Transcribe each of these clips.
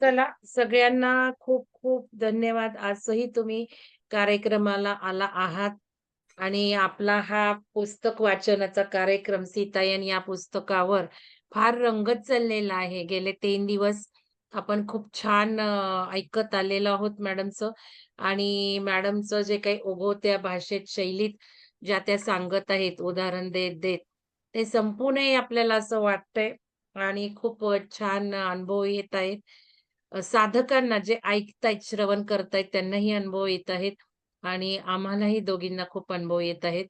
चला सगळ्यांना खूप खूप धन्यवाद. आजही तुम्ही कार्यक्रमाला आला आहात आणि आपला हा पुस्तक वाचनाचा कार्यक्रम सीतायन या पुस्तकावर फार रंगत चाललेला आहे. गेले 3 दिवस आपण खूप छान ऐकत आलेलो आहोत मॅडमचं आणि मॅडमचं जे काही ओघवत्या भाषेत, शैलीत ज्या त्या सांगत आहेत, उदाहरण देत ते संपू नये आपल्याला असं वाटतंय आणि खूप छान अनुभव येत आहेत. साधकांना जे ऐकतायत, श्रवण करतायत त्यांनाही अनुभव येत आहेत आणि आम्हालाही दोघींना खूप अनुभव येत आहेत.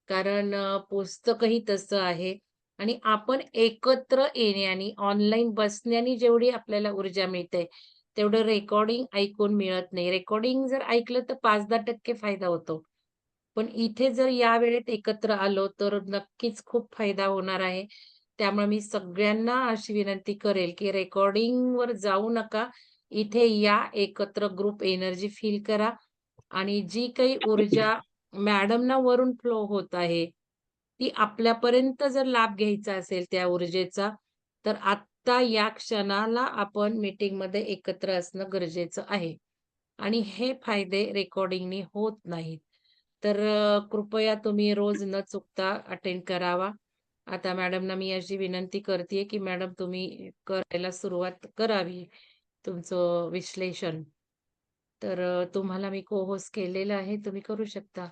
कारण पुस्तकही तसं आहे आणि आपण एकत्र येण्याने, ऑनलाईन बसण्याने जेवढी आपल्याला ऊर्जा मिळते, तेवढं रेकॉर्डिंग ऐकून मिळत नाही. रेकॉर्डिंग जर ऐकलं तर 5-10% फायदा होतो. पण इथे जर या वेळेत एकत्र आलो, तर नक्कीच खूप फायदा होणार आहे. त्यामुळे मी सगळ्यांना अशी विनंती करेल, की रेकॉर्डिंगवर जाऊ नका. इथे या, एकत्र ग्रुप एनर्जी फील करा आणि जी काही ऊर्जा मॅडमना वरून फ्लो होत आहे, ती आपल्यापर्यंत जर लाभ घ्यायचा असेल त्या ऊर्जेचा, तर आत्ता या क्षणाला आपण मीटिंगमध्ये एकत्र असणं गरजेचं आहे. आणि हे फायदे रेकॉर्डिंगनी होत नाहीत. तर कृपया तुम्ही रोज न चुकता अटेंड करावा. आता मॅडमना मी अशी विनंती करतेय, की मॅडम तुम्ही करायला सुरुवात करावी तुमचं विश्लेषण. तर तुम्हाला मी को-होस्ट केलेलं आहे. तुम्ही करू शकता.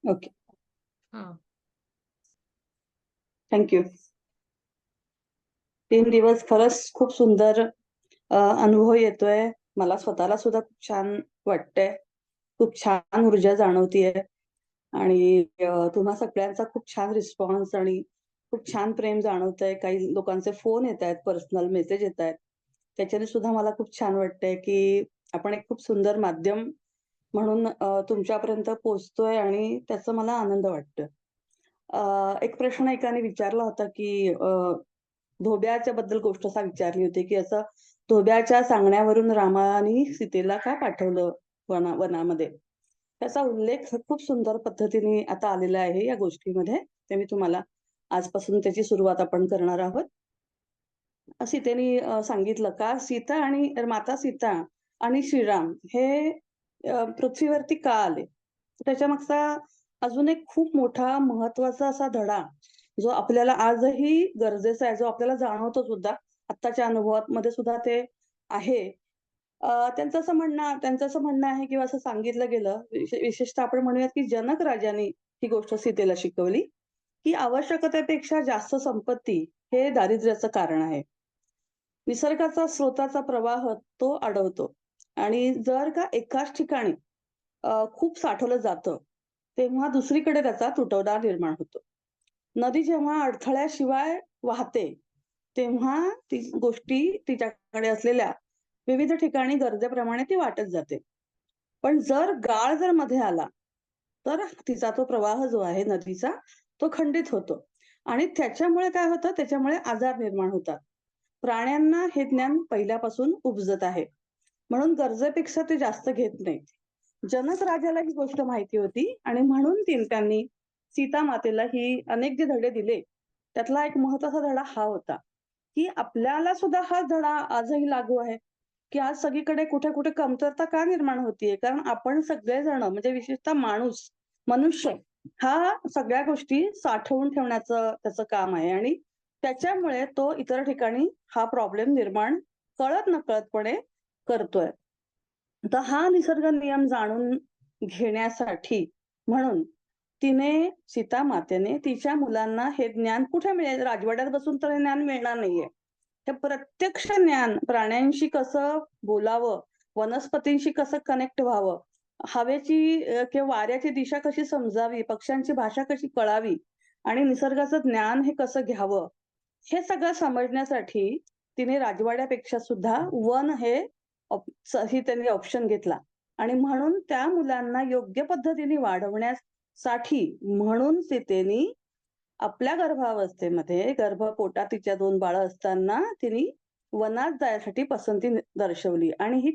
ओके. हां. थँक्यू. 3 दिवस खरंच खूप सुंदर अनुभव येतोय. मला स्वतःला सुद्धा खूप छान वाटतंय. खूप छान ऊर्जा जाणवतीये आणि तुम्हा सगळ्यांचा खूप छान रिस्पॉन्स आणि खूप छान प्रेम जाणवतंय. काही लोकांचे फोन येतायत, पर्सनल मेसेज येतायत. त्याच्याने सुद्धा मला खूप छान वाटतंय, की आपण एक खूप सुंदर माध्यम म्हणून तुमच्यापर्यंत पोहोचतोय आणि त्याचा मला आनंद वाटतोय. एक प्रश्न एकाने विचारला होता, की धोब्याच्या बद्दल गोष्ट असा विचारली होती, की असं धोब्याच्या सांगण्यावरून रामाने सीतेला का पाठवलं वनामध्ये? त्याचा उल्लेख खूप सुंदर पद्धतीने आता आलेला आहे या गोष्टीमध्ये. ते मी तुम्हाला आजपासून त्याची सुरुवात आपण करणार आहोत. सीतेने सांगितलं का सीता आणि माता सीता आणि श्रीराम हे पृथ्वीवरती का आले? त्याच्यामागचा अजून एक खूप मोठा महत्वाचा असा धडा, जो आपल्याला आजही गरजेचा आहे, जो आपल्याला जाणवतो सुद्धा. आत्ताच्या अनुभवामध्ये सुद्धा ते आहे. त्यांचं असं म्हणणं आहे किंवा असं सांगितलं गेलं, विशेषतः आपण म्हणूयात की जनक राजांनी ही गोष्ट सीतेला शिकवली, की आवश्यकतेपेक्षा जास्त संपत्ती हे दारिद्र्याचं कारण आहे. निसर्गाचा स्रोताचा प्रवाह तो अडवतो आणि जर का एकाच ठिकाणी खूप साठवलं जातं, तेव्हा दुसरीकडे त्याचा तुटवडा निर्माण होतो. नदी जेव्हा अडथळ्याशिवाय वाहते, तेव्हा ती गोष्टी तिच्याकडे असलेल्या विविध ठिकाणी गरजेप्रमाणे ती वाटत जाते. पण जर गाळ जर मध्ये आला, तर तिचा तो प्रवाह जो आहे नदीचा, तो खंडित होतो आणि त्याच्यामुळे काय होतं, त्याच्यामुळे आजार निर्माण होतात. प्राण्यांना हे ज्ञान पहिल्यापासून उपजत आहे. म्हणून गरजेपेक्षा ते जास्त घेत नाहीत. जनक राजाला ही गोष्ट माहिती होती आणि म्हणून त्यांनी सीता मातेला ही अनेक जे धडे दिले, त्यातला एक महत्वाचा धडा हा होता, की आपल्याला सुद्धा हा धडा आजही लागू आहे, की आज सगळीकडे कुठे-कुठे कमतरता का निर्माण होतीये? कारण आपण सगळेजण म्हणजे विशेषतः मनुष्य हा सगळ्या गोष्टी साठवून ठेवण्याचं त्याचं काम आहे आणि त्याच्यामुळे तो इतर ठिकाणी हा प्रॉब्लेम निर्माण कळत-नकळतपणे करतोय. तर हा निसर्ग नियम जाणून घेण्यासाठी म्हणून सीता मातेने तिच्या मुलांना हे ज्ञान कुठे मिळेल? राजवाड्यात बसून तर हे ज्ञान मिळणार नाहीये. हे प्रत्यक्ष ज्ञान प्राण्यांशी कसं बोलावं, वनस्पतींशी कसं कनेक्ट व्हावं, हवेची किंवा वाऱ्याची दिशा कशी समजावी, पक्ष्यांची भाषा कशी कळावी आणि निसर्गाचं ज्ञान हे कसं घ्यावं, हे सगळं समजण्यासाठी तिने राजवाड्यापेक्षा सुद्धा वन हे ही त्यांनी ऑप्शन घेतला आणि म्हणून त्या मुलांना योग्य पद्धतीने वाढवण्यासाठी म्हणून सीतेनी आपल्या गर्भावस्थेमध्ये गर्भपोटात तिच्या 2 बाळं असताना तिने वनात जाण्यासाठी पसंती दर्शवली आणि ही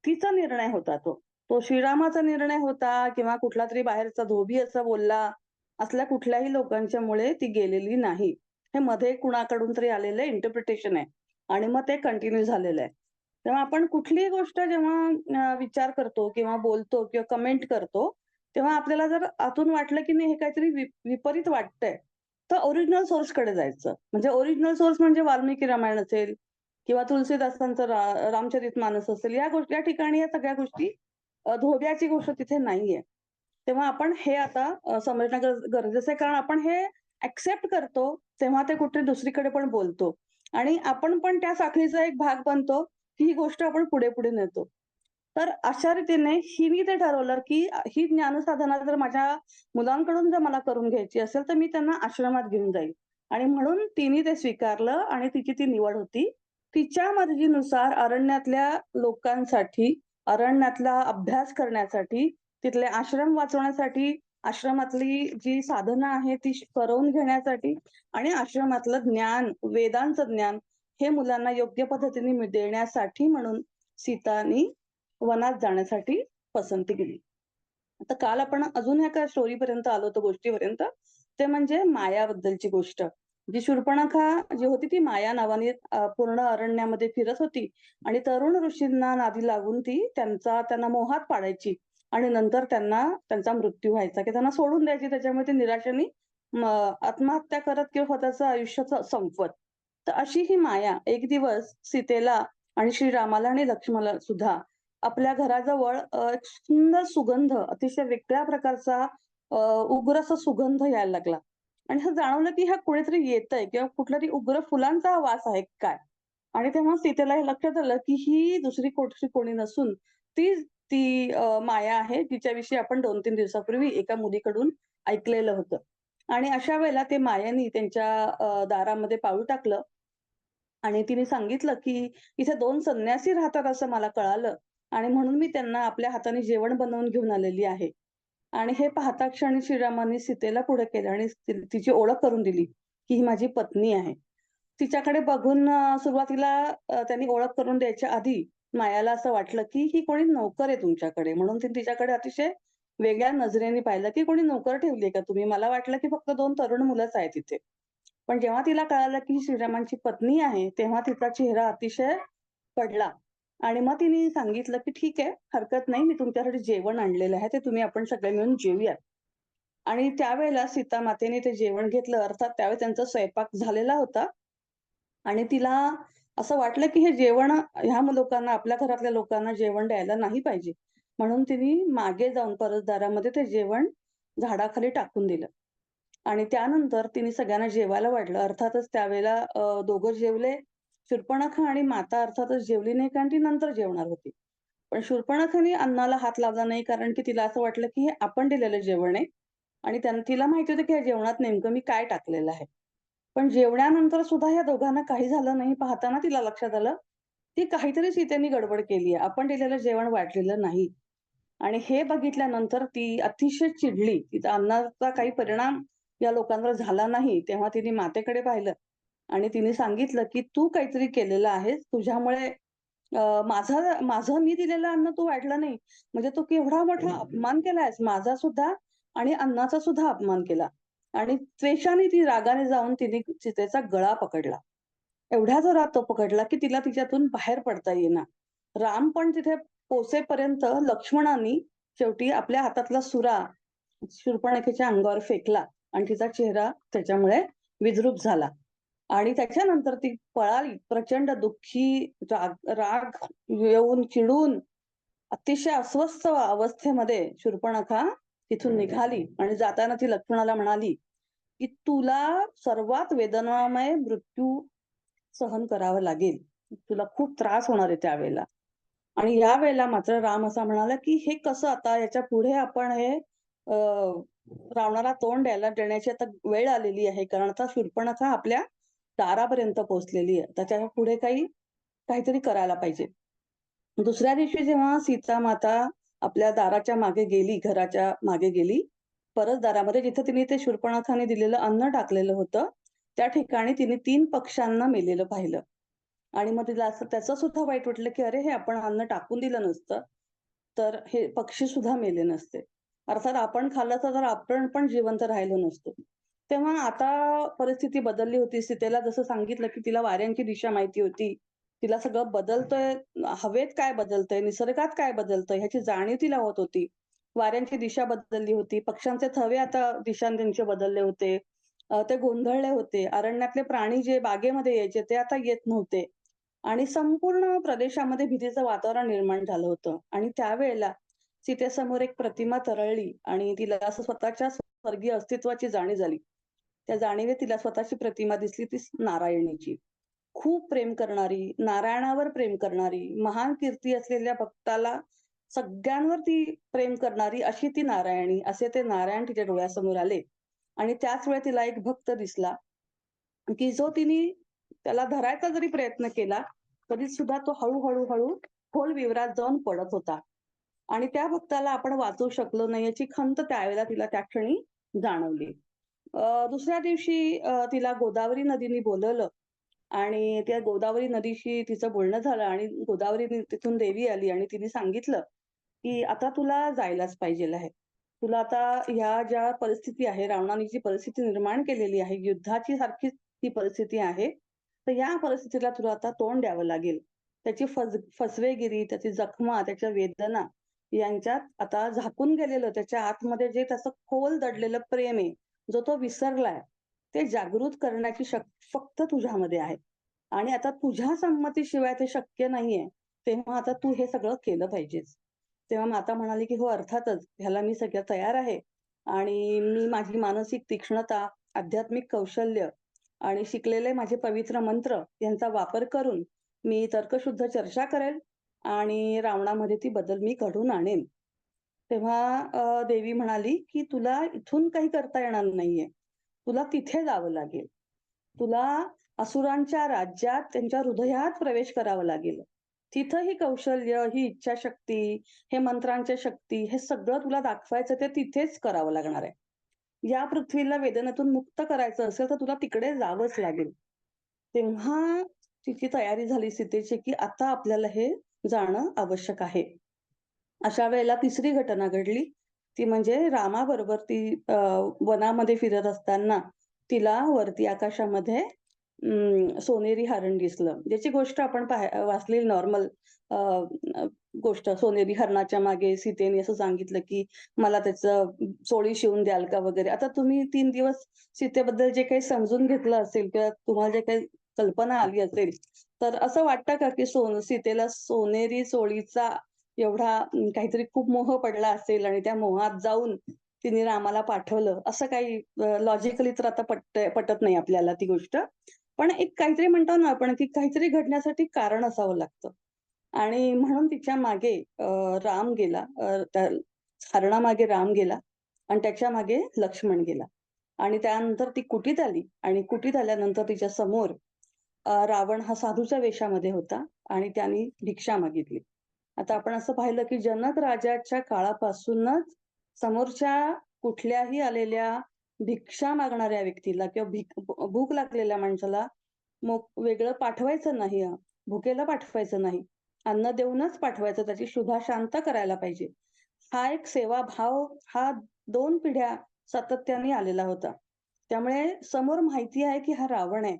तिचा निर्णय होता तो. तो श्रीरामाचा निर्णय होता किंवा कुठलातरी बाहेरचा धोबी असं बोलला, असल्या कुठल्याही लोकांच्यामुळे ती गेलेली नाही. हे मध्ये कुणाकडून तरी आलेलं इंटरप्रिटेशन आहे आणि मग ते कंटिन्यू झालेलं आहे. तेव्हा आपण कुठलीही गोष्ट जेव्हा विचार करतो किंवा बोलतो किंवा कमेंट करतो, तेव्हा आपल्याला जर आतून वाटलं की नाही हे काहीतरी विपरीत वाटतंय, तर ओरिजिनल सोर्सकडे जायचं. म्हणजे ओरिजिनल सोर्स म्हणजे वाल्मिकी रामायण असेल किंवा तुलसीदासांचं रामचरितमानस असेल, या ठिकाणी या सगळ्या गोष्टी धोबियाची गोष्ट तिथे नाहीये. तेव्हा आपण हे आता समजणं गरजेचं आहे. कारण आपण हे एक्सेप्ट करतो, तेव्हा ते कुठे दुसरीकडे पण बोलतो आणि आपण पण त्या साखळीचा एक भाग बनतो, की ही गोष्ट आपण पुढे-पुढे नेतो. तर अशा रीतीने हिने ते ठरवलं, की ही ज्ञानसाधना जर माझ्या मुलांकडून जर मला करून घ्यायची असेल, तर मी त्यांना आश्रमात घेऊन जाईल आणि म्हणून तिने ते स्वीकारलं आणि तिची ती निवड होती. तिच्या मर्जीनुसार अरण्यातल्या लोकांसाठी, अरण्यातला अभ्यास करण्यासाठी, तिथले आश्रम वाचवण्यासाठी, आश्रमातली जी साधना आहे ती करवून घेण्यासाठी आणि आश्रमातलं ज्ञान, वेदांचं ज्ञान हे मुलांना योग्य पद्धतीने देण्यासाठी म्हणून सीतानी वनात जाण्यासाठी पसंती केली. आता काल आपण अजून एका स्टोरीपर्यंत आलो होतो, गोष्टीपर्यंत. ते म्हणजे मायाबद्दलची गोष्ट. जी शूर्पणखा जी होती ती माया नावाने पूर्ण अरण्यामध्ये फिरत होती आणि तरुण ऋषींना नादी लागून ती त्यांना मोहात पाडायची आणि नंतर त्यांना त्यांचा मृत्यू व्हायचा की त्यांना सोडून द्यायची. त्याच्यामुळे ती निराशेने आत्महत्या करत किंवा स्वतःचं आयुष्य संपवत. तर अशी ही माया एक दिवस सीतेला आणि श्रीरामाला आणि लक्ष्मणाला सुद्धा आपल्या घराजवळ एक सुंदर सुगंध, अतिशय वेगळ्या प्रकारचा उग्र असा सुगंध यायला लागला आणि असं जाणवलं, की हा कोणीतरी येतंय किंवा कुठल्यातरी उग्र फुलांचा हा वास आहे काय? आणि तेव्हा सीतेला हे लक्षात आलं, की ही दुसरी कुठची कोणी नसून ती ती माया आहे, जिच्याविषयी आपण 2-3 दिवसापूर्वी एका मुलीकडून ऐकलेलं होतं. आणि अशा वेळेला ते मायानी त्यांच्या दारामध्ये पाऊल टाकलं आणि तिने सांगितलं, की "इथे 2 संन्यासी राहतात असं मला कळालं आणि म्हणून मी त्यांना आपल्या हाताने जेवण बनवून घेऊन आलेली आहे." आणि हे पाहता क्षणी श्रीरामांनी सीतेला पुढे केलं आणि तिची ओळख करून दिली, की ही माझी पत्नी आहे. तिच्याकडे बघून सुरुवातीला त्यांनी ओळख करून द्यायच्या आधी मायाला असं वाटलं, की ही कोणी नोकर आहे तुमच्याकडे. म्हणून तिने तिच्याकडे अतिशय वेगळ्या नजरेने पाहिलं, की कोणी नोकर ठेवली का तुम्ही? मला वाटलं, की फक्त 2 तरुण मुलंच आहेत इथे. पण जेव्हा तिला कळालं, की ही श्रीरामांची पत्नी आहे, तेव्हा तिचा चेहरा अतिशय पडला आणि मग तिने सांगितलं, की "ठीक आहे, हरकत नाही. मी तुमच्यासाठी जेवण आणलेलं आहे. ते आपण सगळे मिळून जेवूयात." आणि त्यावेळेला सीतामातेने ते जेवण घेतलं. अर्थात त्यावेळी त्यांचा स्वयंपाक झालेला होता आणि तिला असं वाटलं, की हे जेवण ह्या लोकांना, आपल्या घरातल्या लोकांना जेवण द्यायला नाही पाहिजे. म्हणून तिने मागे जाऊन परसदारामध्ये ते जेवण झाडाखाली टाकून दिलं. आणि त्यानंतर तिने सगळ्यांना जेवायला वाढलं. अर्थातच त्यावेळेला दोघं जेवले. शूर्पणखा आणि माता अर्थातच जेवली नाही, कारण ती नंतर जेवणार होती. पण शूर्पणखाने अन्नाला हात लावला नाही, कारण की तिला असं वाटलं, की हे आपण दिलेलं जेवण आहे आणि तिला माहिती होतं, की या जेवणात नेमकं मी काय टाकलेलं आहे. पण जेवणानंतर सुद्धा या दोघांना काही झालं नाही. पाहताना तिला लक्षात आलं, की काहीतरी सीतेने गडबड केली आहे. आपण दिलेलं जेवण वाढलेलं नाही. आणि हे बघितल्यानंतर ती अतिशय चिडली. तिचा अन्नाचा काही परिणाम या लोकांवर झाला नाही. तेव्हा तिने मातेकडे पाहिलं आणि तिने सांगितलं, की "तू काहीतरी केलेलं आहेस. तुझ्यामुळे माझं मी दिलेलं अन्न तू वाढलं नाही. म्हणजे तू केवढा मोठा अपमान केलायस माझा सुद्धा आणि अन्नाचा सुद्धा अपमान केला." आणि त्वेषाने ती रागाने जाऊन तिने सीतेचा गळा पकडला. एवढ्या जोरात तो पकडला, की तिला तिच्यातून बाहेर पडता येईना. राम पण तिथे पोहोचेपर्यंत लक्ष्मणाने शेवटी आपल्या हातातला सुरा शूर्पणखेच्या अंगावर फेकला आणि तिचा चेहरा त्याच्यामुळे विद्रूप झाला. आणि त्याच्यानंतर ती पळाली. प्रचंड दुःखी, राग येऊन चिडून, अतिशय अस्वस्थ अवस्थेमध्ये शूर्पणखा तिथून निघाली आणि जाताना ती लक्ष्मणाला म्हणाली, की "तुला सर्वात वेदनामय मृत्यू सहन करावं लागेल. तुला खूप त्रास होणार आहे त्यावेळेला." आणि यावेळेला मात्र राम असा म्हणाला, की "हे कसं आता याच्यापुढे आपण हे रावणाला तोंड देण्याची आता वेळ आलेली आहे. कारण आता शूर्पणखा आपल्या दारापर्यंत पोहोचलेली आहे. त्याच्यापुढे काहीतरी करायला पाहिजे." दुसऱ्या दिवशी जेव्हा सीता माता आपल्या दाराच्या मागे गेली, घराच्या मागे गेली, परत दारामध्ये जिथं तिने ते शूर्पणखाने दिलेलं अन्न टाकलेलं होतं, त्या ठिकाणी तिने 3 पक्ष्यांना मेलेलं पाहिलं. आणि मग तिला असं त्याचं सुद्धा वाईट वाटलं, की अरे हे आपण अन्न टाकून दिलं नसतं, तर हे पक्षी सुद्धा मेले नसते. अर्थात आपण खाल्लं तर आपण पण जिवंत राहिलो नसतो. तेव्हा आता परिस्थिती बदलली होती. सीतेला जसं सांगितलं, की तिला वाऱ्यांची दिशा माहिती होती. तिला सगळं बदलतंय, हवेत काय बदलतंय, निसर्गात काय बदलतंय ह्याची जाणीव तिला होत होती. वाऱ्यांची दिशा बदलली होती. पक्ष्यांचे थवे आता दिशा त्यांचे बदलले होते. ते गोंधळले होते. अरण्यातले प्राणी जे बागेमध्ये यायचे ते आता येत नव्हते. आणि संपूर्ण प्रदेशामध्ये भीतीचं वातावरण निर्माण झालं होतं. आणि त्यावेळेला सीतेसमोर एक प्रतिमा तरळली आणि तिला असं स्वतःच्या स्वर्गीय अस्तित्वाची जाणीव झाली. त्या जाणीवेत तिला स्वतःची प्रतिमा दिसली ती नारायणीची. खूप प्रेम करणारी, नारायणावर प्रेम करणारी, महान कीर्ती असलेल्या भक्ताला सगळ्यांवर ती प्रेम करणारी अशी ती नारायणी, असे ते नारायण तिच्या डोळ्यासमोर आले. आणि त्याच वेळी तिला एक भक्त दिसला, की जो तिने त्याला धरायचा जरी प्रयत्न केला, तरी सुद्धा तो हळू खोल विवरात जाऊन पडत होता. आणि त्या भक्ताला आपण वाचवू शकलो नाही याची खंत त्यावेळेला तिला त्या क्षणी जाणवली. दुसऱ्या दिवशी तिला गोदावरी नदीने बोलावलं आणि त्या गोदावरी नदीशी तिचं बोलणं झालं आणि गोदावरी तिथून देवी आली आणि तिने सांगितलं, की "आता तुला जायलाच पाहिजेल आहे. तुला आता ह्या ज्या परिस्थिती आहे, रावणाने जी परिस्थिती निर्माण केलेली आहे, युद्धाची सारखीच ती परिस्थिती आहे. तर या परिस्थितीला तुला आता तोंड द्यावं लागेल. त्याची फसवेगिरी, त्याची जखमा, त्याच्या वेदना यांच्यात आता झाकून गेलेलं त्याच्या आतमध्ये जे त्याचं खोल दडलेलं प्रेम आहे, जो तो विसरलाय, ते जागृत करण्याची फक्त तुझ्यामध्ये आहे. आणि आता तुझ्या संमतीशिवाय ते शक्य नाहीये. तेव्हा आता तू हे सगळं केलं पाहिजेस." तेव्हा माता म्हणाली, की "हो अर्थातच, ह्याला मी सगळं तयार आहे आणि मी माझी मानसिक तीक्ष्णता, आध्यात्मिक कौशल्य आणि शिकलेले माझे पवित्र मंत्र यांचा वापर करून मी तर्कशुद्ध चर्चा करेल आणि रावणामध्ये ती बदल मी घडवून आणेन." तेव्हा देवी म्हणाली, की "तुला इथून काही करता येणार नाहीये. तुला तिथे जावं लागेल. तुला असुरांच्या राज्यात, त्यांच्या हृदयात प्रवेश करावा लागेल. तिथं ही कौशल्य, ही इच्छाशक्ती, हे मंत्रांच्या शक्ती, हे सगळं तुला दाखवायचं ते तिथेच करावं लागणार आहे. या पृथ्वीला वेदनेतून मुक्त करायचं असेल, तर तुला तिकडे जावंच लागेल." तेव्हा तिची तयारी झाली सीतेची, की आता आपल्याला हे जाणं आवश्यक आहे. अशा वेळेला तिसरी घटना घडली. ती म्हणजे रामाबरोबर ती वनामध्ये फिरत असताना तिला वरती आकाशामध्ये सोनेरी हरण दिसलं. ज्याची गोष्ट आपण वाचलेली नॉर्मल अ, अ, गोष्ट. सोनेरी हरणाच्या मागे सीतेने असं सांगितलं, की "मला त्याचं चोळी शिवून द्याल का?" वगैरे. आता तुम्ही 3 दिवस सीतेबद्दल जे काही समजून घेतलं असेल किंवा तुम्हाला जे काही कल्पना आली असेल, तर असं वाटतं का, की सीतेला सोनेरी चोळीचा एवढा काहीतरी खूप मोह पडला असेल आणि त्या मोहात जाऊन तिने रामाला पाठवलं, असं काही लॉजिकली तर आता पटत नाही आपल्याला ती गोष्ट. पण एक काहीतरी म्हणतो ना आपण, की काहीतरी घडण्यासाठी कारण असावं लागतं. आणि म्हणून तिच्या मागे राम गेला. त्या हरणामागे राम गेला आणि त्याच्या मागे लक्ष्मण गेला. आणि त्यानंतर ती कुटीत आली आणि कुटीत आल्यानंतर तिच्या समोर रावण हा साधूच्या वेशामध्ये होता आणि त्याने भिक्षा मागितली. आता आपण असं पाहिलं, की जनक राजाच्या काळापासूनच समोरच्या कुठल्याही आलेल्या भिक्षा मागणाऱ्या व्यक्तीला किंवा भूक लागलेल्या माणसाला वेगळं पाठवायचं नाही हां. भुकेला पाठवायचं नाही. अन्न देऊनच पाठवायचं, त्याची क्षुधा शांत करायला पाहिजे. हा एक सेवाभाव हा 2 पिढ्या सातत्याने आलेला होता. त्यामुळे समोर माहिती आहे, की हा रावण आहे.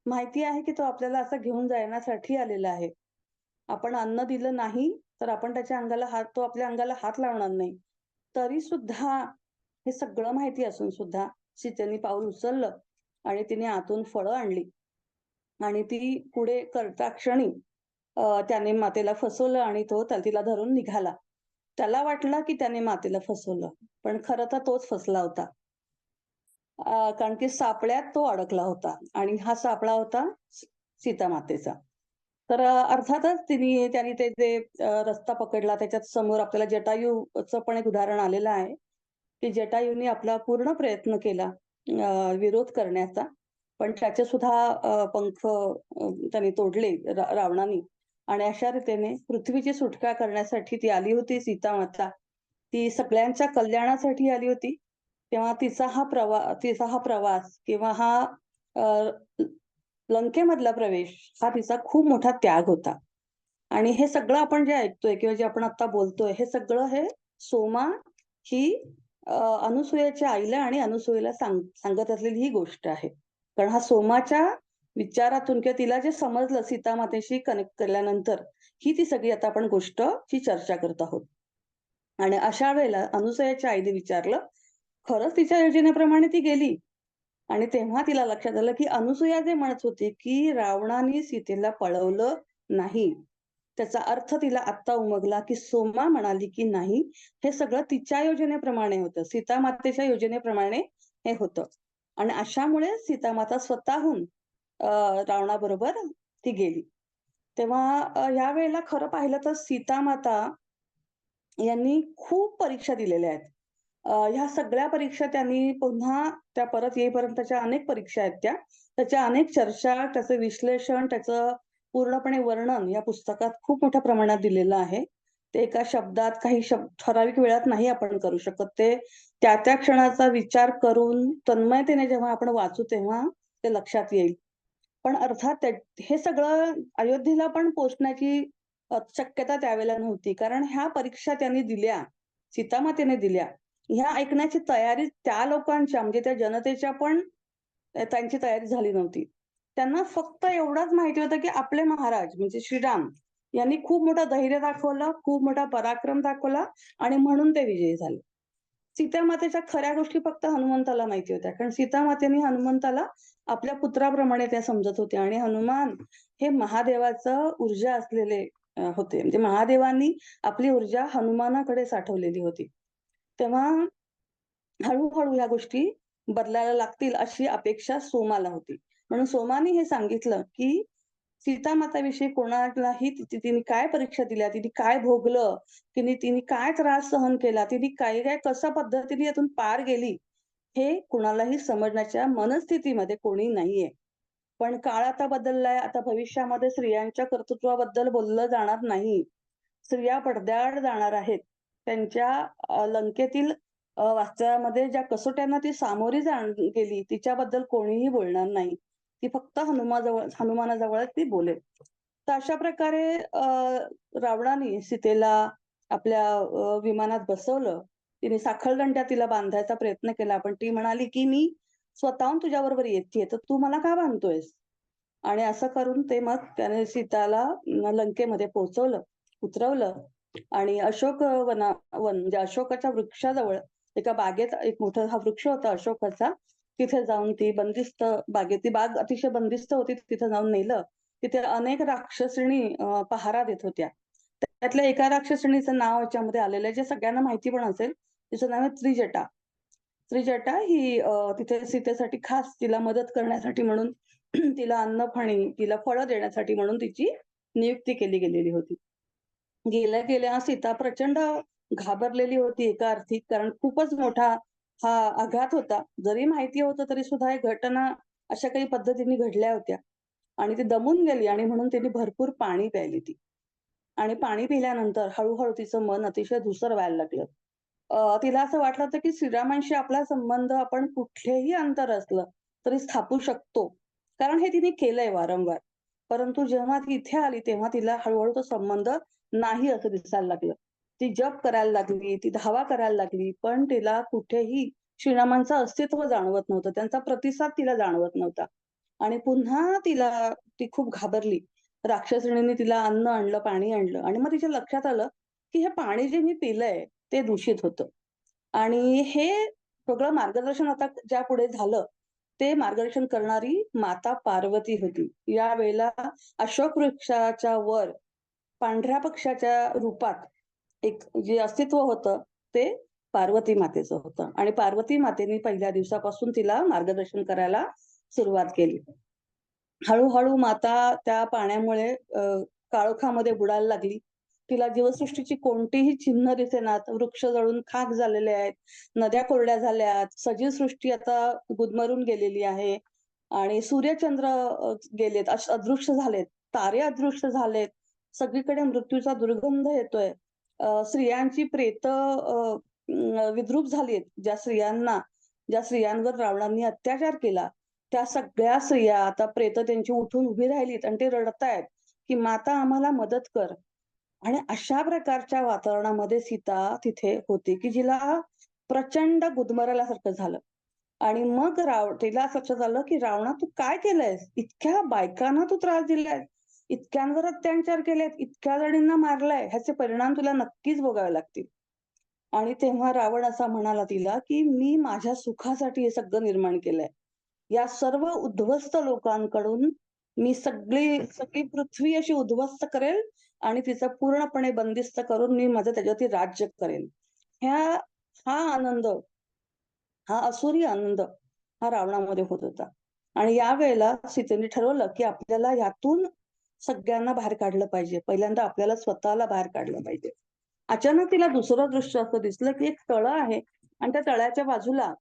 माहिती आहे, की तो आपल्याला असा घेऊन जाण्यासाठी आलेला आहे. आपण अन्न दिलं नाही, तर आपण त्याच्या अंगाला तो आपल्या अंगाला हात लावणार नाही. तरी सुद्धा हे सगळं माहिती असून सुद्धा सीतेने पाऊल उचललं आणि तिने आतून फळं आणली आणि ती पुढे करता क्षणी त्याने मातेला फसवलं आणि तो तिला धरून निघाला. त्याला वाटलं, की त्याने मातेला फसवलं, पण खरं तर तोच फसला होता. कारण की सापळ्यात तो अडकला होता आणि हा सापळा होता सीतामातेचा. तर अर्थातच त्याने ते जे रस्ता पकडला त्याच्यात समोर आपल्याला जटायूचं पण एक उदाहरण आलेलं आहे, की जटायूने आपला पूर्ण प्रयत्न केला विरोध करण्याचा. पण त्याचे सुद्धा पंख त्याने तोडले रावणाने आणि अशा रीतीने पृथ्वीची सुटका करण्यासाठी ती आली होती सीतामाता. ती सगळ्यांच्या कल्याणासाठी आली होती. तेव्हा तिचा हा प्रवास किंवा हा अ, लंकेमधला प्रवेश हा तिचा खूप मोठा त्याग होता. आणि हे सगळं आपण जे ऐकतोय किंवा जे आपण आता बोलतोय, हे सगळं हे सोमा ही अनुसूयाच्या आईला आणि अनुसूयेला सांगत असलेली ही गोष्ट आहे. कारण हा सोमाच्या विचारातून किंवा तिला जे समजलं सीतामातेशी कनेक्ट केल्यानंतर, ही ती सगळी आता आपण गोष्टची चर्चा करत आहोत. आणि अशा वेळेला अनुसूयाच्या आईने विचारलं, खरंच तिच्या योजनेप्रमाणे ती गेली? आणि तेव्हा तिला लक्षात आलं, की अनुसूया जे म्हणत होती, की रावणाने सीतेला पळवलं नाही. त्याचा अर्थ तिला आत्ता उमगला, की सोमा म्हणाली, की नाही, हे सगळं तिच्या योजनेप्रमाणे होतं. सीतामातेच्या योजनेप्रमाणे हे होतं. आणि अशामुळे सीतामाता स्वतःहून अ, रावणाबरोबर ती गेली. तेव्हा यावेळेला खरं पाहिलं तर सीतामाता यांनी खूप परीक्षा दिलेल्या आहेत. ह्या सगळ्या परीक्षा त्यांनी पुन्हा त्या परत येईपर्यंतच्या अनेक परीक्षा आहेत त्या. त्याच्या अनेक चर्चा, त्याचं विश्लेषण, त्याचं पूर्णपणे वर्णन या पुस्तकात खूप मोठ्या प्रमाणात दिलेलं आहे. ते एका शब्दात, काही ठराविक वेळात नाही आपण करू शकत. ते त्या-त्या क्षणाचा विचार करून तन्मयतेने जेव्हा आपण वाचू तेव्हा ते लक्षात येईल. पण अर्थात हे सगळं अयोध्येला पण पोहोचण्याची शक्यता त्यावेळेला नव्हती. कारण ह्या परीक्षा त्यांनी दिल्या, सीतामातेने दिल्या. ह्या ऐकण्याची तयारी त्या लोकांच्या म्हणजे त्या जनतेच्या पण त्यांची तयारी झाली नव्हती. त्यांना फक्त एवढंच माहिती होतं, की आपले महाराज म्हणजे श्रीराम यांनी खूप मोठं धैर्य दाखवलं, खूप मोठा पराक्रम दाखवला आणि म्हणून ते विजयी झाले. सीतामातेच्या खऱ्या गोष्टी फक्त हनुमंताला माहिती होत्या. कारण सीतामातेने हनुमंताला आपल्या पुत्राप्रमाणे त्या समजत होत्या आणि हनुमान हे महादेवाचं ऊर्जा असलेले होते. म्हणजे महादेवांनी आपली ऊर्जा हनुमानाकडे साठवलेली होती. तेव्हा हळू-हळू ह्या गोष्टी बदलायला लागतील अशी अपेक्षा सोमाला होती. म्हणून सोमाने हे सांगितलं, की सीतामाताविषयी कोणालाही तिने काय परीक्षा दिल्या, तिने काय भोगलं, तिने काय त्रास सहन केला, तिने काय-काय कशा पद्धतीने यातून पार गेली, हे कुणालाही समजण्याच्या मनस्थितीमध्ये कोणी नाहीये. पण काळ आता बदललाय. आता भविष्यामध्ये स्त्रियांच्या कर्तृत्वाबद्दल बोललं जाणार नाही. स्त्रिया पडद्याआड जाणार आहेत. त्यांच्या लंकेतील वास्तव्यामध्ये ज्या कसोट्यांना ती सामोरी गेली, तिच्याबद्दल कोणीही बोलणार नाही. ती फक्त हनुमानाजवळच ती बोलेल. तर अशा प्रकारे रावणाने सीतेला आपल्या विमानात बसवलं. तिने साखळदंड्यात तिला बांधायचा प्रयत्न केला, पण ती म्हणाली, की "मी स्वतःहून तुझ्याबरोबर येतीये, तर तू मला का बांधतोयस?" आणि असं करून ते मग त्याने सीताला लंकेमध्ये पोहोचवलं, उतरवलं आणि अशोक म्हणजे अशोकाच्या वृक्षाजवळ एका बागेत एक मोठा हा वृक्ष होता अशोकाचा. तिथे जाऊन ती बंदिस्त बागेत ती बाग अतिशय बंदिस्त होती. तिथे जाऊन नेलं. तिथे अनेक राक्षसिणी पहारा देत होत्या. त्यातल्या एका राक्षसिणीचं नाव याच्यामध्ये आलेलं आहे, जे सगळ्यांना माहिती पण असेल. तिचं नाव आहे त्रिजटा. त्रिजटा ही तिथे सीतेसाठी खास तिला मदत करण्यासाठी म्हणून तिला अन्न-पाणी, तिला फळं देण्यासाठी म्हणून तिची नियुक्ती केली गेलेली होती. गेल्या-गेल्या सीता प्रचंड घाबरलेली होती एका अर्थी, कारण खूपच मोठा हा आघात होता. जरी माहिती होतं तरी सुद्धा या घटना अशा काही पद्धतीने घडल्या होत्या आणि ती दमून गेली आणि म्हणून तिने भरपूर पाणी प्यायली ती. आणि पाणी पिल्यानंतर हळू तिचं मन अतिशय धुसर व्हायला लागलं. तिला असं वाटलं होतं, की श्रीरामांशी आपला संबंध आपण कुठलेही अंतर असलं तरी स्थापू शकतो. कारण हे तिने केलंय वारंवार. परंतु जेव्हा ती इथे आली तेव्हा तिला हळू तो संबंध नाही असं दिसायला लागलं. ती जप करायला लागली, ती धावा करायला लागली, पण तिला कुठेही श्रीरामांचं अस्तित्व जाणवत नव्हतं. त्यांचा प्रतिसाद तिला जाणवत नव्हता. आणि पुन्हा ती खूप घाबरली. राक्षसणीने तिला अन्न आणलं, पाणी आणलं आणि मग तिच्या लक्षात आलं, की हे पाणी जे मी पिलंय ते दूषित होतं. आणि हे सगळं मार्गदर्शन आता ज्यापुढे झालं, ते मार्गदर्शन करणारी माता पार्वती होती. यावेळेला अशोक वृक्षाच्या वर पांढऱ्या पक्ष्याच्या रूपात एक जे अस्तित्व होतं, ते पार्वती मातेचं होतं आणि पार्वती मातेने पहिल्या दिवसापासून तिला मार्गदर्शन करायला सुरुवात केली. हळू माता त्या पाण्यामुळे काळोखामध्ये बुडायला लागली. तिला जीवसृष्टीची कोणतीही चिन्ह दिसेनात. वृक्ष जळून खाक झालेले आहेत. नद्या कोरड्या झाल्यात. सजीव सृष्टी आता गुदमरून गेलेली आहे आणि सूर्यचंद्र गेलेत, अदृश्य झालेत. तारे अदृश्य झालेत. सगळीकडे मृत्यूचा दुर्गंध येतोय. स्त्रियांची विद्रूप झालीत. ज्या स्त्रियांवर रावणांनी अत्याचार केला, त्या सगळ्या स्त्रिया आता प्रेतं त्यांची उठून उभी राहिलीत आणि ते रडतायत, की "माता आम्हाला मदत कर." आणि अशा प्रकारच्या वातावरणामध्ये सीता तिथे होती, की जिला प्रचंड गुदमरल्यासारखं झालं. आणि मग तिला असं लक्षात आलं, की "रावणा तू काय केलंयस? इतक्या बायकांना तू त्रास दिलायस, इतक्यांवर अत्याचार केलेत, इतक्या जणींना मारलंय, ह्याचे परिणाम तुला नक्कीच भोगावे लागतील." आणि तेव्हा रावण असा म्हणाला तिला, की "मी माझ्या सुखासाठी हे सगळं निर्माण केलंय. या सर्व उद्ध्वस्त लोकांकडून मी सगळी सगळी पृथ्वी अशी उद्ध्वस्त करेल आणि तिचं पूर्णपणे बंदिस्त करून मी माझं त्याच्यावरती राज्य करेन." ह्या हा आनंद, हा असुरी आनंद हा रावणामध्ये होत होता. आणि यावेळेला सीतेने ठरवलं, की आपल्याला यातून सगळ्यांना बाहेर काढलं पाहिजे. पहिल्यांदा आपल्याला स्वतःला बाहेर काढलं पाहिजे. अचानक तिला दुसरं दृश्य असं दिसलं, की एक तळं आहे आणि त्या तळ्याच्या बाजूला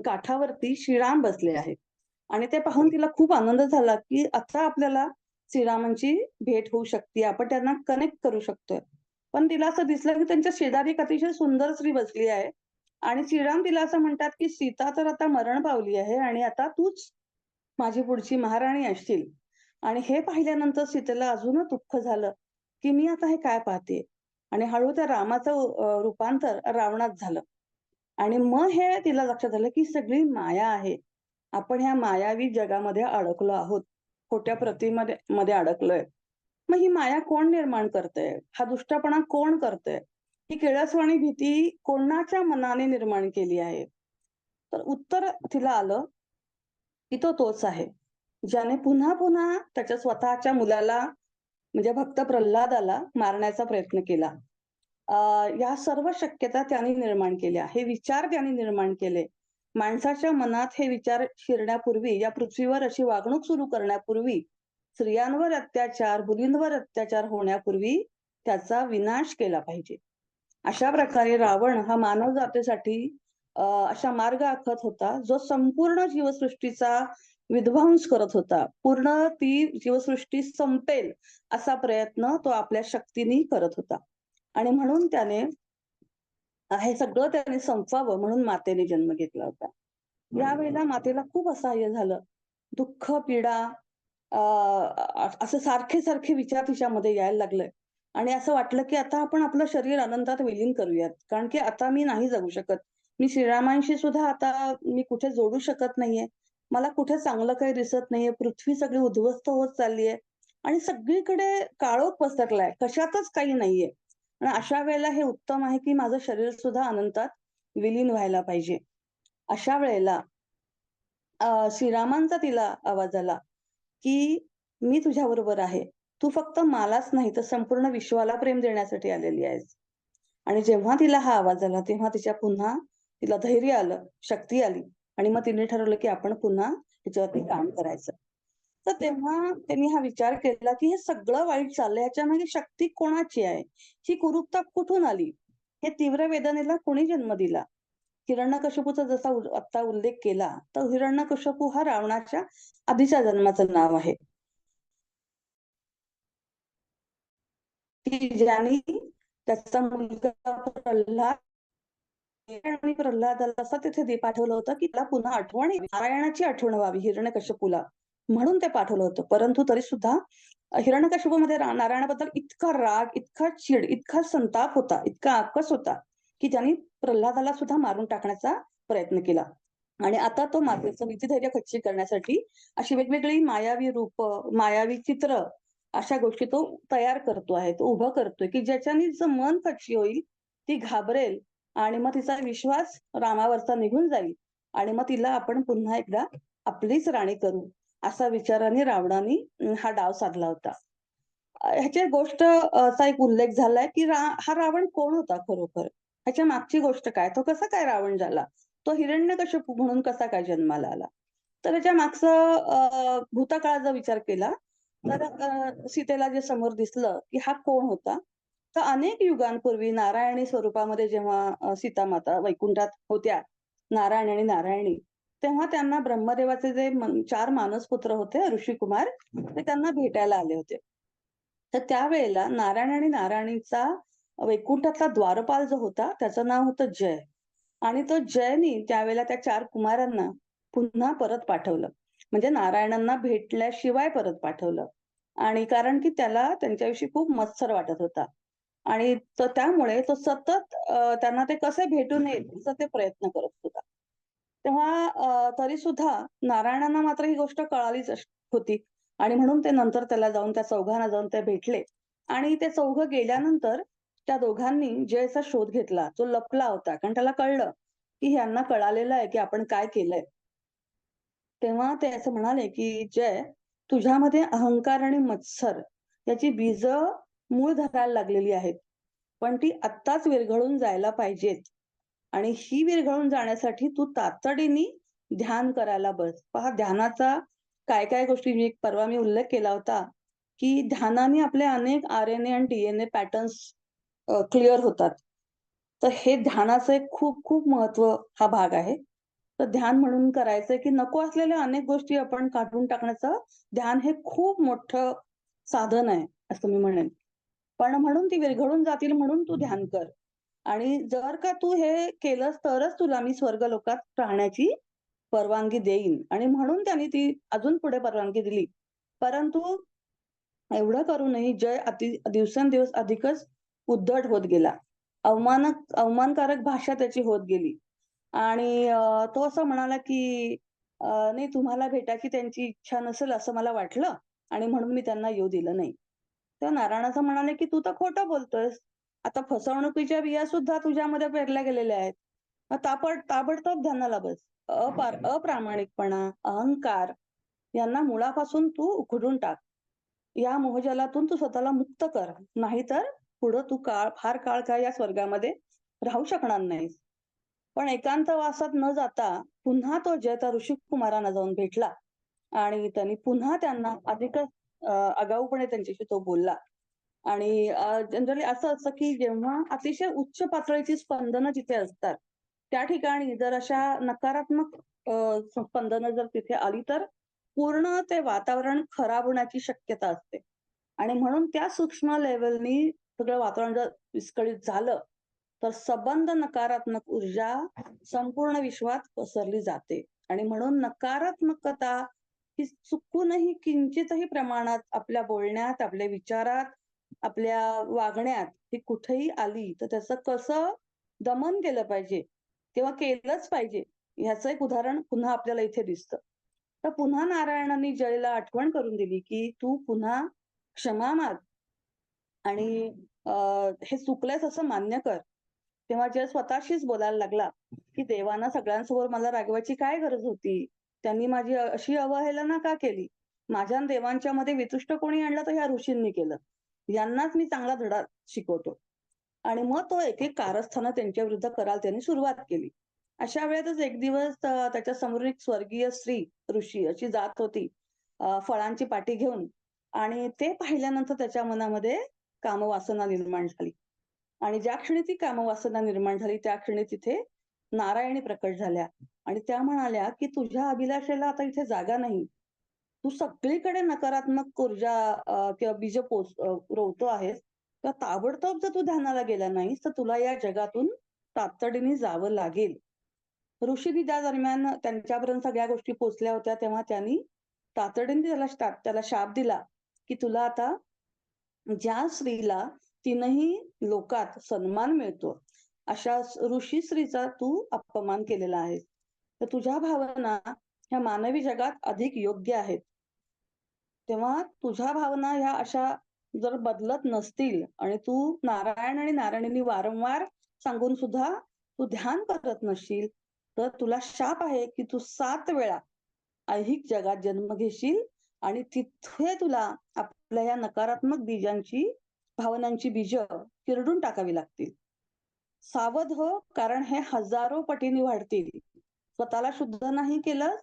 काठावरती श्रीराम बसले आहेत. आणि ते पाहून तिला खूप आनंद झाला, की आता आपल्याला श्रीरामांची भेट होऊ शकते. आपण त्यांना कनेक्ट करू शकतोय. पण तिला असं दिसलं, की त्यांच्या शेजारी एक अतिशय सुंदर स्त्री बसली आहे आणि श्रीराम तिला असं म्हणतात, की "सीता तर आता मरण पावली आहे आणि आता तूच माझी पुढची महाराणी असशील." आणि हे पाहिल्यानंतर सीतेला अजूनच दुःख झालं, की मी आता हे काय पाहतेय? आणि हळू त्या रामाचं रूपांतर रावणात झालं. आणि मग हे तिला लक्षात आलं, की सगळी माया आहे. आपण ह्या मायावी जगामध्ये अडकलो आहोत. खोट्या प्रतिमध्ये मध्ये अडकलोय. मग ही माया कोण निर्माण करतंय? हा दुष्टपणा कोण करतंय? ही किळसवाणी भीती कोणाच्या मनाने निर्माण केली आहे? तर उत्तर तिला आलं, की तो तोच आहे. ज्याने पुन्हा-पुन्हा त्याच्या स्वतःच्या मुलाला म्हणजे भक्त प्रल्हादाला मारण्याचा प्रयत्न केला. अ, या सर्व शक्यता त्याने निर्माण केल्या. हे विचार त्याने निर्माण केले. माणसाच्या मनात हे विचार शिरण्यापूर्वी, या पृथ्वीवर अशी वागणूक सुरू करण्यापूर्वी, स्त्रियांवर अत्याचार, मुलींवर अत्याचार होण्यापूर्वी त्याचा विनाश केला पाहिजे. अशा प्रकारे रावण हा मानवजातीसाठी असा मार्ग आखत होता, जो संपूर्ण जीवसृष्टीचा विध्वंस करत होता. पूर्ण ती जीवसृष्टी संपेल असा प्रयत्न तो आपल्या शक्तीने करत होता. आणि म्हणून त्याने हे सगळं त्याने संपवावं म्हणून मातेने जन्म घेतला होता. यावेळेला मातेला खूप असहाय्य झालं. दुःख, पीडा असं सारखे-सारखे विचार तिच्यामध्ये यायला लागले आणि असं वाटलं, की आता आपण आपलं शरीर अनंतात विलीन करूयात. कारण की आता मी नाही जगू शकत. मी श्रीरामांशी सुद्धा आता मी कुठे जोडू शकत नाहीये. मला कुठे चांगलं काही दिसत नाहीये. पृथ्वी सगळी उद्ध्वस्त होत चालली आहे आणि सगळीकडे काळोख पसरलाय. कशातच काही नाहीये. आणि अशा वेळेला हे उत्तम आहे, की माझं शरीर सुद्धा अनंतात विलीन व्हायला पाहिजे. अशा वेळेला श्रीरामांचा तिला आवाज आला, की "मी तुझ्याबरोबर आहे. तू फक्त मलाच नाही तर संपूर्ण विश्वाला प्रेम देण्यासाठी आलेली आहेस." आणि जेव्हा तिला हा आवाज आला, तेव्हा पुन्हा तिला धैर्य आलं, शक्ती आली आणि मग तिने ठरवलं, की आपण पुन्हा ह्याच्यावरती काम करायचं. तर तेव्हा त्यांनी हा विचार केला, की हे सगळं वाईट चाललंय, ह्याच्यामागे शक्ती कोणाची आहे? ही कुरूपता कुठून आली? हे तीव्र वेदनेला कोणी जन्म दिला? हिरण्यकशिपूचा जसा आत्ता उल्लेख केला, तर हिरण्यकशिपू हा रावणाच्या आधीच्या जन्माचं नाव आहे, की ज्याने त्याचा मुलगा प्रल्हाद आणि प्रल्हादाला असं तिथे पाठवलं होतं, की त्याला पुन्हा आठवण यावी, नारायणाची आठवण व्हावी हिरण्यकशिपूला. म्हणून ते पाठवलं होतं. परंतु तरी सुद्धा हिरण्यकशिपूमध्ये नारायणाबद्दल इतका राग, इतका चीड, इतका संताप होता, इतका आक्रोश होता, की त्यांनी प्रल्हादाला सुद्धा मारून टाकण्याचा प्रयत्न केला. आणि आता तो मातेचं नीतिधैर्य खच्ची करण्यासाठी अशी वेगवेगळी मायावी रूपं, मायावी चित्र अशा गोष्टी तो तयार करतो आहे. तो उभं करतोय, की ज्याच्याने तिचं मन खच्ची होईल, ती घाबरेल आणि मग तिचा विश्वास रामावरचा निघून जाईल आणि मग तिला आपण पुन्हा एकदा आपलीच राणी करू, असा विचाराने रावणाने हा डाव साधला होता. ह्याची गोष्ट असा एक उल्लेख झालाय, की हा रावण कोण होता खरोखर? ह्याच्या मागची गोष्ट काय? तो कसा काय रावण झाला? तो हिरण्यकशिपू म्हणून कसा काय जन्माला आला? तर ह्याच्या मागचं भूतकाळाचा विचार केला, तर सीतेला जे समोर दिसलं, की हा कोण होता? तर अनेक युगांपूर्वी नारायणी स्वरूपामध्ये जेव्हा सीतामाता वैकुंठात होत्या, नारायण आणि नारायणी, तेव्हा त्यांना ब्रह्मदेवाचे जे 4 मानस पुत्र होते ऋषिकुमार, ते त्यांना भेटायला आले होते. तर त्यावेळेला नारायण आणि नारायणीचा वैकुंठातला द्वारपाल जो होता, त्याचं नाव होतं जय. आणि तो जयनी त्यावेळेला त्या 4 कुमारांना पुन्हा परत पाठवलं. म्हणजे नारायणांना भेटल्याशिवाय परत पाठवलं. आणि कारण की त्याला त्यांच्याविषयी खूप मत्सर वाटत होता. आणि त्यामुळे तो सतत त्यांना ते कसे भेटून येईल याचा ते प्रयत्न करत होता. तेव्हा तरी सुद्धा नारायणांना मात्र ही गोष्ट कळालीच होती आणि म्हणून ते नंतर त्याला जाऊन त्या चौघांना जाऊन ते भेटले आणि ते चौघं गेल्यानंतर त्या दोघांनी जयचा शोध घेतला. जो लपला होता. कारण त्याला कळलं, की ह्यांना कळालेलं आहे, की आपण काय केलंय. तेव्हा ते असं म्हणाले, की "जय, तुझ्यामध्ये अहंकार आणि मत्सर याची बीजं मूळ धरायला लागलेली आहेत. पण ती आत्ताच विरघळून जायला पाहिजेत. आणि ही विरघळून जाण्यासाठी तू तातडीने ध्यान करायला बस." पहा ध्यानाचा काय-काय गोष्टी परवा मी उल्लेख केला होता, की ध्यानाने आपले अनेक आर-एन-ए आणि डी-एन-ए पॅटर्न्स क्लिअर होतात. तर हे ध्यानाचं एक खूप-खूप महत्त्व हा भाग आहे. तर ध्यान म्हणून करायचंय, की नको असलेल्या अनेक गोष्टी आपण काढून टाकण्याचं ध्यान हे खूप मोठं साधन आहे, असं मी म्हणेन. पण म्हणून ती विरघळून जातील म्हणून तू ध्यान कर. आणि जर का तू हे केलंस तरच तुला मी स्वर्गलोकात राहण्याची परवानगी देईन आणि म्हणून त्यांनी ती अजून पुढे परवानगी दिली. परंतु एवढं करूनही जय दिवसेंदिवस अधिकच उद्धट होत गेला. अवमानकारक भाषा त्याची होत गेली आणि तो असं म्हणाला, की "नाही तुम्हाला भेटायची त्यांची इच्छा नसेल असं मला वाटलं आणि म्हणून मी त्यांना येऊ दिलं नाही." तेव्हा नारायण असं म्हणाले, की "तू तर खोटं बोलतोयस. आता फसवणुकीच्या बिया सुद्धा तुझ्यामध्ये पेरल्या गेलेल्या आहेत. मग ताबडतोब ध्यानाला बस. अप्रामाणिकपणा, अहंकार यांना मुळापासून तू उखडून टाक. या मोहजालातून तू स्वतःला मुक्त कर. नाहीतर पुढं तू फार काळ काय या स्वर्गामध्ये राहू शकणार नाहीस." पण एकांतवासात न जाता पुन्हा तो जय त्या ऋषिकुमारांना जाऊन भेटला आणि त्यांनी पुन्हा त्यांना अधिकच आगाऊपणे त्यांच्याशी तो बोलला. आणि जनरली असं असतं, की जेव्हा अतिशय उच्च पातळीची स्पंदनं जिथे असतात, त्या ठिकाणी जर अशा नकारात्मक स्पंदनं जर तिथे आली, तर पूर्ण ते वातावरण खराब होण्याची शक्यता असते. आणि म्हणून त्या सूक्ष्म लेव्हलनी सगळं वातावरण जर विस्कळीत झालं, तर सबंध नकारात्मक ऊर्जा संपूर्ण विश्वात पसरली जाते. आणि म्हणून नकारात्मकता ही चुकूनही किंचितही प्रमाणात आपल्या बोलण्यात, आपल्या विचारात, आपल्या वागण्यात ही कुठेही आली, तर त्याचं कसं दमन केलं पाहिजे किंवा केलंच पाहिजे, ह्याचं एक उदाहरण पुन्हा आपल्याला इथे दिसतं. तर पुन्हा नारायणांनी जयला आठवण करून दिली, की "तू पुन्हा क्षमा माग आणि अ, हे चुकलंयस असं मान्य कर." तेव्हा जय स्वतःशीच बोलायला लागला, की "देवांना सगळ्यांसमोर मला रागवायची काय गरज होती? त्यांनी माझी अशी अवहेलना का केली? माझ्या आणि देवांच्यामध्ये वितुष्ट कोणी आणलं तर ह्या ऋषींनी केलं. यांनाच मी चांगला धडा शिकवतो." आणि मग तो एक-एक कारस्थानं त्यांच्याविरुद्ध करायला त्यांनी सुरुवात केली. अशा वेळेतच एक दिवस त्याच्यासमोर एक स्वर्गीय स्त्री, ऋषी अशी जात होती फळांची पाटी घेऊन आणि ते पाहिल्यानंतर त्याच्या मनामध्ये कामवासना निर्माण झाली. आणि ज्या क्षणी ती कामवासना निर्माण झाली, त्या क्षणी तिथे नारायणी प्रकट झाल्या आणि त्या म्हणाल्या, की "तुझ्या अभिलाषेला आता इथे जागा नाही. तू सगळीकडे नकारात्मक ऊर्जा किंवा रोवतो आहेस. तर ताबडतोब जर तू ध्यानाला गेला नाहीस, तर तुला या जगातून तातडीने जावं लागेल." ऋषींनी त्या दरम्यान त्यांच्यापर्यंत सगळ्या गोष्टी पोहोचल्या होत्या, तेव्हा त्यांनी तातडीने त्याला शाप दिला, की "तुला आता ज्या स्त्रीला तीनही लोकात सन्मान मिळतो, अशा ऋषी स्त्रीचा तू अपमान केलेला आहेस. तर तुझ्या भावना ह्या मानवी जगात अधिक योग्य आहेत. तेव्हा तुझ्या भावना ह्या अशा जर बदलत नसतील आणि तू नारायण आणि नारायणींनी वारंवार सांगून सुद्धा तू ध्यान करत नसशील, तर तुला शाप आहे, की तू 7 वेळा ऐहिक जगात जन्म घेशील आणि तिथे तुला आपल्या या नकारात्मक भावनांची बीजं किरडून टाकावी लागतील. सावध हो, कारण हे हजारो पटीने वाढतील. स्वतःला शुद्ध नाही केलं,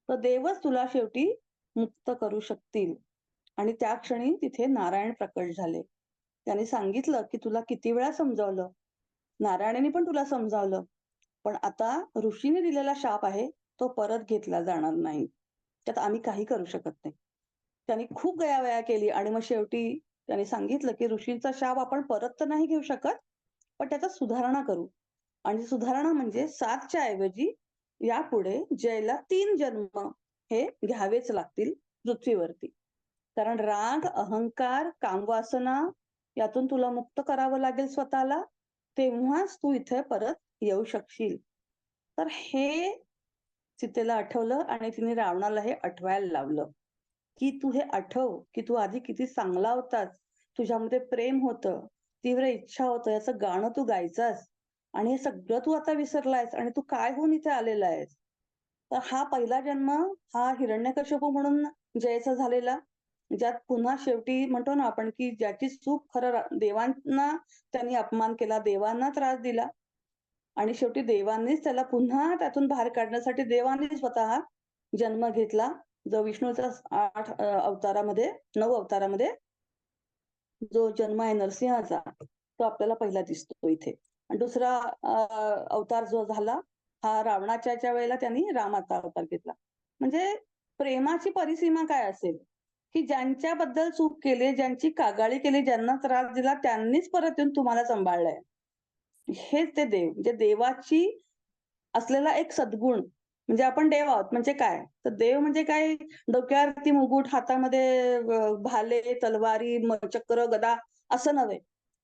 तर देवच तुला शेवटी मुक्त करू शकतील. आणि त्या क्षणी तिथे नारायण प्रकट झाले. त्यांनी सांगितलं, की "तुला किती वेळा समजावलं. नारायणाने पण तुला समजावलं. पण आता ऋषीने दिलेला शाप आहे, तो परत घेतला जाणार नाही. त्यात आम्ही काही करू शकत नाही." त्यांनी खूप गयावया केली आणि मग शेवटी त्यांनी सांगितलं, की "ऋषींचा शाप आपण परत तर नाही घेऊ शकत, पण त्याच्यात सुधारणा करू." आणि सुधारणा म्हणजे 7च्या ऐवजी यापुढे जयला 3 जन्म हे घ्यावेच लागतील पृथ्वीवरती. कारण राग, अहंकार, कामवासना यातून तुला मुक्त करावं लागेल स्वतःला, तेव्हाच तू इथे परत येऊ शकशील. तर हे सीतेला आठवलं आणि तिने रावणाला हे आठवायला लावलं, की "तू हे आठव, की तू आधी किती चांगला होतास. तुझ्यामध्ये प्रेम होतं, तीव्र इच्छा होतं, याचं गाणं तू गायचास आणि हे सगळं तू आता विसरलायस आणि तू काय होऊन इथे आलेला आहेस." तर हा पहिला जन्म हा हिरण्यकश्यपू म्हणून जयचा झालेला, ज्यात पुन्हा शेवटी म्हणतो ना आपण, की ज्याची चूक खरं देवांना त्यांनी अपमान केला, देवांना त्रास दिला आणि शेवटी देवांनीच त्याला पुन्हा त्यातून बाहेर काढण्यासाठी देवांनी स्वतः जन्म घेतला. जो विष्णूचा 8 अवतारामध्ये 9 अवतारामध्ये जो जन्म आहे नरसिंहाचा, तो आपल्याला पहिला दिसतो इथे. आणि दुसरा अवतार जो झाला, हा रावणाच्या वेळेला त्यांनी रामाचा अवतार घेतला. म्हणजे प्रेमाची परिसीमा काय असेल, की ज्यांच्याबद्दल चूक केली, ज्यांची कागाळी केली, ज्यांना त्रास दिला, त्यांनीच परत येऊन तुम्हाला सांभाळलंय. हेच ते देव. म्हणजे देवाची असलेला एक सद्गुण. म्हणजे आपण देव आहोत म्हणजे काय? तर देव म्हणजे काय डोक्यावरती मुकुट, हातामध्ये भाले, तलवारी, चक्र, गदा असं नव्हे.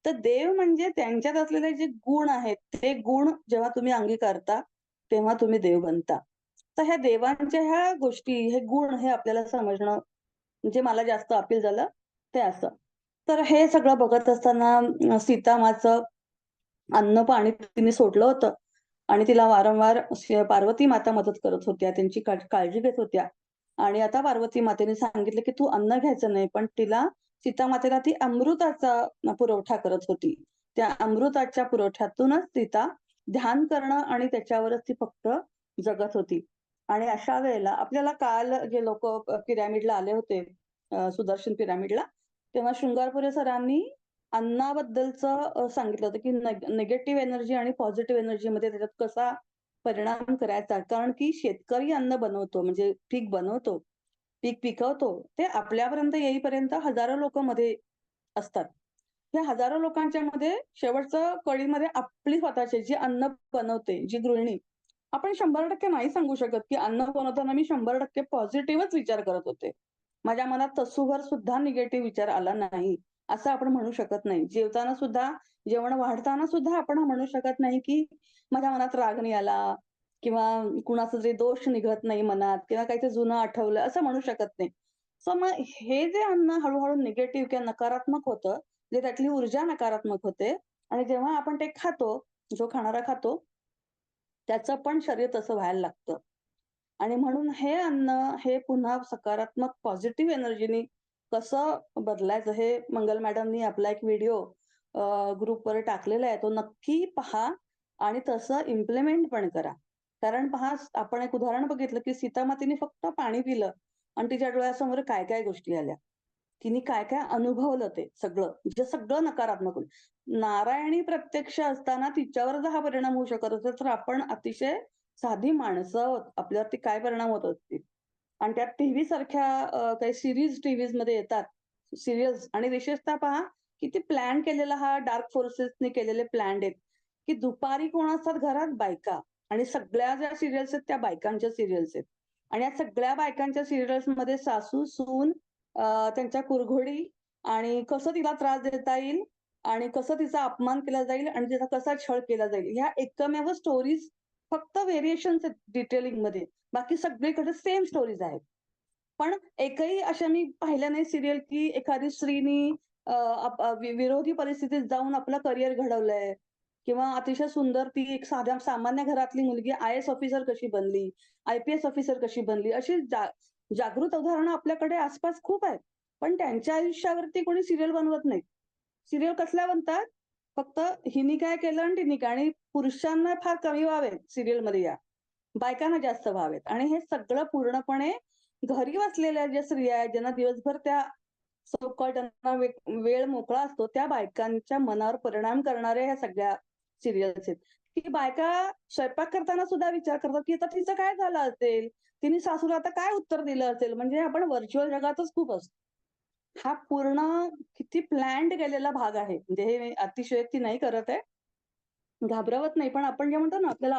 तर देव म्हणजे त्यांच्यात असलेले जे गुण आहेत, ते गुण जेव्हा तुम्ही अंगीकारता, तेव्हा तुम्ही देव बनता. तर ह्या देवांच्या ह्या गोष्टी, हे गुण हे आपल्याला समजणं म्हणजे मला जास्त अपील झालं ते असं. तर हे सगळं बघत असताना सीतामाचं अन्न-पाणी तिने सोडलं होतं आणि तिला वारंवार पार्वती माता मदत करत होत्या. त्यांची काळजी घेत होत्या आणि आता पार्वती मातेने सांगितलं, की "तू अन्न घ्यायचं नाही." पण तिला सीतामातेला ती अमृताचा पुरवठा करत होती. त्या अमृताच्या पुरवठ्यातूनच सीता ध्यान करणं आणि त्याच्यावरच ती फक्त जगत होती. आणि अशा वेळेला आपल्याला काल जे लोकं पिरॅमिडला आले होते, सुदर्शन पिरॅमिडला, तेव्हा शृंगारपुरे सरांनी अन्नाबद्दलचं सांगितलं होतं, की निगेटिव्ह एनर्जी आणि पॉझिटिव्ह एनर्जीमध्ये त्याच्यात कसा परिणाम करायचा. कारण की शेतकरी अन्न बनवतो म्हणजे पीक बनवतो, पीक पिकवतो. ते आपल्यापर्यंत येईपर्यंत हजारो लोकं मध्ये असतात. या हजारो लोकांच्या मध्ये शेवटचं कळीमध्ये आपली स्वतःची जी अन्न बनवते, जी गृहिणी, आपण 100% नाही सांगू शकत, की अन्न बनवताना मी 100% पॉझिटिव्हच विचार करत होते. माझ्या मनात तसूभर सुद्धा निगेटिव्ह विचार आला नाही, असं आपण म्हणू शकत नाही. जेवताना सुद्धा, जेवण वाढताना सुद्धा आपण म्हणू शकत नाही, की माझ्या मनात राग नाही आला किंवा कुणाचा तरी दोष निघत नाही मनात किंवा काहीतरी जुनं आठवलं, असं म्हणू शकत नाही. सो मग हे जे अन्न हळू निगेटिव्ह किंवा नकारात्मक होतं, म्हणजे त्यातली ऊर्जा नकारात्मक होते आणि जेव्हा आपण ते खातो, जो खाणारा खातो, त्याचं पण शरीर तसं व्हायला लागतं. आणि म्हणून हे अन्न हे पुन्हा सकारात्मक पॉझिटिव्ह एनर्जीनी कसं बदलायचं हे मंगल मॅडमनी आपला एक व्हिडिओ ग्रुपवर टाकलेला आहे. तो नक्की पहा आणि तसं इम्प्लिमेंट पण करा. कारण पहा आपण एक उदाहरण बघितलं, की सीतामातेने फक्त पाणी पिलं आणि तिच्या डोळ्यासमोर काय-काय गोष्टी आल्या. तिने काय-काय अनुभवलं ते सगळं, जे सगळं नकारात्मक होतं. नारायणी प्रत्यक्ष असताना तिच्यावर जर हा परिणाम होऊ शकत असेल, तर आपण अतिशय साधी माणसं आहोत. आपल्यावरती काय परिणाम होत असतील. आणि त्यात टीव्ही सारख्या काही टीव्हीजमध्ये येतात, सीरियल्स आणि विशेषतः पहा किती प्लॅन केलेला हा डार्क फोर्सेसने केलेले प्लॅन्ड आहेत, की दुपारी कोण असतात घरात? बायका आणि सगळ्या ज्या सीरियल्स आहेत त्या बायकांच्या सीरियल्स आहेत. आणि या सगळ्या बायकांच्या सीरियल्समध्ये सासू, सून त्यांच्या कुरघोडी आणि कसं तिला त्रास देता येईल आणि कसं तिचा अपमान केला जाईल आणि तिचा कसा छळ केला जाईल. ह्या एकमेव स्टोरीज फक्त व्हेरिएशन्स आहेत डिटेलिंगमध्ये. बाकी सगळीकडे सेम स्टोरीज आहेत. पण एकही अशा मी पाहिल्या नाही सीरियल, की एखादी स्त्रीनी विरोधी परिस्थितीत जाऊन आपलं करियर घडवलंय किंवा अतिशय सुंदर ती एक साध्या सामान्य घरातली मुलगी आय-ए-एस ऑफिसर कशी बनली, आय-पी-एस ऑफिसर कशी बनली, अशी जागृत उदाहरणं आपल्याकडे आसपास खूप आहेत. पण त्यांच्या आयुष्यावरती कोणी सीरियल बनवत नाही. सीरियल कसल्या बनतात? फक्त हिने काय केलं आणि तिने काय आणि पुरुषांना फार कमी व्हावेत सीरियलमध्ये या. बायकांना जास्त व्हावेत आणि हे सगळं पूर्णपणे घरी बसलेल्या ज्या स्त्रिया आहेत, ज्यांना दिवसभर त्या सो कॉल्ड त्यांना वेळ मोकळा असतो, त्या बायकांच्या मनावर परिणाम करणाऱ्या ह्या सगळ्या सीरियल्स आहेत. की बायका स्वयंपाक करताना सुद्धा विचार करतात, की आता तिचं काय झालं असेल? तिने सासूला आता काय उत्तर दिलं असेल? म्हणजे आपण व्हर्चुअल जगातच खूप असतो. हा पूर्ण किती प्लॅन्ड केलेला भाग आहे. म्हणजे हे मी अतिशयोक्ती नाही करत आहे. घाबरवत नाही. पण आपण जे म्हणतो ना, आपल्याला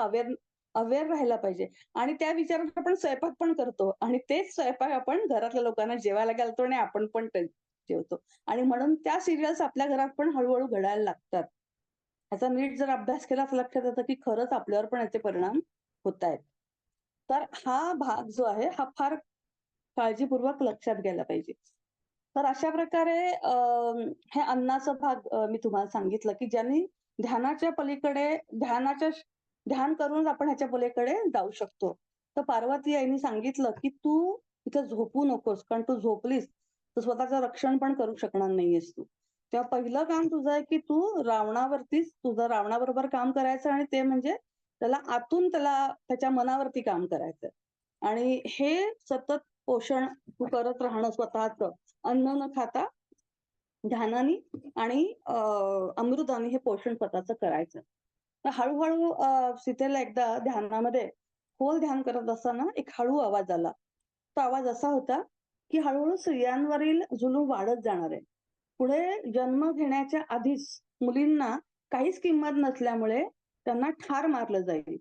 अवेअर राहायला पाहिजे आणि त्या विचारात आपण स्वयंपाक पण करतो आणि तेच स्वयंपाक आपण घरातल्या लोकांना जेवायला घालतो आणि आपण पण ते गोष्टी होतो आणि म्हणून त्या सीरियल्स आपल्या घरात पण हळू घडायला लागतात. याचा नीट जर अभ्यास केला तर लक्षात येतं की खरंच आपल्यावर पण याचे परिणाम होतायत. तर हा भाग जो आहे हा फार काळजीपूर्वक लक्षात घ्यायला पाहिजे. तर अशा प्रकारे हे अन्नाचा भाग मी तुम्हाला सांगितलं, की ज्यांनी ध्यानाच्या पलीकडे ध्यान करूनच आपण ह्याच्या पलीकडे जाऊ शकतो. तर पार्वती आईनी सांगितलं, की "तू इथे झोपू नकोस, कारण तू झोपलीस तर स्वतःचं रक्षण पण करू शकणार नाहीयेस तू. तेव्हा पहिलं काम तुझं आहे, की तू तुझं रावणाबरोबर काम करायचं आणि ते म्हणजे त्याला त्याच्या मनावरती काम करायचं आणि हे सतत पोषण तू करत राहणं स्वतःचं. अन्न न खाता ध्यानाने आणि अमृताने हे पोषण स्वतःचं करायचं. तर हळू-हळू सीतेला एकदा ध्यानामध्ये खोल ध्यान करत असताना एक हळू आवाज आला. तो आवाज असा होता, की हळू स्त्रियांवरील जुलूम वाढत जाणार आहे. पुढे जन्म घेण्याच्या आधीच मुलींना काहीच किंमत नसल्यामुळे त्यांना ठार मारलं जाईल.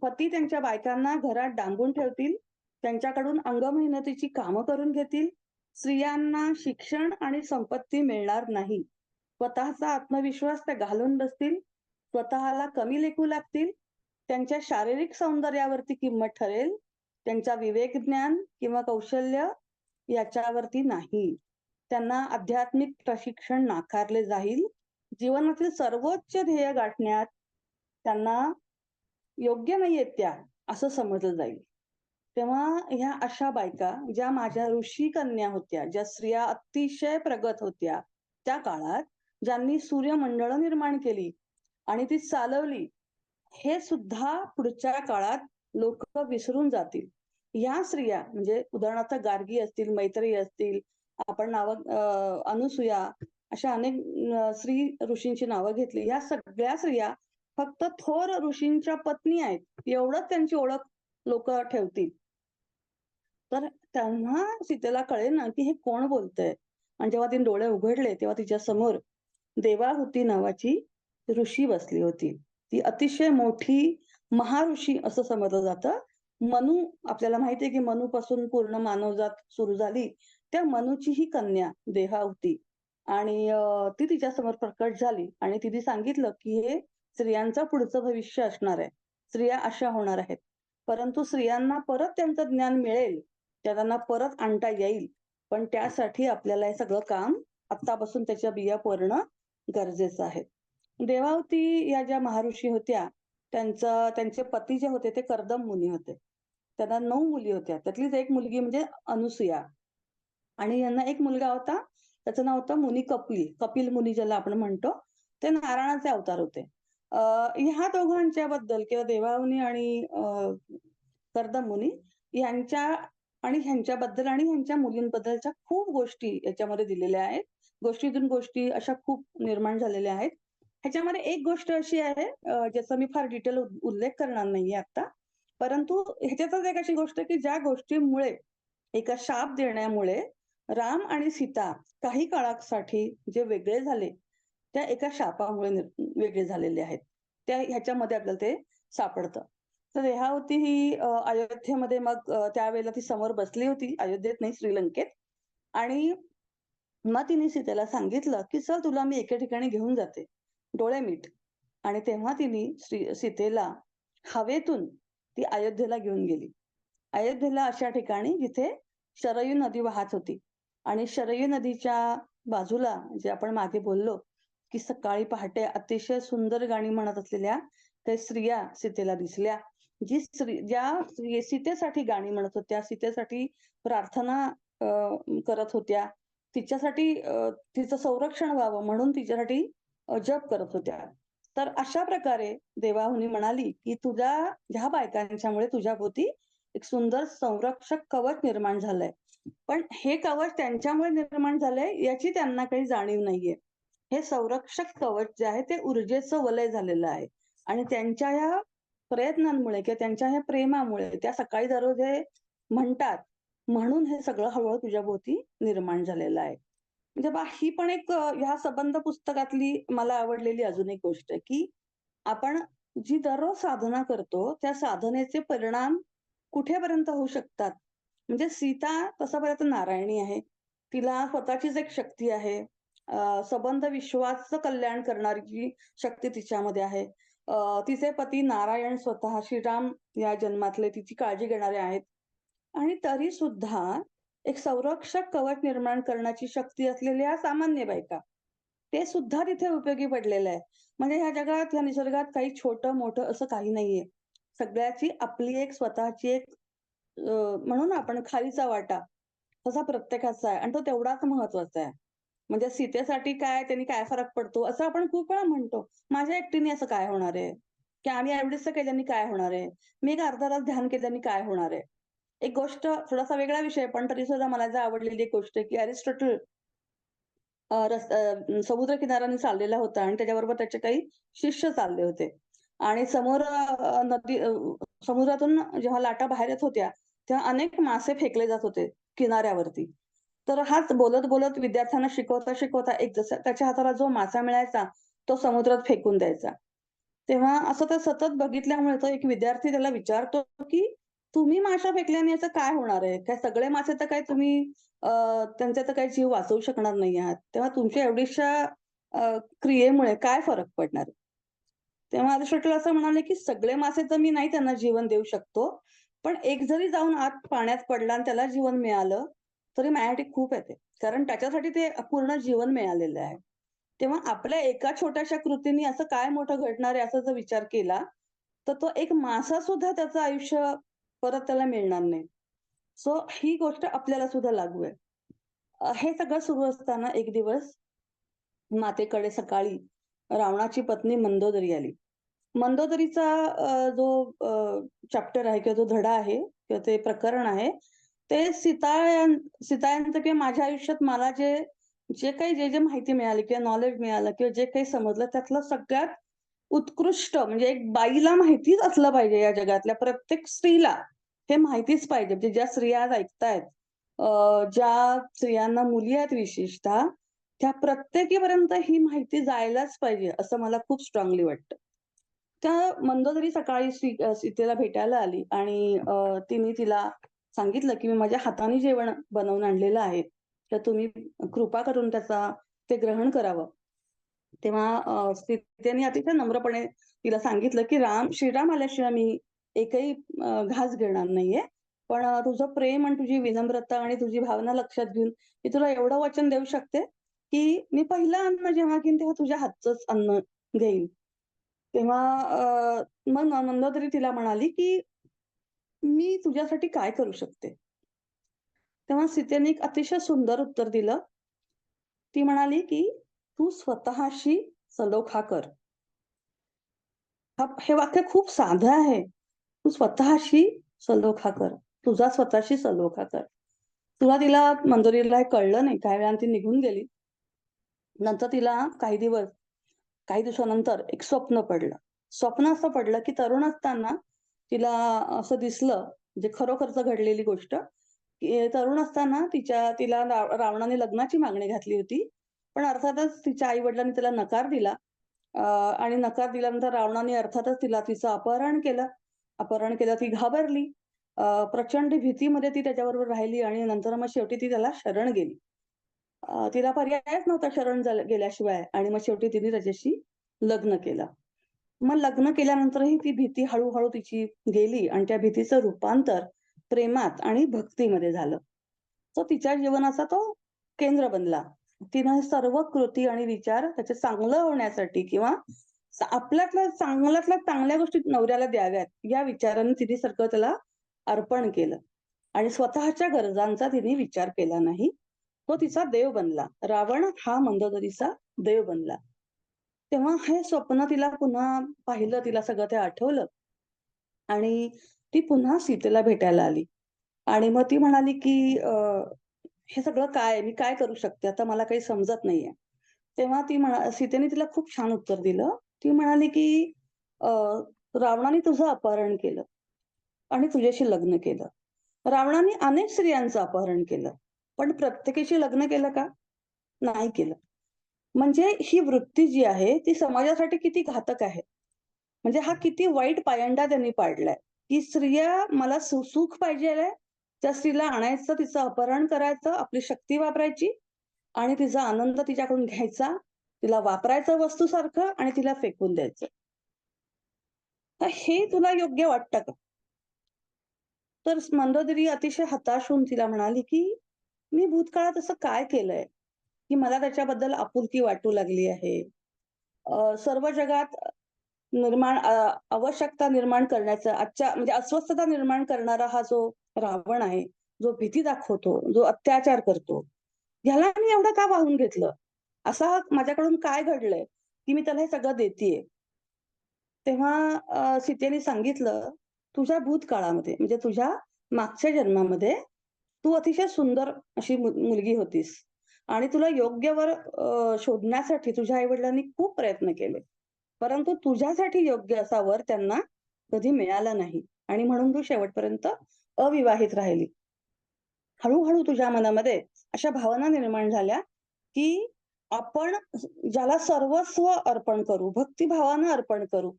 पती त्यांच्या बायकांना घरात डांबून ठेवतील, त्यांच्याकडून अंगमेहनतीची कामं करून घेतील. स्त्रियांना शिक्षण आणि संपत्ती मिळणार नाही. स्वतःचा आत्मविश्वास त्या घालून बसतील, स्वतःला कमी लेखू लागतील. त्यांच्या शारीरिक सौंदर्यावरती किंमत ठरेल, त्यांचा विवेकज्ञान किंवा कौशल्य याच्यावरती नाही. त्यांना आध्यात्मिक प्रशिक्षण नाकारले जाईल. जीवनातील सर्वोच्च ध्येय गाठण्यात त्यांना योग्य नाहीयेत त्या, असं समजलं जाईल. तेव्हा ह्या अशा बायका ज्या माझ्या ऋषी कन्या होत्या, ज्या स्त्रिया अतिशय प्रगत होत्या त्या काळात, ज्यांनी सूर्यमंडळं निर्माण केली आणि ती चालवली, हे सुद्धा पुढच्या काळात लोकं विसरून जातील. या स्त्रिया म्हणजे उदाहरणार्थ गार्गी असतील, मैत्रेयी असतील, आपण अनुसूया अशा अनेक स्त्री ऋषींची नावं घेतली. या सगळ्या स्त्रिया फक्त थोर ऋषींच्या पत्नी आहेत, एवढंच त्यांची ओळख लोकं ठेवतील. तर तेव्हा सीतेला कळेल ना, की हे कोण बोलतंय? आणि जेव्हा तिने डोळे उघडले, तेव्हा तिच्यासमोर देवाहूती नावाची ऋषी बसली होती. ती अतिशय मोठी महाऋषी असं समजलं जातं. मनू आपल्याला माहिती आहे, की मनूपासून पूर्ण मानवजात सुरू झाली. त्या मनूची ही कन्या देवाहुती आणि ती तिच्यासमोर प्रकट झाली आणि तिने सांगितलं, की हे स्त्रियांचं पुढचं भविष्य असणार आहे. स्त्रिया अशा होणार आहेत. परंतु स्त्रियांना परत त्यांचं ज्ञान मिळेल, त्यांना परत आणता येईल. पण त्यासाठी आपल्याला हे सगळं काम आत्तापासून त्याच्या बिया पेरणं गरजेचं आहे. देवावती या ज्या महाऋषी होत्या, त्यांचे पती जे होते ते कर्दम मुनी होते. त्यांना 9 मुली होत्या. त्यातलीच एक मुलगी म्हणजे अनुसूया आणि यांना एक मुलगा होता, त्याचं नाव होतं मुनी कपिल. कपिल मुनी ज्याला आपण म्हणतो, ते नारायणाचे अवतार होते. ह्या दोघांच्याबद्दल किंवा देवावनी आणि कर्दम मुनी यांच्या आणि ह्यांच्याबद्दल आणि ह्यांच्या मुलींबद्दलच्या खूप गोष्टी याच्यामध्ये दिलेल्या आहेत. गोष्टीतून गोष्टी अशा खूप निर्माण झालेल्या आहेत. ह्याच्यामध्ये एक गोष्ट अशी आहे ज्याचा मी फार डिटेल उल्लेख करणार नाहीये आता. परंतु ह्याच्यातच एक अशी गोष्ट की ज्या गोष्टीमुळे एका शाप देण्यामुळे राम आणि सीता काही काळासाठी जे वेगळे झाले, त्या एका शापामुळे वेगळे झालेले आहेत. ह्याच्यामध्ये आपल्याला ते सापडतं. तर रेहावती ही अयोध्येमध्ये मग त्यावेळेला ती समोर बसली होती. अयोध्येत नाही श्रीलंकेत आणि मग तिने सीतेला सांगितलं, की "चल तुला मी एके ठिकाणी घेऊन जाते. डोळे मिट." आणि तेव्हा तिने सीतेला हवेतून ती अयोध्येला घेऊन गेली. अयोध्येला अशा ठिकाणी जिथे शरयू नदी वाहत होती आणि शरयू नदीच्या बाजूला जे आपण मागे बोललो, की सकाळी पहाटे अतिशय सुंदर गाणी म्हणत असलेल्या त्या स्त्रिया सीतेला दिसल्या. ज्या सीतेसाठी गाणी म्हणत होत्या, सीतेसाठी प्रार्थना करत होत्या. तिच्यासाठी तिचं संरक्षण व्हावं म्हणून तिच्यासाठी जप करत होत्या. तर अशा प्रकारे देवाहुनी म्हणाली, की ह्या बायकांच्यामुळे तुझ्याभोवती एक सुंदर संरक्षक कवच निर्माण झालंय. पण हे कवच त्यांच्यामुळे निर्माण झालंय याची त्यांना काही जाणीव नाहीये. हे संरक्षक कवच जे आहे ते ऊर्जेचं वलय झालेलं आहे आणि त्यांच्या ह्या प्रयत्नांमुळे किंवा त्यांच्या ह्या प्रेमामुळे त्या सकाळी दररोज हे म्हणतात, म्हणून हे सगळं हळू तुझ्याभोवती निर्माण झालेलं आहे. म्हणजे ही पण एक ह्या संबंध पुस्तकातली मला आवडलेली अजून एक गोष्ट आहे, की आपण जी दररोज साधना करतो, त्या साधनेचे परिणाम कुठेपर्यंत होऊ शकतात. म्हणजे सीता तसं पाहिलं तर नारायणी आहे. तिला स्वतःचीच एक शक्ती आहे. संबंध विश्वाचं कल्याण करणारी जी शक्ती तिच्यामध्ये आहे. तिचे पती नारायण स्वतः श्रीराम या जन्मातले तिची काळजी घेणारे आहेत आणि तरीसुद्धा एक संरक्षक कवच निर्माण करण्याची शक्ती असलेल्या सामान्य बायका, ते सुद्धा तिथे उपयोगी पडलेलं आहे. म्हणजे ह्या जगात, ह्या निसर्गात काही छोटं-मोठं असं काही नाहीये. सगळ्याची आपली एक स्वतःची एक म्हणू ना आपण खारीचा वाटा, तसा प्रत्येकाचा आहे आणि तो तेवढाच महत्वाचा आहे. म्हणजे सीतेसाठी काय, त्यांनी काय फरक पडतो, असं आपण खूप वेळा म्हणतो. माझ्या एकटीने असं काय होणार आहे? की आम्ही एवढंसं केल्याने काय होणार आहे? मी एक अर्धा तास ध्यान केल्याने काय होणार आहे? एक गोष्ट थोडासा वेगळा विषय पण तरी सुद्धा मला जर आवडलेली एक गोष्ट आहे, की अरिस्टोटल समुद्र किनाऱ्याने चाललेला होता आणि त्याच्याबरोबर त्याचे काही शिष्य चालले होते आणि समोर समुद्रातून जेव्हा लाटा बाहेर येत होत्या, तेव्हा अनेक मासे फेकले जात होते किनाऱ्यावरती. तर हाच बोलत-बोलत विद्यार्थ्यांना शिकवता एक जसा त्याच्या हाताला जो मासा मिळायचा, तो समुद्रात फेकून द्यायचा. तेव्हा असं ते सतत बघितल्यामुळे तो एक विद्यार्थी त्याला विचारतो, की "तुम्ही मासा फेकल्याने याचं काय होणार आहे? काय सगळे मासे तर काय तुम्ही अ, त्यांचा तर काही जीव वाचवू शकणार नाही आहात. तेव्हा तुमच्या एवढीशा क्रियेमुळे काय फरक पडणार आहे?" तेव्हा अरिस्टोटल असं म्हणाले, की "सगळे मासे तर मी नाही त्यांना जीवन देऊ शकतो. पण एक जरी जाऊन आत पाण्यात पडला आणि त्याला जीवन मिळालं, तरी माझ्यासाठी खूप आहे ते. कारण त्याच्यासाठी ते पूर्ण जीवन मिळालेलं आहे." तेव्हा आपल्या एका छोट्याशा कृतीने असं काय मोठं घडणार आहे असा जर विचार केला, तर तो एक मासा सुद्धा त्याचं आयुष्य परत त्याला मिळणार नाही. सो ही गोष्ट आपल्याला सुद्धा लागू आहे. हे सगळं सुरू असताना एक दिवस मातेकडे सकाळी रावणाची पत्नी मंदोदरी आली. मंदोदरीचा जो चॅप्टर आहे किंवा जो धडा आहे किंवा ते प्रकरण आहे, ते सीतायनचं किंवा माझ्या आयुष्यात मला जे काही माहिती मिळाली किंवा नॉलेज मिळालं किंवा जे काही समजलं त्यातलं सगळ्यात उत्कृष्ट म्हणजे एक बाईला माहितीच असलं पाहिजे या जगातल्या प्रत्येक स्त्रीला हे माहितीच पाहिजे. म्हणजे ज्या स्त्रिया आज ऐकतायत, ज्या स्त्रियांना मुली आहेत विशेषतः, त्या प्रत्येकीपर्यंत ही माहिती जायलाच पाहिजे, असं मला खूप स्ट्राँगली वाटतं. त्या मंदोदरी सकाळी सीतेला भेटायला आली आणि तिने तिला सांगितलं, की "मी माझ्या हाताने जेवण बनवून आणलेलं आहे. तर तुम्ही कृपा करून ते ग्रहण करावं." तेव्हा सीतेने अतिशय नम्रपणे तिला सांगितलं, की श्रीराम आल्याशिवाय मी एकही घास घेणार नाहीये. पण तुझं प्रेम आणि तुझी विनम्रता आणि तुझी भावना लक्षात घेऊन मी तुला एवढं वचन देऊ शकते, की मी पहिलं अन्न जेव्हा घेईन तेव्हा तुझ्या हातचंच अन्न घेईन. तेव्हा मग मंदोदरी तिला म्हणाली, की "मी तुझ्यासाठी काय करू शकते?" तेव्हा सीतेने एक अतिशय सुंदर उत्तर दिलं. ती म्हणाली, की "तू स्वतःशी सलोखा कर." हे वाक्य खूप साधं आहे. तू स्वतःशी सलोखा कर. तुझा स्वतःशी सलोखा कर. सुरुवातीला मंदोदरीला हे कळलं नाही. काही वेळाने ती निघून गेली. नंतर तिला काही दिवसानंतर एक स्वप्न पडलं. स्वप्न असं पडलं, की तरुण असताना तिला असं दिसलं, म्हणजे खरोखरच घडलेली गोष्ट, की तरुण असताना तिला रावणाने लग्नाची मागणी घातली होती. पण अर्थातच तिच्या आई-वडिलांनी त्याला नकार दिला. आणि नकार दिल्यानंतर रावणाने अर्थातच तिचं अपहरण केलं. अपहरण केलं, ती घाबरली. प्रचंड भीतीमध्ये ती त्याच्याबरोबर राहिली आणि नंतर मग शेवटी ती त्याला शरण गेली. तिला पर्यायच नव्हता शरण गेल्याशिवाय आणि मग शेवटी तिने त्याच्याशी लग्न केलं. मग लग्न केल्यानंतरही ती भीती हळू तिची गेली आणि त्या भीतीचं रूपांतर प्रेमात आणि भक्तीमध्ये झालं. तो तिच्या जीवनाचा तो केंद्र बनला. तिनं हे सर्व कृती आणि विचार त्याचे चांगलं होण्यासाठी किंवा चांगल्यातल्या चांगल्या गोष्टी नवऱ्याला द्याव्यात, या विचाराने तिने सगळं त्याला अर्पण केलं आणि स्वतःच्या गरजांचा तिने विचार केला नाही. तो तिचा देव बनला. रावण हा मंदोदरीचा देव बनला. तेव्हा हे स्वप्न तिला पुन्हा पाहिलं, तिला सगळं ते आठवलं आणि ती पुन्हा सीतेला भेटायला आली आणि मग ती म्हणाली, की "हे सगळं काय? मी काय करू शकते? आता मला काही समजत नाहीये." तेव्हा सीतेने तिला खूप छान उत्तर दिलं. ती म्हणाली, की "अ, रावणाने तुझं अपहरण केलं आणि तुझ्याशी लग्न केलं. रावणाने अनेक स्त्रियांचं अपहरण केलं, पण प्रत्येकीशी लग्न केलं का? नाही केलं." म्हणजे ही वृत्ती जी आहे, ती समाजासाठी किती घातक आहे. म्हणजे हा किती वाईट पायंडा त्यांनी पाडलाय, की स्त्रिया मला सुख पाहिजेल आहे त्या स्त्रीला आणायचं, तिचं अपहरण करायचं, आपली शक्ती वापरायची आणि तिचा आनंद तिच्याकडून घ्यायचा, तिला वापरायचं वस्तूसारखं आणि तिला फेकून द्यायचं. तर हे तुला योग्य वाटतं का? तर मंदोदरी अतिशय हताश होऊन तिला म्हणाली, की "मी भूतकाळात असं काय केलंय, की मला त्याच्याबद्दल आपुलकी वाटू लागली आहे. सर्व जगात आवश्यकता निर्माण करण्याचा आजच्या म्हणजे अस्वस्थता निर्माण करणारा हा जो रावण आहे, जो भीती दाखवतो, जो अत्याचार करतो, ह्याला मी एवढं का वाहून घेतलं? असा माझ्याकडून काय घडलंय, की मी त्याला हे सगळं देतीये?" तेव्हा सीतेने सांगितलं, "तुझ्या भूतकाळामध्ये म्हणजे तुझ्या मागच्या जन्मामध्ये तू अतिशय सुंदर अशी मुलगी होतीस आणि तुला योग्य वर शोधण्यासाठी तुझ्या आई-वडिलांनी खूप प्रयत्न केले. परंतु तुझ्यासाठी योग्य असा वर त्यांना कधी मिळाला नाही आणि म्हणून तू शेवटपर्यंत अविवाहित राहिली. हळू-हळू तुझ्या मनामध्ये अशा भावना निर्माण झाल्या, की आपण ज्याला सर्वस्व अर्पण करू, भक्तिभावानं अर्पण करू,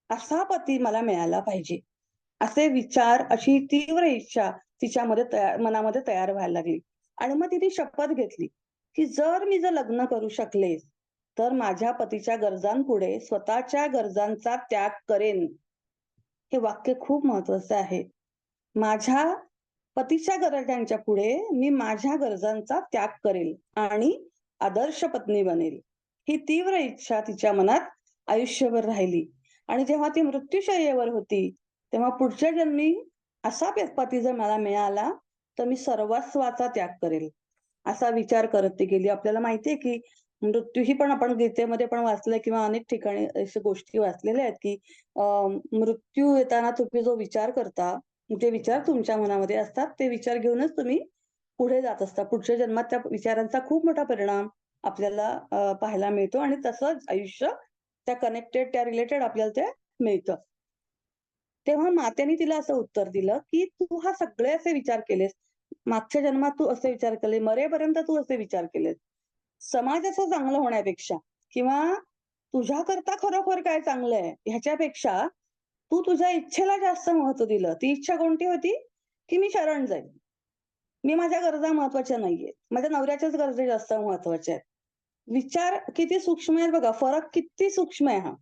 असा पती मला मिळाला पाहिजे. असे विचार, अशी तीव्र इच्छा तिच्यामध्ये मनामध्ये तयार व्हायला लागली. आणि मग तिने शपथ घेतली, की जर लग्न करू शकले, तर माझ्या पतीच्या गरजांपुढे स्वतःच्या गरजांचा त्याग करेन. हे वाक्य खूप महत्वाचं आहे. माझ्या पतीच्या गरजांच्या पुढे मी माझ्या गरजांचा त्याग करेल आणि आदर्श पत्नी बनेल. ही तीव्र इच्छा तिच्या मनात आयुष्यभर राहिली आणि जेव्हा ती मृत्यूशय्येवर होती, तेव्हा पुढच्या जन्मी असा पती जर मला मिळाला, तर मी सर्वस्वाचा त्याग करेल. असा विचार करत ती गेली. आपल्याला माहिती आहे, की मृत्यू पण आपण गीतेमध्ये पण वाचलंय किंवा अनेक ठिकाणी अशा गोष्टी वाचलेल्या आहेत, की अ, मृत्यू येताना तुम्ही जो विचार करता, जे विचार तुमच्या मनामध्ये असतात, ते विचार घेऊनच तुम्ही पुढे जात असता. पुढच्या जन्मात त्या विचारांचा खूप मोठा परिणाम आपल्याला पाहायला मिळतो आणि तसंच आयुष्य त्या कनेक्टेड, त्या रिलेटेड आपल्याला ते मिळतं. तेव्हा मातेने तिला असं उत्तर दिलं, की "तू हा सगळे असे विचार केलेस. मागच्या जन्मात तू असे विचार केले, मरेपर्यंत तू असे विचार केलेस. समाजाचं चांगलं होण्यापेक्षा किंवा तुझ्याकरता खरोखर काय चांगलं आहे, ह्याच्यापेक्षा तू तुझ्या इच्छेला जास्त महत्त्व दिलं. ती इच्छा कोणती होती? की मी शरण जाईल. मी माझ्या गरजा महत्त्वाच्या नाहीयेत. माझ्या नवऱ्याच्याच गरजा जास्त महत्त्वाच्या आहेत. विचार किती सूक्ष्म आहेत बघा. फरक किती सूक्ष्म आहे हा.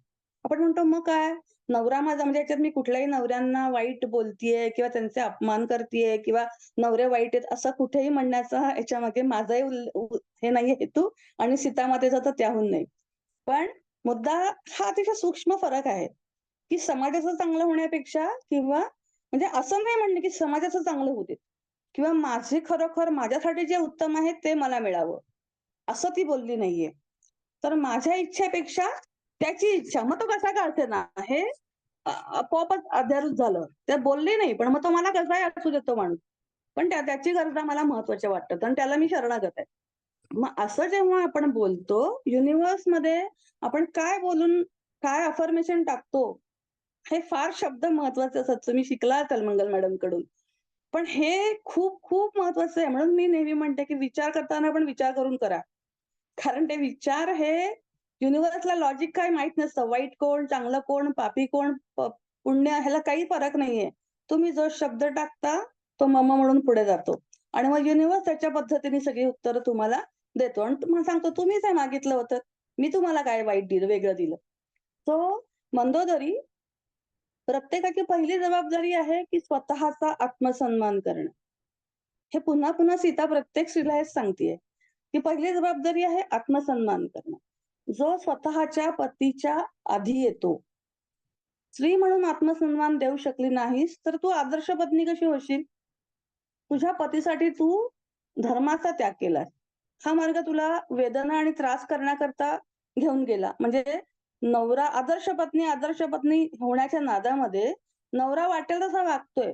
आपण म्हणतो मग काय? नवरा माझा म्हणजे याच्यात मी कुठल्याही नवऱ्यांना वाईट बोलतीये किंवा त्यांचे अपमान करतीये किंवा नवरे वाईट आहेत असं कुठेही म्हणण्याचा याच्यामागे माझाही हे नाहीये हेतू आणि सीतामातेचा तर त्याहून नाही. पण मुद्दा हा अतिशय सूक्ष्म फरक आहे, की समाजाचं चांगलं होण्यापेक्षा किंवा म्हणजे असं नाही म्हणणे, की समाजाचं चांगलं होऊ दे किंवा माझे खरोखर माझ्यासाठी जे उत्तम आहे ते मला मिळावं, असं ती बोलली नाहीये. तर माझ्या इच्छेपेक्षा त्याची इच्छा. मग तो कसा का असेना, हे आपोआपच अध्यारूत झालं. ते बोलले नाही, पण मग तो मला कसाही असू देतो माणूस. पण त्याची गरजा मला महत्त्वाच्या वाटतात आणि त्याला मी शरणागत आहे. मग असं जेव्हा आपण बोलतो, युनिव्हर्समध्ये आपण काय बोलून काय अफर्मेशन टाकतो, हे फार शब्द महत्त्वाचे असतात. तुम्ही शिकला असाल मंगल मॅडमकडून. पण हे खूप खूप महत्त्वाचं आहे. म्हणून मी नेहमी म्हणते, की विचार करताना पण विचार करून करा. कारण ते विचार हे युनिव्हर्सला लॉजिक काय माहीत नसतं. वाईट कोण, चांगलं कोण, पापी कोण, पुण्य ह्याला काही फरक नाहीये. तुम्ही जो शब्द टाकता, तो मम म्हणून पुढे जातो आणि मग युनिव्हर्स त्याच्या पद्धतीने सगळी उत्तरं तुम्हाला देतो आणि तुम्हाला सांगतो, "तुम्हीच हे मागितलं होतं. मी तुम्हाला काय वाईट दिलं, वेगळं दिलं." सो मंदोदरी, प्रत्येकाची पहिली जबाबदारी आहे, की स्वतःचा आत्मसन्मान करणं. हे पुन्हा-पुन्हा सीता प्रत्येक स्त्रीला हेच सांगतीये, की पहिली जबाबदारी आहे आत्मसन्मान करणं. जो स्वतःच्या पतीच्या आधी येतो. स्त्री म्हणून आत्मसन्मान देऊ शकली नाहीस, तर तू आदर्श पत्नी कशी होशील? तुझ्या पतीसाठी तू धर्माचा त्याग केलास. हा मार्ग तुला वेदना आणि त्रास करण्याकरता घेऊन गेला. म्हणजे आदर्श पत्नी होण्याच्या नादामध्ये नवरा वाटेल तसा वागतोय.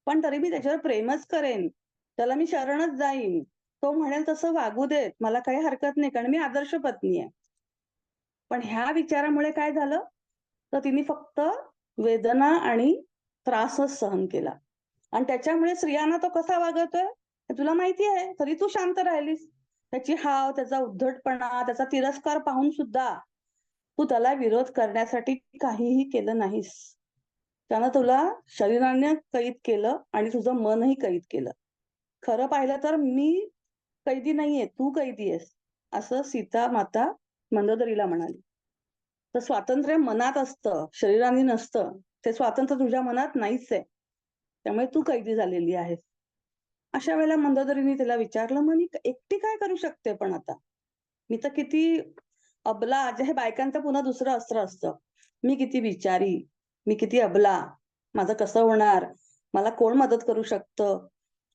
पण तरी मी त्याच्यावर प्रेमच करेन. त्याला मी शरणच जाईन. तो म्हणेल तसं वागू देत. मला काही हरकत नाही कारण मी आदर्श पत्नी आहे. पण ह्या विचारामुळे काय झालं? तर तिने फक्त वेदना आणि त्रासच सहन केला. आणि त्याच्यामुळे स्त्रियांना तो कसा वागवतोय हे तुला माहिती आहे. तरी तू शांत राहिलीस. त्याची हाव, त्याचा उद्धटपणा, त्याचा तिरस्कार पाहून सुद्धा तू त्याला विरोध करण्यासाठी काहीही केलं नाहीस. त्यानं तुला शरीराने कैद केलं आणि तुझं मनही कैद केलं. खरं पाहिलं तर मी कैदी नाहीये, तू कैदी आहेस, असं सीता माता मंदोदरीला म्हणाली. तर स्वातंत्र्य मनात असतं, शरीराने नसतं. ते स्वातंत्र्य तुझ्या मनात नाहीच आहे. त्यामुळे तू कैदी झालेली आहेस. अशा वेळेला मंदोदरीने तिला विचारलं, "मग मी एकटी काय करू शकते पण आता? मी तर किती अबला." जे हे बायकांचं पुन्हा दुसरं अस्त्र असतं. मी किती बिचारी, मी किती अबला, माझं कसं होणार? मला कोण मदत करू शकतं?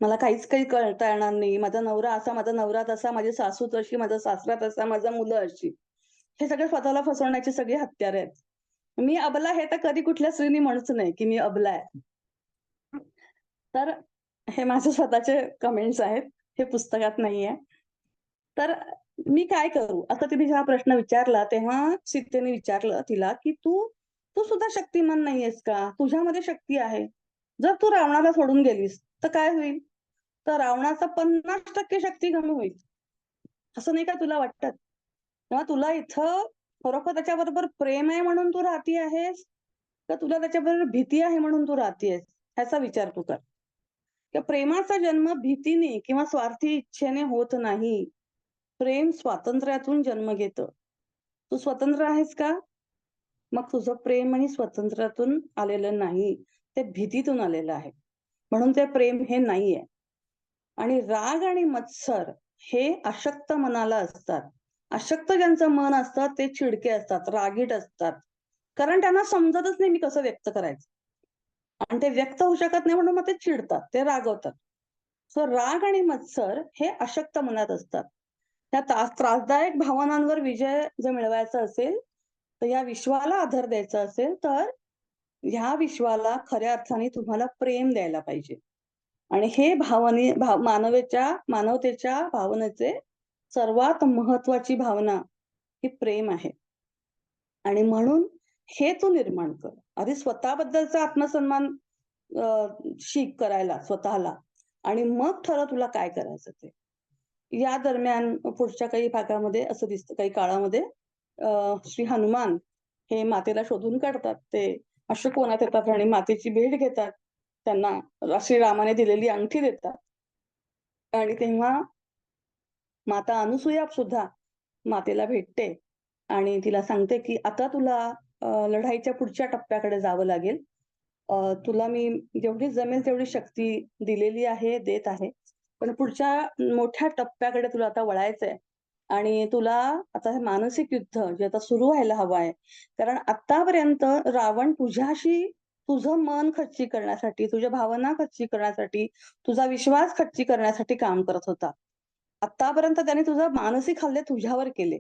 मला काहीच काही करता येणार नाही. माझा नवरा असा, माझा नवरा तसा, माझी सासू तशी, माझा सासरा तसा, माझी मुलं अशी. हे सगळे स्वतःला फसवण्याची सगळी हत्यारे आहेत. मी अबला हे तर कधी कुठल्या स्त्रीने म्हणूच नाही, की मी अबला आहे. तर हे माझे स्वतःचे कमेंट्स आहेत. हे पुस्तकात नाहीये. तर मी काय करू? असं तिने जेव्हा प्रश्न विचारला, तेव्हा सीतेने विचारलं तिला, की "तू तू सुद्धा शक्तिमान नाहीयेस का? तुझ्यामध्ये शक्ती आहे. जर तू रावणाला सोडून गेलीस, तर काय होईल? तर रावणाचा 50% शक्ती कमी होईल. असं नाही का तुला वाटतं? तेव्हा तुला इथं खरोखर त्याच्याबरोबर प्रेम आहे म्हणून तू राहती आहेस, का तुला त्याच्याबरोबर भीती आहे म्हणून तू राहतीयेस? ह्याचा विचार तू कर. त्या प्रेमाचा जन्म भीतीने किंवा स्वार्थी इच्छेने होत नाही. प्रेम स्वातंत्र्यातून जन्म घेतं. तू स्वतंत्र आहेस का? मग तुझं प्रेम आणि स्वातंत्र्यातून आलेलं नाही. ते भीतीतून आलेलं आहे. म्हणून ते प्रेम हे नाहीये. आणि राग आणि मत्सर हे अशक्त मनाला असतात. अशक्त ज्यांचं मन असतं ते चिडके असतात, रागीट असतात. कारण त्यांना समजतच नाही मी कसं व्यक्त करायचं. आणि ते व्यक्त होऊ शकत नाही म्हणून मग ते चिडतात, ते रागवतात. सो राग आणि मत्सर हे अशक्त मनात असतात. त्या त्रासदायक भावनांवर विजय जर मिळवायचा असेल, तर या विश्वाला आधार द्यायचा असेल, तर ह्या विश्वाला खऱ्या अर्थाने तुम्हाला प्रेम द्यायला पाहिजे. आणि हे मानवतेच्या भावनेचे सर्वात महत्वाची भावना ही प्रेम आहे. आणि म्हणून हे तू निर्माण कर. आधी स्वतःबद्दलचा आत्मसन्मान शिक करायला स्वतःला आणि मग ठरव तुला काय करायचं ते. या दरम्यान पुढच्या काही भागामध्ये असं दिसतं काही काळामध्ये श्री हनुमान हे मातेला शोधून काढतात. ते अशोकवनात येतात आणि मातेची भेट घेतात. त्यांना श्रीरामाने दिलेली अंगठी देतात. आणि तेव्हा माता अनसुया सुद्धा मातेला भेटते आणि तिला सांगते, की आता तुला लढाईच्या पुढच्या टप्प्याकडे जावं लागेल. तुला मी जेवढी जमेल तेवढी शक्ती दिलेली आहे, देत आहे. पण पुढच्या मोठ्या टप्प्याकडे तुला आता वळायचंय आणि तुला आता हे मानसिक युद्ध जे आता सुरू व्हायला हवं आहे. कारण आत्तापर्यंत रावण तुझ्याशी तुझं मन खच्ची करण्यासाठी, तुझ्या भावना खच्ची करण्यासाठी, तुझा विश्वास खच्ची करण्यासाठी काम करत होता. आत्तापर्यंत त्याने तुझा मानसिक हल्ले तुझ्यावर केले.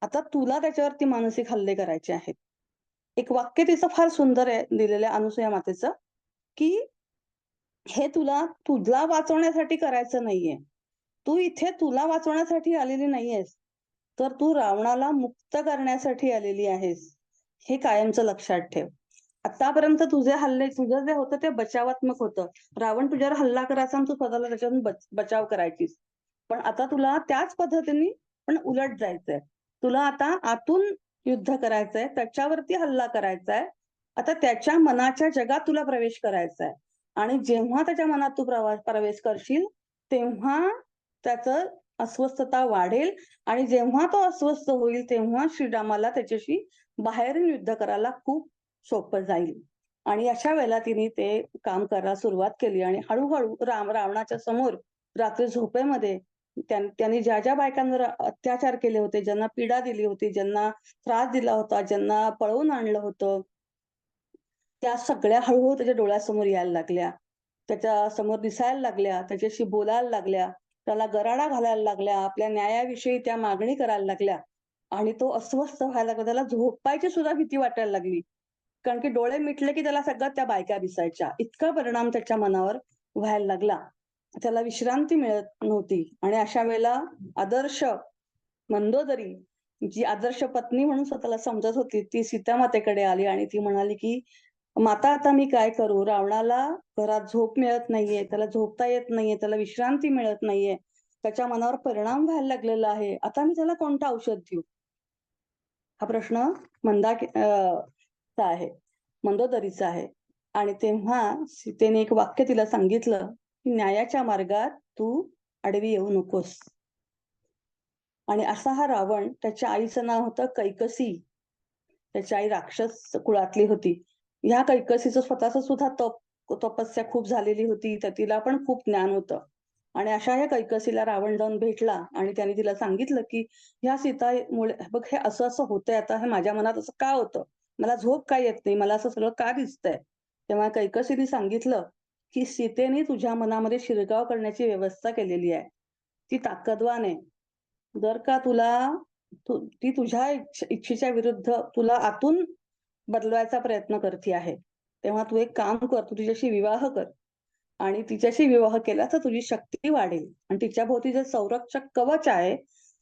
आता तुला त्याच्यावरती मानसिक हल्ले करायचे आहेत. एक वाक्य तिचं फार सुंदर आहे दिलेलं आहे अनुसूया मातेचं, की हे तुला वाचवण्यासाठी करायचं नाहीये. तू इथे तुला वाचवण्यासाठी आलेली नाहीयेस. तर तू रावणाला मुक्त करण्यासाठी आलेली आहेस. हे कायमचं लक्षात ठेव. आत्तापर्यंत तुझे हल्ले तुझं जे होतं ते बचावात्मक होतं. रावण तुझ्यावर हल्ला करायचा आणि तू स्वतःला त्याच्यातून बचाव करायचीस. पण आता तुला त्याच पद्धतीने पण उलट जायचंय. तुला आता आतून युद्ध करायचंय, त्याच्यावरती हल्ला करायचाय. आता त्याच्या मनाच्या जगात तुला प्रवेश करायचा आहे. आणि जेव्हा त्याच्या मनात तू प्रवेश करशील, तेव्हा त्याचं अस्वस्थता वाढेल आणि जेव्हा तो अस्वस्थ होईल, तेव्हा श्रीरामाला त्याच्याशी बाहेरून युद्ध करायला खूप सोपं जाईल. आणि अशा वेळेला तिने ते काम करायला सुरुवात केली आणि हळू-हळू रावणाच्या समोर रात्री झोपेमध्ये त्यांनी ज्या बायकांवर अत्याचार केले होते, ज्यांना पीडा दिली होती, ज्यांना त्रास दिला होता, ज्यांना पळवून आणलं होतं, त्या सगळ्या हळू त्याच्या डोळ्यासमोर यायला लागल्या. त्याच्या समोर दिसायला लागल्या, त्याच्याशी बोलायला लागल्या, त्याला गराडा घालायला लागल्या, आपल्या न्यायाविषयी त्या मागणी करायला लागल्या आणि तो अस्वस्थ व्हायला लागला. त्याला झोपायची सुद्धा भीती वाटायला लागली. कारण की डोळे मिटले की त्याला सगळ्या त्या बायका दिसायच्या. इतका परिणाम त्याच्या मनावर व्हायला लागला. त्याला विश्रांती मिळत नव्हती आणि अशा वेळेला आदर्श मंदोदरी, जी आदर्श पत्नी म्हणून स्वतःला समजत होती, ती सीतामातेकडे आली आणि ती म्हणाली, की "माता आता मी काय करू? रावणाला घरात झोप मिळत नाहीये, त्याला झोपता येत नाहीये, त्याला विश्रांती मिळत नाहीये. त्याच्या मनावर परिणाम व्हायला लागलेला आहे. आता मी त्याला कोणतं औषध देऊ?" हा प्रश्न चा आहे, मंदोदरीचा आहे. आणि तेव्हा सीतेने एक वाक्य तिला सांगितलं, की न्यायाच्या मार्गात तू आडवी येऊ नकोस. आणि असा हा रावण, त्याच्या आईचं नाव होतं कैकसी. त्याची आई राक्षस कुळातली होती. ह्या कैकसीचं स्वतःचं सुद्धा तपस्या खूप झालेली होती. तर तिला पण खूप ज्ञान होतं. आणि अशा या कैकसीला रावण जाऊन भेटला आणि त्याने तिला सांगितलं, की ह्या सीतामुळे बघ हे असं-असं होतंय आता, हे माझ्या मनात असं का होतं? मला झोप का येत नाही? मला असं सगळं का दिसतंय? तेव्हा कैकसीने सांगितलं, की सीतेने तुझ्या मनामध्ये शिरकाव करण्याची व्यवस्था केलेली आहे. ती ताकदवान आहे. जर का ती तुझ्या इच्छेच्या विरुद्ध तुला आतून बदलवायचा प्रयत्न करते आहे. तेव्हा तू एक काम कर, तू तिच्याशी विवाह कर आणि तिच्याशी विवाह केला तर तुझी शक्ती वाढेल आणि तिच्याभोवती जे संरक्षक कवच आहे,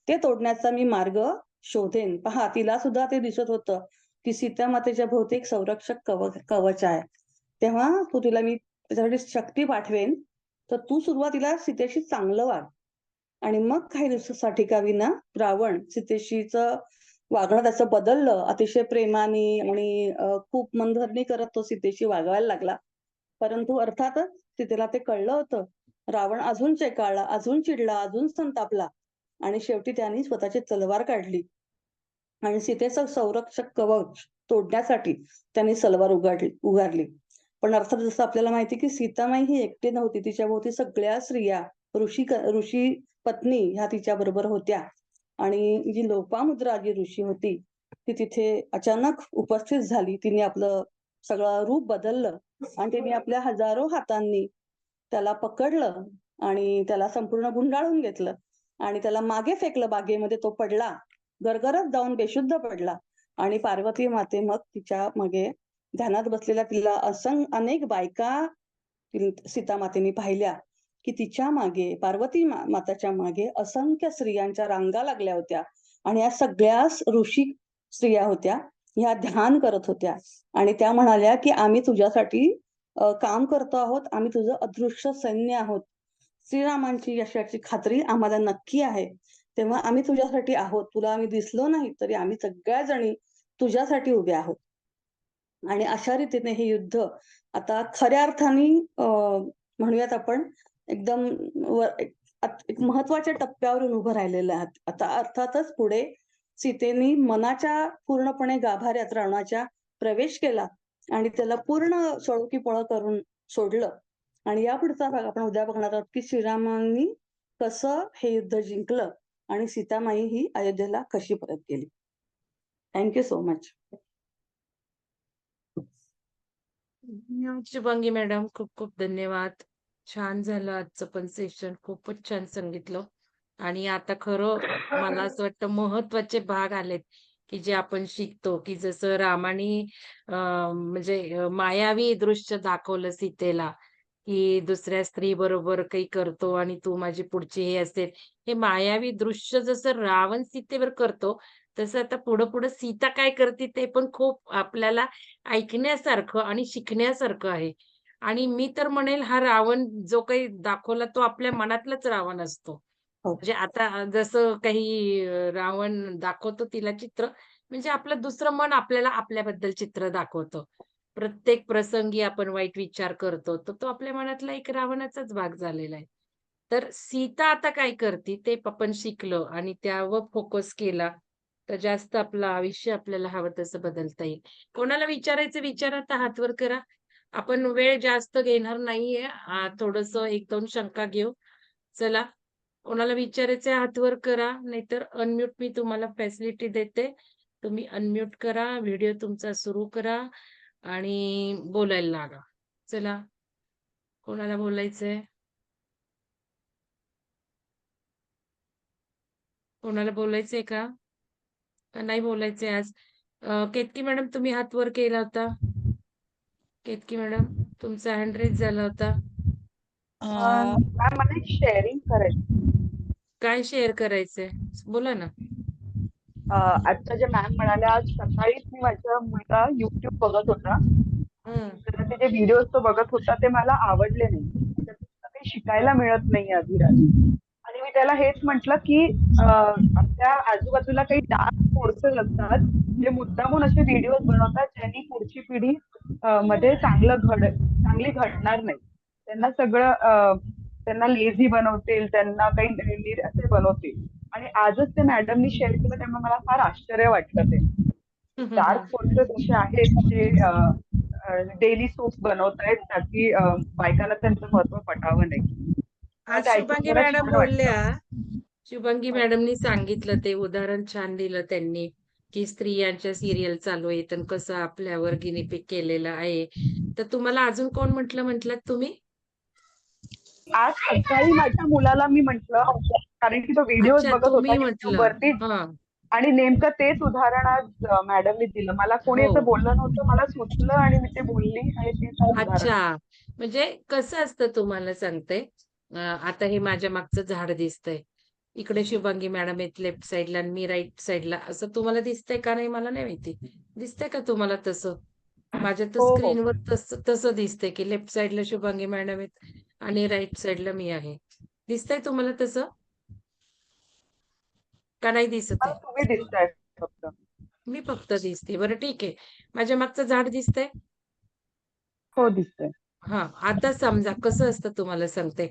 ते तोडण्याचा मी मार्ग शोधेन. पहा, तिला सुद्धा ते दिसत होतं, की सीता मातेच्या भोवती एक संरक्षक कवच आहे. तेव्हा तिला मी त्याच्यासाठी शक्ती पाठवेन, तर तू सुरुवातीला सीतेशी चांगलं वाग. आणि मग काही दिवसासाठी का होईना रावण सीतेशीचं वागणं त्याचं बदललं. अतिशय प्रेमाने आणि खूप मनधरणी करत तो सीतेशी वागायला लागला. परंतु अर्थातच सीतेला ते कळलं होतं. रावण अजून चेकाळला, अजून चिडला, अजून संतापला आणि शेवटी त्याने स्वतःची तलवार काढली आणि सीतेचं संरक्षक कवच तोडण्यासाठी त्याने उगारली. पण अर्थात जसं आपल्याला माहिती की सीतामाई ही एकटी नव्हती. तिच्याभोवती सगळ्या स्त्रिया, ऋषी पत्नी ह्या तिच्याबरोबर होत्या आणि जी लोपामुद्रा जी ऋषी होती, ती तिथे अचानक उपस्थित झाली. तिने आपलं सगळं रूप बदललं आणि तिने आपल्या हजारो हातांनी त्याला पकडलं आणि त्याला संपूर्ण गुंडाळून घेतलं आणि त्याला मागे फेकलं बागेमध्ये. तो पडला. गरगरत जाऊन बेशुद्ध पडला आणि पार्वती माते मग तिच्या मागे ध्यानात बसलेल्या तिला अनेक बायका सीता मातेने पाहिल्या, की तिच्या मागे पार्वती माताच्या मागे असंख्य स्त्रियांच्या रांगा लागल्या होत्या आणि या सगळ्या ऋषी स्त्रिया होत्या. ह्या ध्यान करत होत्या आणि त्या म्हणाल्या, की "आम्ही तुझ्यासाठी काम करतो आहोत. आम्ही तुझं अदृश्य सैन्य आहोत. श्रीरामांची यशाची खात्री आम्हाला नक्की आहे. तेव्हा आम्ही तुझ्यासाठी आहोत. तुला आम्ही दिसलो नाही तरी आम्ही सगळ्या जणी तुझ्यासाठी उभ्या आहोत." आणि अशा रीतीने हे युद्ध आता खऱ्या अर्थाने म्हणूयात आपण एकदम एक महत्त्वाच्या टप्प्यावरून उभं राहिलेलं आहे. आता अर्थातच पुढे सीतेने मनाच्या पूर्णपणे गाभाऱ्यात रावणाच्या प्रवेश केला आणि त्याला पूर्ण सळोकीपळं करून सोडलं. आणि यापुढचा भाग आपण उद्या बघणार आहोत, की श्रीरामांनी कसं हे युद्ध जिंकलं आणि सीतामाई ही अयोध्येला कशी परत गेली. Thank you so much. Shubhangi madam, खूप खूप धन्यवाद. छान झालं आजचं पण सेशन. खूपच छान सांगितलं. आणि आता खरं मला असं वाटतं महत्वाचे भाग आलेत, की जे आपण शिकतो, की जसं रामाने म्हणजे मायावी दृश्य दाखवलं सीतेला, की दुसऱ्या स्त्री बरोबर काही करतो आणि तू माझी पुढची हे असेल. हे मायावी दृश्य जसं रावण सीतेवर करतो, तसं आता पुढं-पुढं सीता काय करते ते पण खूप आपल्याला ऐकण्यासारखं आणि शिकण्यासारखं आहे. आणि मी तर म्हणेल हा रावण जो काही दाखवला तो आपल्या मनातलाच रावण असतो. हो. म्हणजे आता जसं काही रावण दाखवतो तिला चित्र, म्हणजे आपलं दुसरं मन आपल्याला आपल्याबद्दल चित्र दाखवतं. प्रत्येक प्रसंगी आपण वाईट विचार करतो, तर तो आपल्या मनातला एक रावणाचाच भाग झालेला आहे. तर सीता आता काय करते ते आपण शिकलो आणि त्यावर फोकस केला, तर जास्त आपलं आयुष्य आपल्याला हवं तसं बदलता येईल. कोणाला विचारायचं विचारा तर हात वर करा. आपण वेळ जास्त घेणार नाहीये. थोडंसं 1-2 शंका घेऊ. चला, कोणाला विचारायचंय हात वर करा, नाहीतर अनम्यूट मी तुम्हाला फॅसिलिटी देते. तुम्ही अनम्यूट करा, व्हिडिओ तुमचा सुरू करा आणि बोलायला लागा. चला, कोणाला बोलायचंय? कोणाला बोलायचंय का? का नाही बोलायचंय आज? केतकी मॅडम तुम्ही हात वर केला होता. केतकी मॅडम, तुमचा हँड रेज झाला होता. मॅम मला एक शेअरिंग करायचं. काय शेअर करायचंय? बोला ना. आजच्या ज्या मॅम म्हणाल्या, आज सकाळीच मी माझा मुलगा YouTube बघत होता. हं. तर ते जे व्हिडिओज तो बघत होता ते मला आवडले नाही. त्याच्यातून काही शिकायला मिळत नाही अभिराज. आणि मी त्याला हेच म्हटलं की आपल्या आजूबाजूला काही डार्क फोर्सेस असतात जे मुद्दामून असे व्हिडिओज बनवतात ज्यांनी पुढची पिढी मध्ये चांगली घडणार नाही. त्यांना सगळं त्यांना लेझी बनवतील, त्यांना काही असे बनवतील. आणि आजच ते मॅडमनी शेअर केलं त्यामुळे मला फार आश्चर्य वाटलं ते. डार्क फोर्सेस असे आहेत जे डेली सोप बनवतायत ताकी बायकांना त्यांचं महत्व पटावं नाही. मला आज ते ऐकून शुभांगी जरा मॅडम छान वाटलं. बोलल्या, शुभांगी मॅडमनी सांगितलं ते उदाहरण छान दिलं त्यांनी, की स्त्रियांच्या सिरियल चालू आहेत आणि कसं आपल्यावर गिनीपिग केलेलं आहे. तर तुम्हाला अजून कोण म्हटलात तुम्ही? आज सकाळी माझ्या मुलाला मी म्हंटल, कारण की तो व्हिडिओज अच्छा, बघत होता तुम्ही युट्यूब म्हटलं. वरती, हां. आणि नेमकं तेच उदाहरण आज मॅडमनी दिलं. मला कोणी हो. असं बोललं नव्हतं, मला सुचलं आणि मी ते बोलली आणि तेच आज उदाहरण. अच्छा. म्हणजे कसं असतं तुम्हाला सांगते. आता हे माझ्या मागचं झाड दिसतंय. इकडे शुभांगी मॅडम आहेत लेफ्ट साइडला आणि मी राइट साइडला. असं तुम्हाला दिसतंय का नाही मला नाही माहिती. दिसतंय का तुम्हाला तसं? माझ्या तर हो हो. स्क्रीनवर तसं तसं दिसतंय, की लेफ्ट साइडला शुभांगी मॅडम आहेत आणि राइट साइडला मी आहे. दिसतंय तुम्हाला तसं? का नाही दिसत मला आहे? तुम्ही दिसताय फक्त. मी फक्त दिसते. बरं ठीक आहे. माझ्या मागचं झाड दिसतंय? हो दिसतंय. हां, आता समजा कसं असतं तुम्हाला सांगते,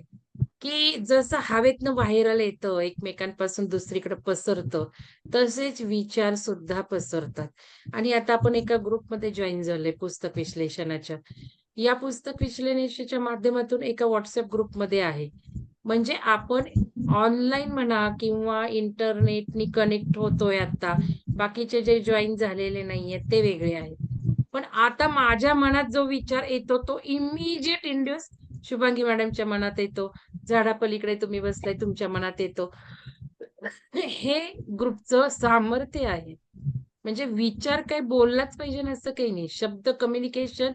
की जसं हवेतनं व्हायरल येतं, एकमेकांपासून दुसरीकडे पसरतं, तसेच विचार सुद्धा पसरतात. आणि आता आपण एका ग्रुपमध्ये जॉइन झालोय पुस्तक विश्लेषणाच्या. या पुस्तक विश्लेषणाच्या माध्यमातून एका WhatsApp ग्रुपमध्ये आहे. म्हणजे आपण ऑनलाईन म्हणा किंवा इंटरनेटनी कनेक्ट होतोय आता. बाकीचे जे जॉइन झालेले नाहीयेत ते वेगळे आहेत. पण आता माझ्या मनात जो विचार येतो तो इमिडिएट इंड्यूस शुभांगी मॅडमच्या मनात येतो. झाडापलीकडे तुम्ही बसलाय तुमच्या मनात येतो. हे ग्रुपचं सामर्थ्य आहे. म्हणजे विचार काही बोललाच पाहिजे ना असं काही नाही. शब्द कम्युनिकेशन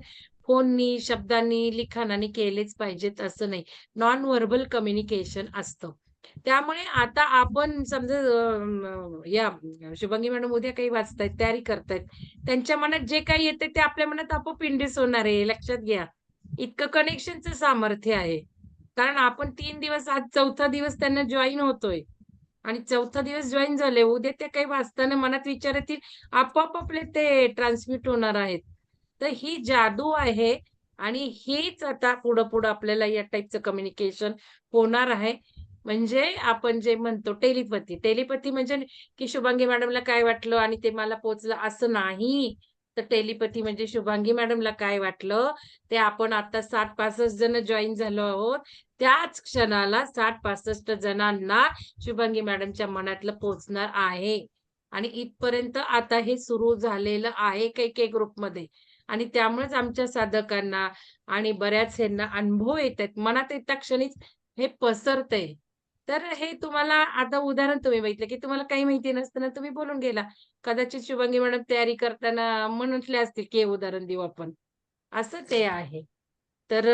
फोननी, शब्दांनी, लिखाणाने केलेच पाहिजेत असं नाही. नॉन व्हर्बल कम्युनिकेशन असतं. त्यामुळे आता आपण समजा या शुभांगी मॅडम उद्या काही वाचतायत, तयारी करतायत. त्यांच्या मनात जे काही येतंय ते आपल्या मनात आपोआप इंड्यूस होणार आहे, लक्षात घ्या. इतकं कनेक्शनचं सामर्थ्य आहे. कारण आपण 3 दिवस आज 4था दिवस त्यांना जॉइन होतोय आणि 4था दिवस जॉइन झाले. उद्या ते काही वाचताना मनात विचार येतील, आपोआप आपले ते ट्रान्समिट होणार आहेत. तर ही जादू आहे आणि हीच आता पुढं-पुढं आपल्याला या टाइपचं कम्युनिकेशन होणार आहे. म्हणजे आपण जे म्हणतो टेलिपॅथी. टेलिपॅथी म्हणजे की शुभांगी मॅडमला काय वाटलं आणि ते मला पोहोचलं असं नाही. तर टेलिपॅथी म्हणजे शुभांगी मॅडमला काय वाटलं, ते आपण आता 60-65 जण जॉइन झालो आहोत. त्याच क्षणाला 60-65 जणांना शुभांगी मॅडमच्या मनातलं पोहोचणार आहे. आणि इथपर्यंत आता हे सुरू झालेलं आहे काही-काही ग्रुपमध्ये. आणि त्यामुळेच आमच्या साधकांना आणि बऱ्याच ह्यांना अनुभव येतायत. मनात येत्या क्षणीच हे पसरतंय. तर हे तुम्हाला आता उदाहरण तुम्ही बघितलं, की तुम्हाला काही माहिती नसताना तुम्ही बोलून गेला. कदाचित शुभांगी मॅडम तयारी करताना म्हटले असतील, की हे उदाहरण देऊ आपण. असं ते आहे. तर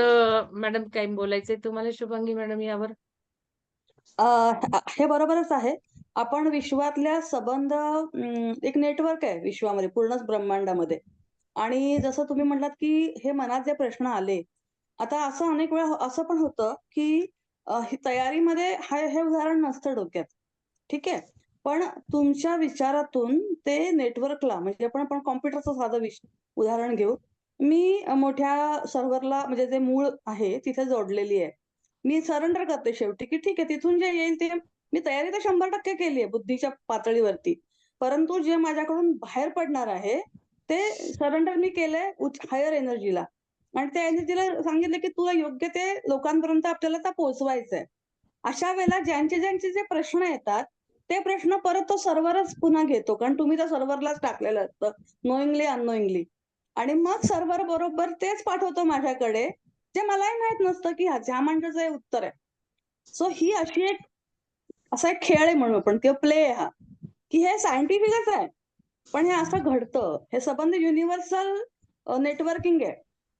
मॅडम काही बोलायचंय तुम्हाला शुभांगी मॅडम यावर? हे बरोबरच आहे. आपण विश्वातल्या संबंध एक नेटवर्क आहे विश्वामध्ये, पूर्णच ब्रह्मांडामध्ये. आणि जसं तुम्ही म्हटलात, की हे मनात जे प्रश्न आले, आता असं अनेक वेळा असं पण होतं, की हे तयारीमध्ये हे उदाहरण नसतं डोक्यात. ठीक आहे. पण तुमच्या विचारातून ते नेटवर्कला म्हणजे आपण आपण कॉम्प्युटरचं साधं उदाहरण घेऊ. मी मोठ्या सर्व्हरला म्हणजे जे मूळ आहे तिथे जोडलेली आहे. मी सरेंडर करते शेवटी, की ठीक आहे तिथून जे येईल ते मी तयारी तर 100% केली आहे बुद्धीच्या पातळीवरती. परंतु जे माझ्याकडून बाहेर पडणार आहे, ते सरेंडर मी केलंय हायर एनर्जीला आणि त्या एनर्जीला सांगितलं, की तुला योग्य ते लोकांपर्यंत आपल्याला आता पोहोचवायचंय. अशा वेळेला ज्यांचे जे प्रश्न येतात, ते प्रश्न परत तो सर्व्हरच पुन्हा घेतो. कारण तुम्ही त्या सर्व्हरलाच टाकलेलं असतं नोइंगली, अननोइंगली. आणि मग सर्व्हर बरोबर तेच पाठवतो माझ्याकडे, जे मलाही माहीत नसतं, की ह्या माणसाचं हे उत्तर आहे. सो ही अशी एक असा एक खेळ आहे म्हणू आपण किंवा प्ले आहे हा, की हे सायंटिफिकच आहे. पण हे असं घडतं. हे संबंध युनिव्हर्सल नेटवर्किंग आहे.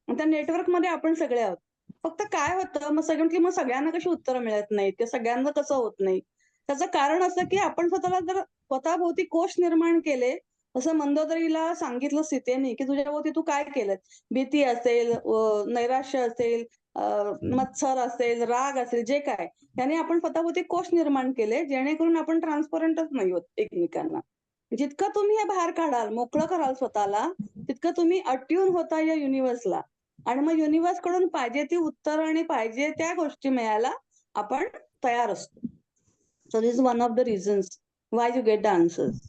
आणि त्या नेटवर्कमध्ये आपण सगळे आहोत. फक्त काय होतं मग सगळ्यांना कशी उत्तरं मिळत नाहीत किंवा सगळ्यांना कसं होत नाही. त्याचं कारण असं, की आपण स्वतःला जर स्वतःभोवती कोश निर्माण केले, जसं मंदोदरीला सांगितलं सीतेने, की तुझ्याभोवती तू काय केलंय? भीती असेल, नैराश्य असेल, मत्सर असेल, राग असेल, जे काय त्याने आपण स्वतःभोवती कोश निर्माण केले, जेणेकरून आपण ट्रान्सपरंटच नाही होत एकमेकांना. जितकं तुम्ही हे बाहेर काढाल, मोकळं कराल स्वतःला, तितकं तुम्ही अट्यून होता या युनिव्हर्सला आणि मग युनिव्हर्सकडून पाहिजे ती उत्तरं आणि पाहिजे त्या गोष्टी मिळायला आपण तयार असतो. So this is one of the reasons why you get the answers.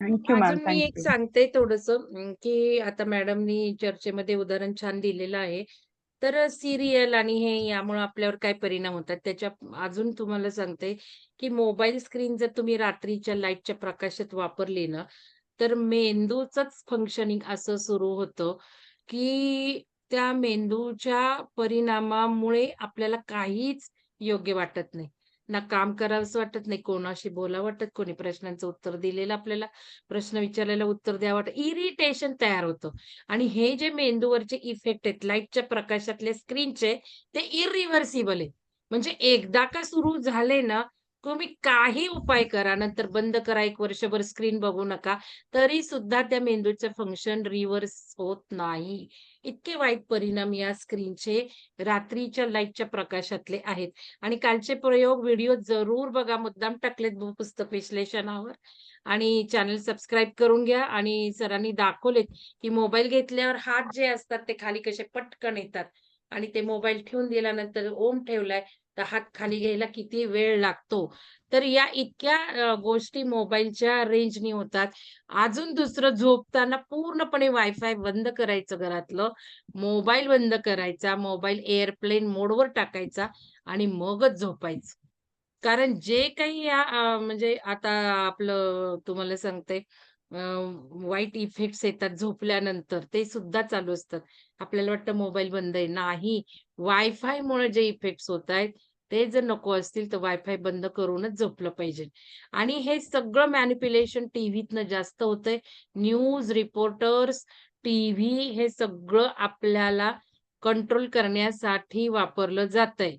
Thank you ma'am, अजून मी एक थँक्यू. सांगते थोडंसं की आता मॅडमनी चर्चेमध्ये उदाहरण छान दिलेलं आहे. तर सीरियल आणि हे यामुळे आपल्यावर काय परिणाम होतात त्याच्या अजून तुम्हाला सांगते, की मोबाईल स्क्रीन जर तुम्ही रात्रीच्या लाईटच्या प्रकाशात वापरली ना, तर मेंदूचंच फंक्शनिंग असं सुरू होतं, की त्या मेंदूच्या परिणामामुळे आपल्याला काहीच योग्य वाटत नाही. ना काम करावंसं वाटत नाही, कोणाशी बोलावं वाटत, कोणी प्रश्नांचं उत्तर दिलेलं आपल्याला प्रश्न विचारलेला उत्तर द्यावं वाटतं. इरिटेशन तयार होतं आणि हे जे मेंदूवरचे इफेक्ट आहेत लाईटच्या प्रकाशातले स्क्रीनचे, ते इरिव्हर्सिबल आहे. म्हणजे एकदा का सुरू झाले ना, तुम्ही काही उपाय करा, नंतर बंद करा, 1 वर्षभर स्क्रीन बघू नका, तरी सुद्धा त्या मेंदूचं फंक्शन रिव्हर्स होत नाही. इतके वाईट परिणाम या स्क्रीनचे रात्रीच्या लाईटच्या प्रकाशातले आहेत. आणि कालचे प्रयोग व्हिडिओ जरूर बघा. मुद्दाम टाकलेत पुस्तक विश्लेषणावर आणि चॅनल सबस्क्राईब करून घ्या आणि सरांनी दाखवलेत, की मोबाईल घेतल्यावर हात जे असतात ते खाली कसे पटकन येतात आणि ते मोबाईल ठेवून दिल्यानंतर ओम ठेवलाय, तर हात खाली घ्यायला किती वेळ लागतो. तर या इतक्या गोष्टी मोबाईलच्या रेंजनी होतात. अजून दुसरं झोपताना पूर्णपणे वायफाय बंद करायचं घरातलं. मोबाईल बंद करायचा, मोबाईल एअरप्लेन मोडवर टाकायचा आणि मगच झोपायचं. कारण जे काही या म्हणजे आता आपलं तुम्हाला सांगते वाईट इफेक्ट्स येतात झोपल्यानंतर ते सुद्धा चालू असतात. आपल्याला वाटतं मोबाईल बंद आहे. नाही, वायफायमुळे जे इफेक्ट्स होतायत ते जर नको असतील तर वायफाय बंद करूनच झोपलं पाहिजे. आणि हे सगळं मॅनिप्युलेशन टीव्हीतनं जास्त होतंय. न्यूज रिपोर्टर्स, टीव्ही हे सगळं आपल्याला कंट्रोल करण्यासाठी वापरलं जातंय.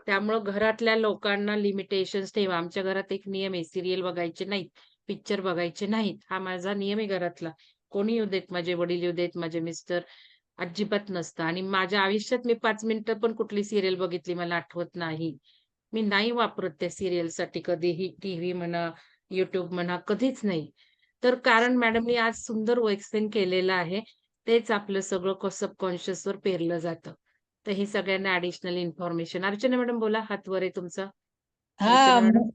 त्यामुळं घरातल्या लोकांना लिमिटेशन्स ठेवा. आमच्या घरात एक नियम आहे, सीरियल बघायचे नाहीत, पिक्चर बघायचे नाहीत. हा माझा नियम आहे घरातला. कोणी येऊ देत, माझे वडील येऊ देत, माझे मिस्टर, अजिबात नसतं. आणि माझ्या आयुष्यात मी 5 मिनिटं पण कुठली सीरियल बघितली मला आठवत नाही. मी नाही वापरत त्या सीरियलसाठी कधीही टीव्ही म्हणा, YouTube म्हणा, कधीच नाही. तर कारण मॅडमनी आज सुंदर एक्सप्लेन केलेलं आहे. तेच आपलं सगळं सबकॉन्शियसवर पेरलं जातं. तर हे सगळ्यांना ॲडिशनल इन्फॉर्मेशन. अर्चना मॅडम बोला, हात वर आहे तुमचा. हा अर्चना मॅडम.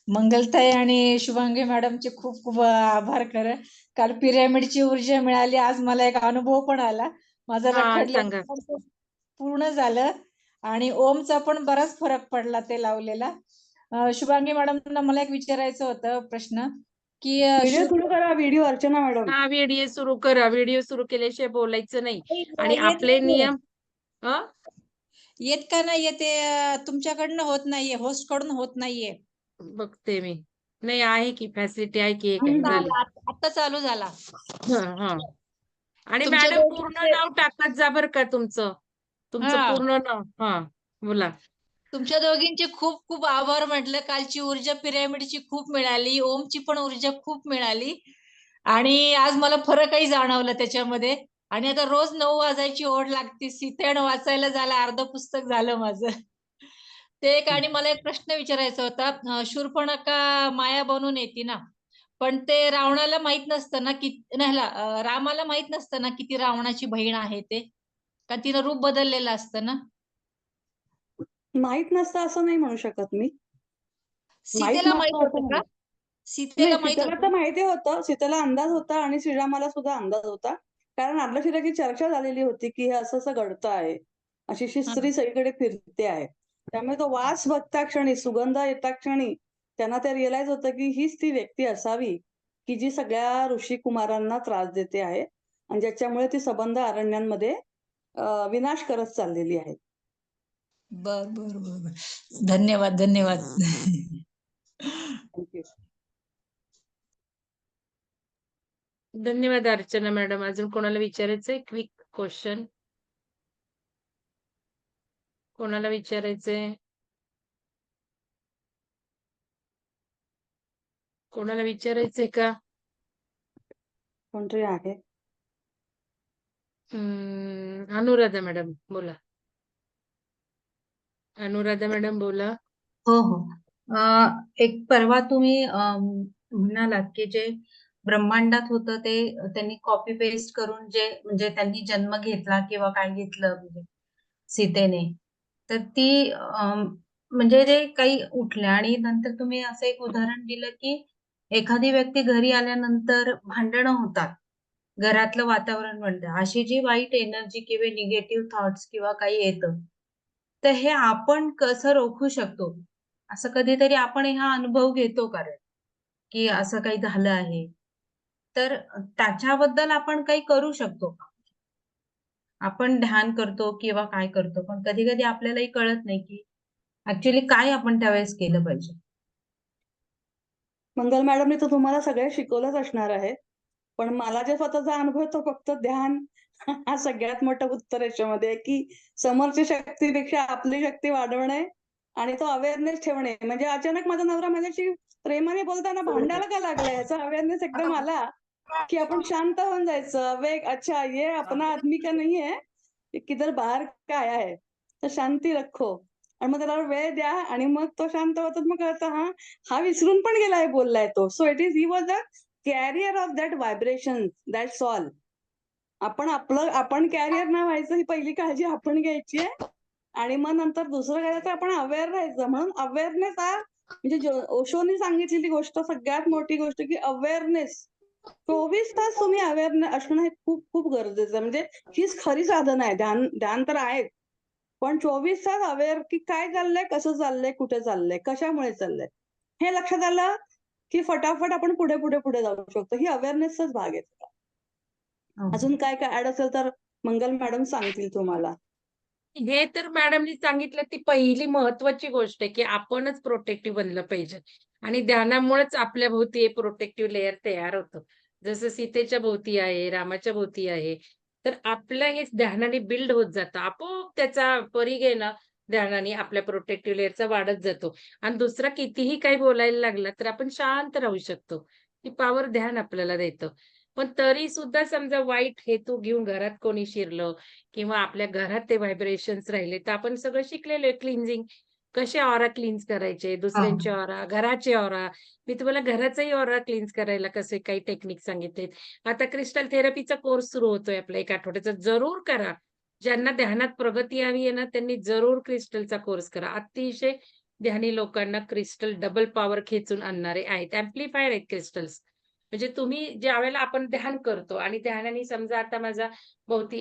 मंगलताई आणि शुभांगी मॅडमचे खूप खूप आभार खरं. काल पिरॅमिडची ऊर्जा मिळाली. आज मला एक अनुभव पण आला. माझं हां, रखडलेलं सांगा. थोडंसं पूर्ण झालं आणि ओमचा पण बराच फरक पडला ते लावलेला. शुभांगी मॅडमना मला एक विचारायचं होतं प्रश्न की व्हिडिओ सुरू करा, व्हिडिओ अर्चना मॅडम. हां, व्हिडिओ सुरू करा. व्हिडिओ सुरू केल्याशिवाय बोलायचं नाही. आणि येत आपले नाहीये. नियम हं? येत का नाहीये ते तुमच्याकडनं होत नाहीये, होस्ट कडून होत नाहीये. बघते मी. नाही आहे की फॅसिलिटी आहे की एक आहे, आता झाली. आला, आता चालू झाला. हं, हं. आणि तुमच्या मॅडम पूर्ण दोघींचे नाव टाकत जा बरं का तुमचं. तुमचं हा पूर्ण नाव. हां, बोला. तुमच्या दोघींचे खूप खूप आभार म्हटलं. कालची ऊर्जा पिरॅमिडची खूप मिळाली, ओमची पण ऊर्जा खूप मिळाली आणि आज मला फरकही जाणवला त्याच्यामध्ये. आणि आता रोज 9 वाजायची ओढ लागते. सीतेण वाचायला झालं, अर्ध पुस्तक झालं माझं. ते एक. आणि मला एक प्रश्न विचारायचा होता. शूर्पणखा माया बनून येते ना, पण ते रावणाला माहित नसतं ना की नाही, रामाला माहित नसतं ना की ती रावणाची बहीण आहे ते, का तिनं रूप बदललेलं असतं ना. माहित नसतं असं नाही म्हणू शकत मी. माहित सीतेला माहित नसतं असं होतं का? नाही. नाही, सीतेला माहित सीतेला तर होतं. माहिती होतं. सीतेला अंदाज होता आणि श्रीरामाला सुद्धा अंदाज होता. कारण आदल्या चर्चा झालेली होती, की हे असं-असं घडतं आहे. अशी हा. स्त्री सगळीकडे फिरते आहे. त्यामुळे तो वास बघता क्षणी, सुगंध येता क्षणी त्यांना ते रिअलाईज होतं, की हीच ती व्यक्ती असावी, की जी सगळ्या ऋषिकुमारांना त्रास देते आहे आणि ज्याच्यामुळे ती सबंध अरण्यांमध्ये विनाश करत चाललेली आहे. बर बर बर बर. धन्यवाद धन्यवाद. Thank you. धन्यवाद अर्चना मॅडम. अजून कोणाला विचारायचंय क्विक क्वेश्चन? कोणाला विचारायचंय? कोणाला विचारायचंय का? कोणतरी आहे? अनुराधा मॅडम बोला. अनुराधा मॅडम बोला. हो हो. एक परवा तुम्ही म्हणालात की जे ब्रह्मांडात होतं ते त्यांनी कॉपी पेस्ट करून जे म्हणजे त्यांनी जन्म घेतला किंवा काय घेतलं म्हणजे सीतेने तर ती म्हणजे जे काही उठल्या आणि नंतर तुम्ही असं एक उदाहरण दिलं, की एखादी व्यक्ती घरी आल्यानंतर भांडणं होतात. घरातलं वातावरण बनतं. अशी जी वाईट एनर्जी किंवा निगेटिव्ह थॉट्स किंवा काही येतं, तर हे आपण कसं रोखू शकतो? असं कधीतरी आपण हा अनुभव घेतो का रे? की असं काही झालं आहे. तर त्याच्याबद्दल आपण काही करू शकतो का? आपण ध्यान करतो किंवा काय करतो, पण कधी-कधी आपल्यालाही कळत नाही, की ॲक्चुअली काय आपण त्यावेळेस केलं पाहिजे. मंगल मॅडमने तर तुम्हाला सगळं शिकवलंच असणार आहे. पण मला जे स्वतःचा अनुभव आहे तो फक्त ध्यान हा सगळ्यात मोठं उत्तर याच्यामध्ये आहे, की समोरच्या शक्तीपेक्षा आपली शक्ती वाढवणे आणि तो अवेअरनेस ठेवणे. म्हणजे अचानक माझा नवरा माझ्याशी प्रेमाने बोलताना भांडायला का लागलाय याचा अवेअरनेस एकदम आला, की आपण शांत होऊन जायचं. वेग अच्छा ये अपना आदमी का नहीं है, किधर बाहर का आया है. तर शांती रखो. आणि मग त्याला वेळ द्या आणि मग तो शांत होतात मग कळतं हां, हा विसरून पण गेलाय बोललाय तो. So it is he was a carrier of that vibrations. That's all. आपण कॅरियर नाही व्हायचं ही पहिली काळजी आपण घ्यायची आहे आणि मग नंतर दुसरं काय तर आपण अवेअर राहायचं. म्हणून अवेअरनेस हा म्हणजे ओशोनी सांगितलेली गोष्ट सगळ्यात मोठी गोष्ट की अवेअरनेस. 24 तास तुम्ही अवेअर असणं हे खूप खूप गरजेचं आहे. म्हणजे हीच खरी साधन आहे. ध्यान ध्यान तर आहेच. पण 24 तास अवेअर की काय चाललंय, कसं चाललंय, कुठे चाललंय, कशामुळे चाललंय. हे लक्षात आलं, की फटाफट आपण पुढे, पुढे, पुढे जाऊ शकतो. ही अवेअरनेसचाच भाग आहे. हो. अजून काय काय ॲड असेल तर मंगल मॅडम सांगतील तुम्हाला. हे तर मॅडमनी सांगितलं ती पहिली महत्वाची गोष्ट आहे, की आपणच प्रोटेक्टिव्ह बनलं पाहिजे आणि ध्यानामुळेच आपल्या भोवती हे प्रोटेक्टिव्ह लेयर तयार होतं. जसं सीतेच्या भोवती आहे, रामाच्या भोवती आहे. तर आपलं हे ध्यानाने बिल्ड होत जातं. आपोआप त्याचा परीघ आहे ना, ध्यानाने आपल्या प्रोटेक्टिव्ह लेयरचा वाढत जातो आणि दुसरा कितीही काही बोलायला लागला, तर आपण शांत राहू शकतो. ती पॉवर ध्यान आपल्याला देतं. पण तरी सुद्धा समजा वाईट हेतू घेऊन घरात कोणी शिरलं किंवा आपल्या घरात ते व्हायब्रेशन्स राहिले, तर आपण सगळं शिकलेलो आहे क्लिन्झिंग. कसे ऑरा क्लीन्स करायचे, दुसऱ्यांचे हां. ऑरा, घराचे ऑरा. मी तुम्हाला घराचाही ऑरा क्लीन्स करायला कसे काही टेक्निक सांगितलेत. आता क्रिस्टल थेरपीचा कोर्स सुरू होतोय आपला 1 आठवड्याचा. जरूर करा. ज्यांना ध्यानात प्रगती हवी आहे ना, त्यांनी जरूर क्रिस्टलचा कोर्स करा. अतिशय ध्यानी लोकांना क्रिस्टल डबल पॉवर खेचून आणणारे आहेत. एम्प्लिफायर आहेत क्रिस्टल्स. म्हणजे तुम्ही ज्यावेळेला आपण ध्यान करतो आणि ध्यानाने समजा आता माझा भोवती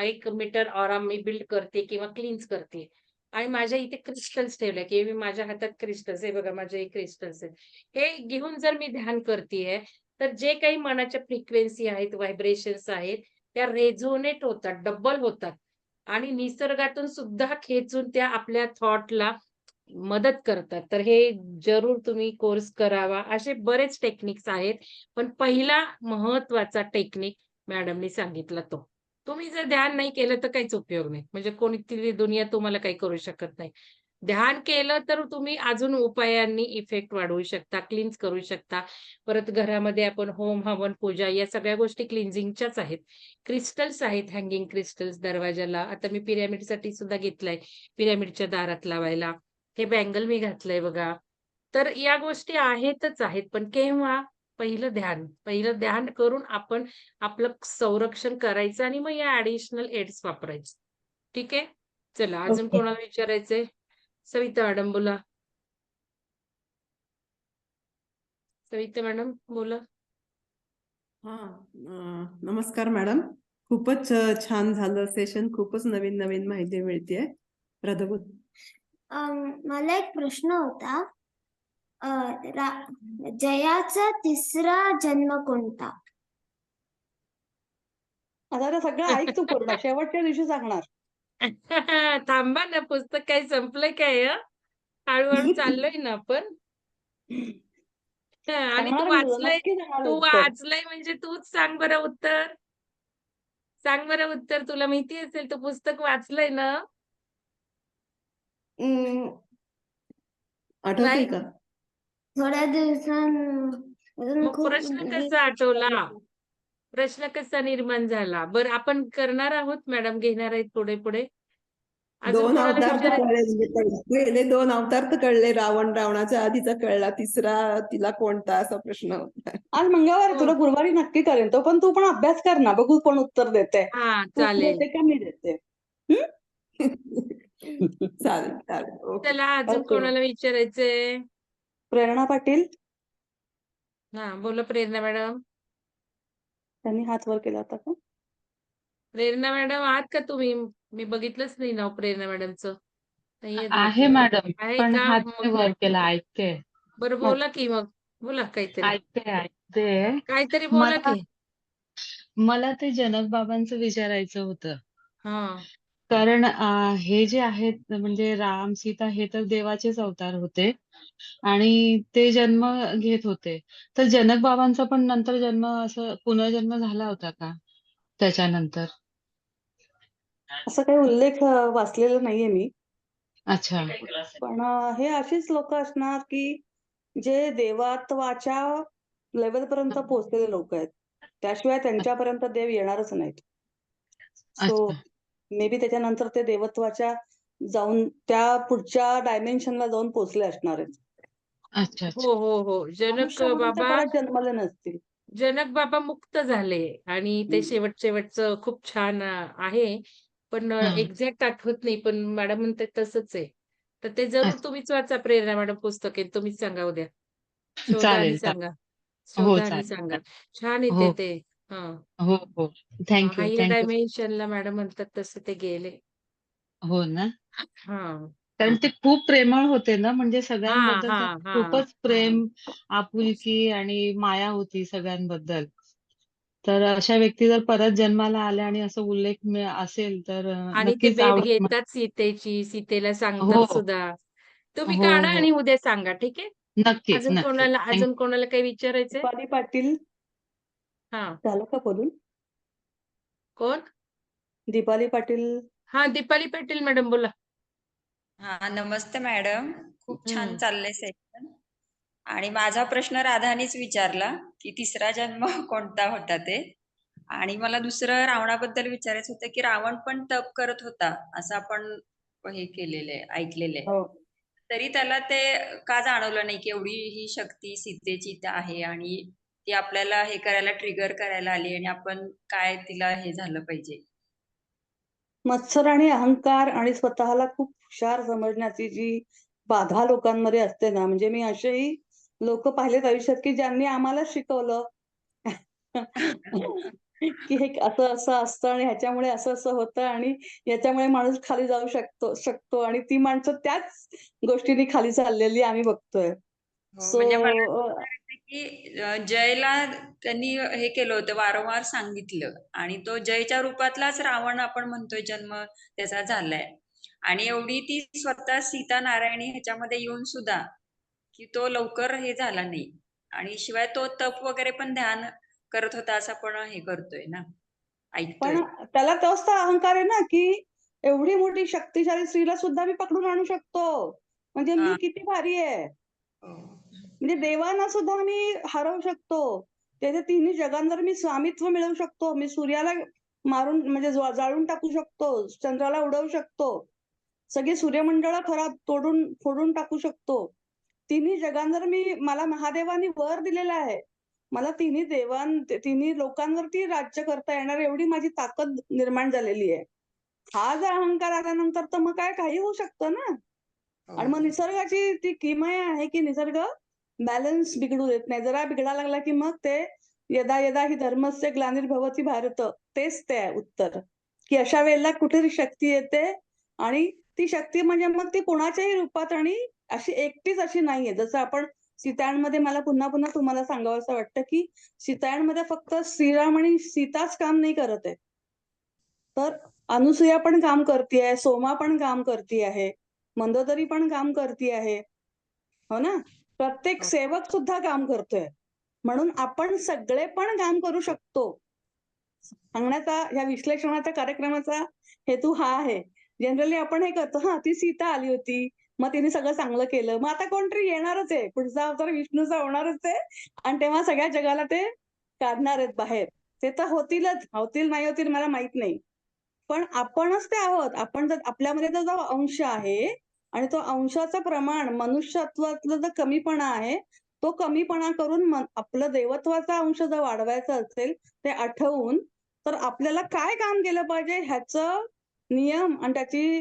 1 मीटर ऑरा मी बिल्ड करते किंवा क्लीन्स करते आणि माझ्या इथे क्रिस्टल्स ठेवल्या, की मी माझ्या हातात क्रिस्टल्स हे बघा माझे हे क्रिस्टल्स आहेत. हे घेऊन जर मी ध्यान करतीये, तर जे काही मनाच्या फ्रिक्वेन्सी आहेत, व्हायब्रेशन्स आहेत, त्या रेझोनेट होतात, डबल होतात आणि निसर्गातून सुद्धा खेचून त्या आपल्या थॉटला मदत करतात. तर हे जरूर तुम्ही कोर्स करावा. असे बरेच टेक्निक्स आहेत. पण पहिला महत्वाचा टेक्निक मॅडमनी सांगितला तो. तुम्ही जर ध्यान नाही केलं तर काहीच उपयोग नाही. म्हणजे कोणतीही दुनिया तुम्हाला काही करू शकत नाही. ध्यान केलं तर तुम्ही अजून उपायांनी इफेक्ट वाढवू शकता, क्लीन्स करू शकता. परत घरामध्ये आपण होम, हवन, पूजा या सगळ्या गोष्टी क्लिन्झिंगच्याच आहेत. क्रिस्टल्स आहेत, हँगिंग क्रिस्टल्स दरवाजाला. आता मी पिरॅमिडसाठी सुद्धा घेतलाय. पिरॅमिडच्या दारात लावायला. हे बँगल मी घातलंय बघा. तर या गोष्टी आहेतच आहेत. पण केव्हा? पहिलं ध्यान. पहिलं ध्यान करून आपण आपलं संरक्षण करायचं आणि मग या ॲडिशनल एड्स वापरायचे. ठीक आहे? चला अजून ओके. कोणाला विचारायचंय? सविता मॅडम बोला. सविता मॅडम बोला. हां. नमस्कार मॅडम. खूपच छान झालं सेशन. खूपच नवीन माहिती मिळतेय. राधा मला एक प्रश्न होता. जयाचा तिसरा जन्म कोणता? आता ते सगळं ऐक तू पूर्ण. शेवटच्या दिवशी सांगणार. थांबा ना, पुस्तक काही संपलंय काय हं? हळू-हळू चाललोय ना आपण. हां, आणि सांगणार मी तुला. नक्की सांगणार तू उत्तर. वाचलंय म्हणजे तूच सांग बरं उत्तर. सांग बरं उत्तर. तुला माहिती असेल तू पुस्तक वाचलंय ना? अं, आठवतंय नाही? का? थोड्या दिवसांपासून मग खूप प्रश्न कसा आठवला? प्रश्न कसा निर्माण झाला? बरं आपण करणार आहोत मॅडम, घेणार आहेत पुढे-पुढे. अजून 2 कोणाला अवतार तर विचारायचं? कळले म्हणजे पहिले 2 अवतार तर कळले. रावणाचा आधीचा कळला. तिसरा तिला कोणता असा प्रश्न होता. आज मंगळवार आहे, हो. तुला गुरुवारी नक्की करेन. तो पण तू पण अभ्यास कर ना. बघू कोण उत्तर देते. हां, तू चालेल. देते का मी देते? हं? चालेल चालेल ओके चला अजून ओके कोणाला विचारायचंय? प्रेरणा पाटील हा बोला प्रेरणा मॅडम. त्यांनी हात वर केला होता का? प्रेरणा मॅडम आहात का तुम्ही? मी बघितलंच नाही नाव प्रेरणा मॅडमचं. नाहीयेत आहे बहुतेक. मॅडम, आहे पण का? हात मग नाही वर केला. ऐकते बरं बोला की मग. बोला काहीतरी. ऐकते. काहीतरी बोला मला की. मला ते जनक बाबांचं विचारायचं होतं. हा. कारण हे जे आहेत म्हणजे राम सीता हे तर देवाचेच अवतार होते आणि ते जन्म घेत होते. तर जनक बाबांचा पण नंतर जन्म असं पुनर्जन्म झाला होता का त्याच्यानंतर? असा काही उल्लेख वाचलेला नाहीये मी. अच्छा. पण हे अशीच लोक असणार की जे देवत्वाच्या लेवलपर्यंत पोहोचलेले लोक आहेत. त्याशिवाय त्यांच्यापर्यंत देव येणारच नाहीत. सो अच्छा. मे बी त्याच्यानंतर ते देवत्वाच्या जाऊन त्या पुढच्या डायमेन्शनला जाऊन पोहोचले असणार आहेत. अच्छा. अच्छा. हो हो हो. जनक मनुष्य म्हणून ते बाबा परत जन्मले नसतील. जनक बाबा मुक्त झाले आणि ते शेवटचं खूप छान आहे. पण हा. एक्झॅक्ट आठवत नाही. पण मॅडम म्हणतात तसंच आहे. तर ते जरूर अच्छा. तुम्हीच वाचा प्रेरणा मॅडम पुस्तक आहे. तुम्हीच सांगा उद्या. शोधा आणि चालेल सांगा. हो शोधा आणि चालेल. सांगा. छान येते हो ते. हां. हो हो. थँक्यू हायर थँक्यू. डायमेन्शनला मॅडम म्हणतात तसं ते गेले. हो ना. हां. कारण ते खूप प्रेमळ होते ना, म्हणजे हां, सगळ्यांबद्दल हां, त्यांना हां. खूपच प्रेम, आपुलकी आणि माया होती सगळ्यांबद्दल. तर अशा व्यक्ती जर परत जन्माला आल्या आणि असं उल्लेख असेल तर आणि ते नक्कीच भेट आवडेल मला. घेतात सीतेची. सीतेला हो सांगतात सुद्धा. तुम्ही हो काढा हो. आणि उद्या सांगा. ठीक आहे? नक्की अजून नक्की. कोणाला अजून कोणाला काही विचारायचंय? दीपाली पाटील हां. झालं का बोलून? कोण? दीपाली पाटील हां, दीपाली पाटील मॅडम बोला. हा नमस्ते मॅडम. खूप छान हं. चाललंय सेशन. आणि माझा प्रश्न राधानीच विचारला की तिसरा जन्म कोणता होता ते. आणि मला दुसरं रावणाबद्दल विचारायचं होतं की रावण पण तप करत होता असं आपण हे केलेलं आहे, ऐकलेलं आहे. हो. तरी त्याला ते का जाणवलं नाही की एवढी ही शक्ती सीतेची इथं आहे आणि ती आपल्याला हे करायला ट्रिगर करायला आली आणि आपण काय तिला हे झालं पाहिजे. मत्सर आणि अहंकार आणि स्वतःला खूप हुशार समजण्याची जी बाधा लोकांमध्ये असते ना, म्हणजे मी असेही लोक पाहिलेत आयुष्यात की ज्यांनी आम्हाला शिकवलं की हे असं असं असतं आणि ह्याच्यामुळे असं असं होतं आणि याच्यामुळे माणूस खाली जाऊ शकतो आणि ती माणसं त्याच गोष्टींनी खाली चाललेली आम्ही बघतोय. हो, सो म्हणजे मला म्हणायचंय की जयला त्यांनी हे केलं होतं, वारंवार सांगितलं आणि तो जयच्या रूपातलाच रावण आपण म्हणतोय जन्म त्याचा झालाय. आणि एवढी ती स्वतः सीता नारायणी ह्याच्यामध्ये येऊन सुद्धा की तो लवकर हे झाला नाही. आणि शिवाय तो तप वगैरे पण ध्यान करत होता असं आपण हे करतोय ना, पण ऐकतोय. त्याला तोच तर अहंकार आहे ना, की एवढी मोठी शक्तिशाली स्त्रीला सुद्धा मी पकडून आणू शकतो. म्हणजे मी हा. किती भारी आहे. हो. म्हणजे देवांना सुद्धा मी हरवू शकतो. त्याच्या तिन्ही जगांवर मी स्वामित्व मिळवू शकतो. मी सूर्याला मारून म्हणजे जाळून टाकू शकतो. चंद्राला उडवू शकतो. सगळी सूर्यमंडळ खराब तोडून फोडून टाकू शकतो. तिन्ही जगांवर मला महादेवानी वर दिलेला आहे. मला तिन्ही लोकांवरती राज्य करता येणार एवढी माझी ताकद निर्माण झालेली आहे. हा जर अहंकार आल्यानंतर तर मग काही होऊ शकतं ना. आणि मग हो. निसर्गाची ती किमया आहे की निसर्ग बॅलन्स बिघडू देत नाही. जरा बिघडायला लागला की मग ते यदा यदा ही धर्मस्य ग्लानिर्भवती भारत तेच ते आहे उत्तर. की अशा वेळेला कुठेतरी शक्ती येते आणि ती शक्ती म्हणजे मग ती कोणाच्याही रूपात आणि अशी एकटीच अशी नाहीये. जसं आपण सीतायणमध्ये मला पुन्हा पुन्हा तुम्हाला सांगावसं वाटतं की सीतायणमध्ये फक्त श्रीराम आणि सीताच काम नाही करत आहे. तर अनुसूया पण काम करतीये, सोमा पण काम करती आहे, मंदोदरी पण काम करती आहे. हो ना? प्रत्येक हो. सेवक सुद्धा काम करतोय. म्हणून आपण सगळे पण काम करू शकतो. सांगण्याचा ह्या विश्लेषणाच्या कार्यक्रमाचा हेतू हा आहे. जनरली आपण हे करतो, हां, ती सीता आली होती. मग तिने सगळं चांगलं केलं. मग आता कोणतरी येणारच आहे. पुढचा अवतार विष्णूचा होणारच आहे आणि तेव्हा सगळ्या जगाला ते काढणार आहेत बाहेर. ते तर होतीलच. होतील नाही होतील मला माहीत नाही. पण आपणच ते आहोत. आपण जर आपल्यामध्ये जो अंश आहे आणि तो अंशाचं प्रमाण मनुष्यत्वातला जो कमीपणा आहे, तो कमीपणा करून आपलं देवत्वाचा अंश जर वाढवायचा असेल, ते आठवून तर आपल्याला काय काम केलं पाहिजे ह्याचं नियम आणि त्याची